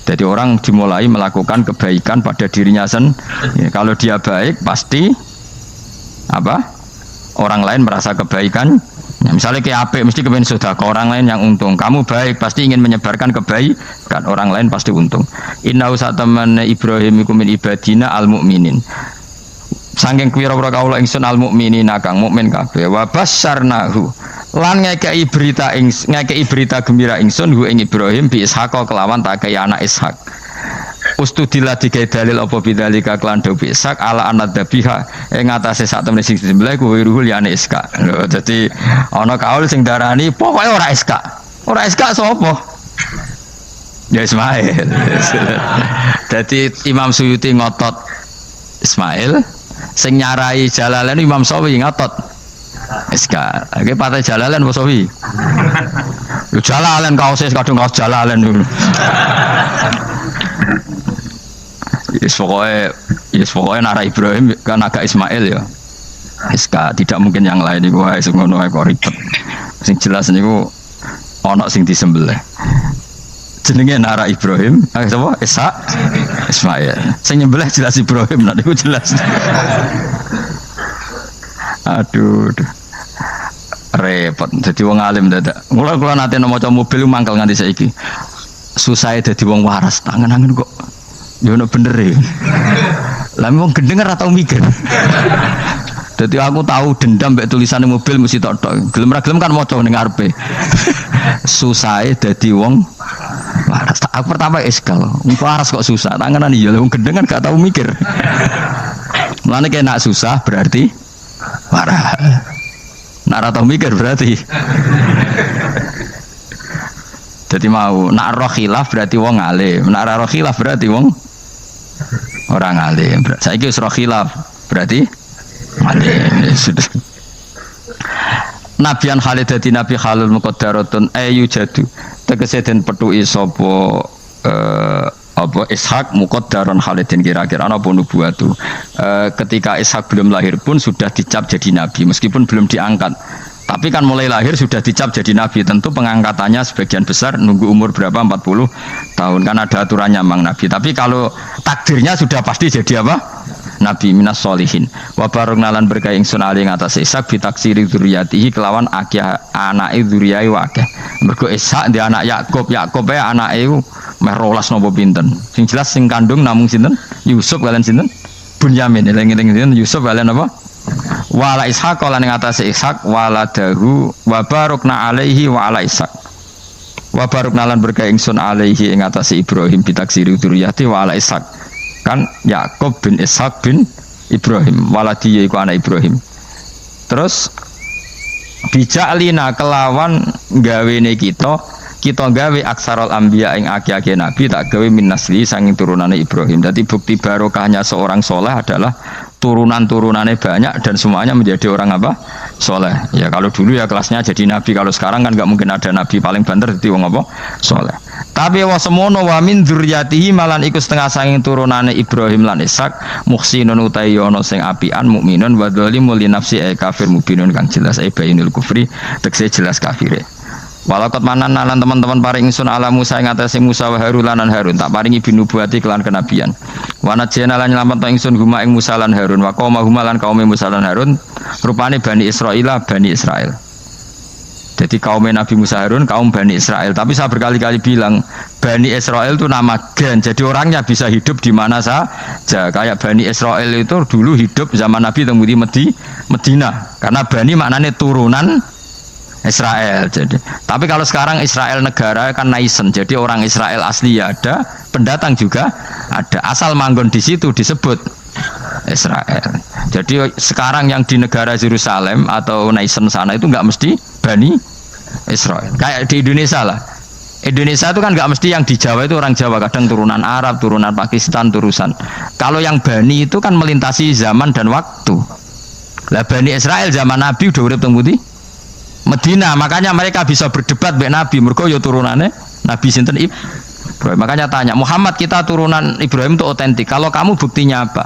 Jadi orang dimulai melakukan kebaikan pada dirinya sendiri. Kalau dia baik pasti apa? Orang lain merasa kebaikan. Ya, misalnya kayak apik mesti kepen sedekah, orang lain yang untung. Kamu baik pasti ingin menyebarkan kebaikan, orang lain pasti untung. Inna usataman Ibrahim iku min ibadina al mukminin. Saking pira-pira kaula ingsun al mukminina kang mukmin kabeh. Wa basyarnahu Lan ngekei berita gembira ingsun hu ing Ibrahim bi Ishaq kelawan tak kaya anak Ishaq. Ustudillah dikai dalil apa bidzalika kelan dawu Ishaq ala anad dabiha ing atase sak temene sing disembelih kuwi ruhul ya anak Ishaq. Lho dadi ana kaul sing darani pokoke ora Ishaq. Ora Ishaq sapa? Ya Ismail. Dadi Imam Suyuti ngotot Ismail, sing nyarai Jalalain Imam Sawi ngotot Iska. Oke patah Jalalain apa Sawi? Yo Jalalain kaose kadung kaos Jalalain dulu. Yes pokoknya nara Ibrahim kan agak Ismail ya. Iska tidak mungkin yang lain iku wae sing ngono kok ribet. Sing jelas niku ana sing disembelih. Jenenge nara Ibrahim, sapa? Ishaq, Ismail. Sing nyembelih jelas Ibrahim, niku jelas. Aduh. Repot dadi wong alim dadak. Kula nate maca mobil mangkel nganti saiki. Susah dadi wong waras, tangan-tangan kok yo ono bener e. Lah wong gendeng ora tau mikir. Dadi aku tahu dendam mbek tulisane mobil mesti tok-tok. Gelem ra gelem kan maca ning ngarepe. Susahe dadi wong waras. Aku pertama eskal. Wong waras kok susah. Tanganan iya wong gendeng kan gak tahu mikir. Mulane kena susah berarti waras. Nak ra tau mikir berarti. Jadi mau nak roh khilaf berarti wong alim. Nak ra roh khilaf berarti wong orang alim. Saiki wis roh khilaf berarti mati sudah. Nabian Khalid dadi nabi halul muqaddaratun ayu jadu tegese den petuki sapa apa Ishaq muqaddaran Khalidin kira-kira apa nubuwatu. Ketika Ishaq belum lahir pun sudah dicap jadi nabi meskipun belum diangkat. Tapi kan mulai lahir sudah dicap jadi nabi. Tentu pengangkatannya sebagian besar nunggu umur berapa 40 tahun kan ada aturannya mang nabi. Tapi kalau takdirnya sudah pasti jadi apa? Nabi minas solihin. Wa baroknalan berkah ingsun ali ngatas Ishaq bitaksiri dzurriyyatihi kelawan akeh anake dzurriyahe akeh. Mergo Ishaq di anak Yakub, Yakub anake meh 12 napa pinten. Sing jelas sing kandung namung sinten? Yusuf kalian sinten? Bunyamin. Eling-eling sinten Yusuf kalian apa? Wala Ishaq lan ing atase Ishaq wala daru wa barokna alaihi wa ala Ishaq. Wa barokna lan berkah ingsun alaihi ing atase Ibrahim bitaksiri dzurriyyati wa ala Ishaq. Kan Yakub bin Ishaq bin Ibrahim waladi yaiku anak Ibrahim. Terus bijalina kelawan gawene kita gawe aksarul anbiya ing akeh-akeh nabi tak gawe min nasli sanging turunane Ibrahim. Jadi bukti barokahnya seorang soleh adalah turunan-turunannya banyak dan semuanya menjadi orang apa? Soleh. Ya kalau dulu ya kelasnya jadi nabi, kalau sekarang kan nggak mungkin ada nabi paling banter jadi wong apa? Soleh. Tapi wa semono wa min dzurriyyatihi malan iku setengah sanging turunane Ibrahim lan Ishaq muhsinun utai yono sing apian mukminun wa dzalimun li nafsi kafir mubinun kang jelas bainul kufri tekse jelas kafire. Walakot manan lan teman-teman paring ingsun ala Musa ing atase Musa wa Harun lan Harun tak paringi binubuwati kelan kenabian. Wa najena lan nyelametno ingsun huma ing Musa lan Harun wa qauma huma lan kaum Musa lan Harun rupane Bani Israil. Jadi kaum Nabi Musa Harun kaum Bani Israel. Tapi saya berkali-kali bilang Bani Israel itu nama gen. Jadi orangnya bisa hidup di mana saja. Kayak Bani Israel itu dulu hidup zaman Nabi temui di Medina. Karena Bani maknanya turunan Israel. Jadi, tapi kalau sekarang Israel negara kan naisen. Jadi orang Israel asli ya ada, pendatang juga ada. Asal manggon di situ disebut Israel. Jadi sekarang yang di negara Yerusalem atau naisen sana itu nggak mesti Bani Israel. Kayak di Indonesia lah. Indonesia itu kan nggak mesti yang di Jawa itu orang Jawa, kadang turunan Arab, turunan Pakistan, turunan. Kalau yang Bani itu kan melintasi zaman dan waktu. Lah Bani Israel zaman Nabi udah urip teng pundi? Medina, makanya mereka bisa berdebat mbek Nabi, mergo ya turunannya Nabi sinten Ibrahim. Makanya tanya, Muhammad kita turunan Ibrahim itu otentik. Kalau kamu buktinya apa?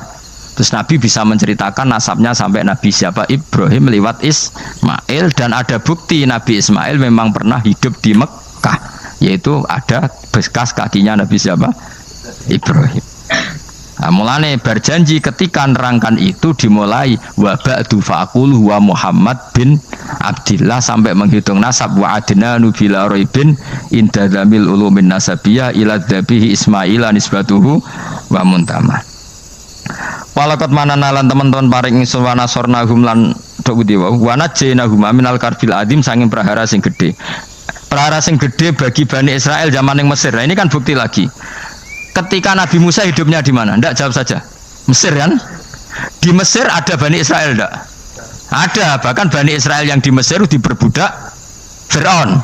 Terus Nabi bisa menceritakan nasabnya sampai Nabi siapa Ibrahim lewat Ismail dan ada bukti Nabi Ismail memang pernah hidup di Mekah, yaitu ada bekas kakinya Nabi siapa Ibrahim. Nah, mulane berjanji ketika nerangkan itu dimulai wa ba'du faqulu wa Muhammad bin Abdillah sampai menghitung nasab wa adnanu bila raibin inda dzamil ulumin nasabiyah ila dzabihi Ismaila nisbatuhu wa muntama. Walakot mananalan teman-teman paring ingsun wa nasornahum lan do tok budi wa najjaynahum minal karbil adim sanging prahara sing gedhe. Prahara sing gedhe bagi Bani Israel zaman yang Mesir. Nah, ini kan bukti lagi. Ketika Nabi Musa hidupnya di mana? Ndak, jawab saja. Mesir kan? Di Mesir ada Bani Israel ndak? Ada, bahkan Bani Israel yang di Mesir diperbudak Fir'aun.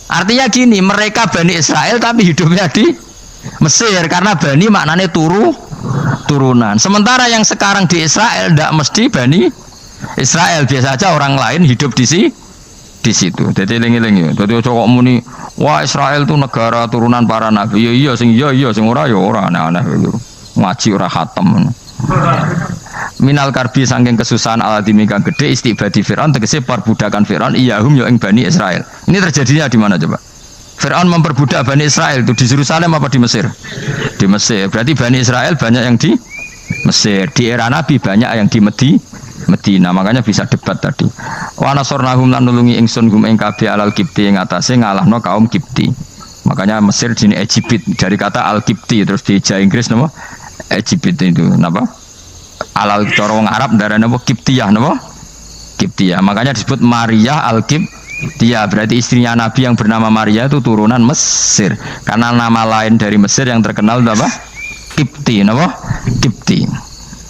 Artinya gini, mereka Bani Israel tapi hidupnya di Mesir karena Bani maknanya turunan. Sementara yang sekarang di Israel ndak mesti Bani Israel, biasa aja orang lain hidup di situ. Jadi lengi-lengi. Jadi cowok muni, wah Israel itu negara turunan para nabi. Iya sing ora ya ora aneh-aneh gitu. Ngaji ora khatam. Minal karbi saking kesusahan aladimi kang gede istibadi Fir'aun tegese perbudakan Fir'aun iyahum ya ing Bani Israel. Ini terjadinya di mana coba? Fir'aun memperbudak Bani Israel itu di Yerusalem apa di Mesir? Di Mesir. Berarti Bani Israel banyak yang di Mesir. Di era Nabi banyak yang di Medina, makanya bisa debat tadi. Wa nasornahum lan nulungi ingsun hum ing kabeh alal kipti ing atase ngalahno kaum Kipti. Makanya Mesir dini Egypt dari kata al-Kipti terus di Inggris napa? Egypt itu napa? Alal cara wong Arab darane napa Kiptiyah napa? Kiptiyah. Makanya disebut Maria al-Kiptiyah, berarti istrinya Nabi yang bernama Maria itu turunan Mesir. Karena nama lain dari Mesir yang terkenal apa? Kipti napa? Kipti.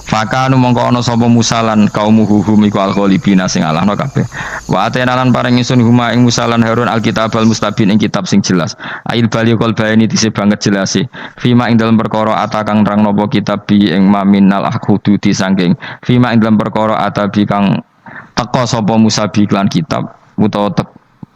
Fakanu mongko ana sapa musalan kaum hum iku al-ghalibina sing alahno kabeh. Wa atenalan paring ingsun huma ing musalan Harun alkitab al-mustabin ing kitab sing jelas. Ail baliqul bayani dise banget jelase. Fima ing dalem perkara atakang nerang napa kitab bi ing maminal hududi saking. Fima ing dalem perkara atabi kang teka sapa Musa bi iklan kitab utawa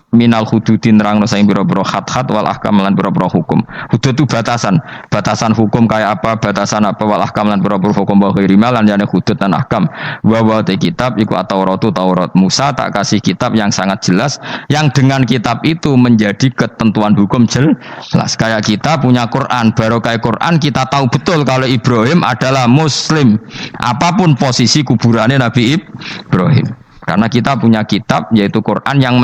minal hududin nerangno saing pira-pira khat-khat wal ahkam lan pira-pira hukum. Hudud itu batasan hukum kayak apa, batasan apa wal ahkam lan pira-pira hukum wa ghairima lan jane hudud dan ahkam. Wa te kitab iku Taurat Musa tak kasih kitab yang sangat jelas yang dengan kitab itu menjadi ketentuan hukum jelas. Kayak kita punya Quran, baru kayak Quran kita tahu betul kalau Ibrahim adalah muslim. Apapun posisi kuburannya Nabi Ibrahim. Karena kita punya kitab yaitu Quran yang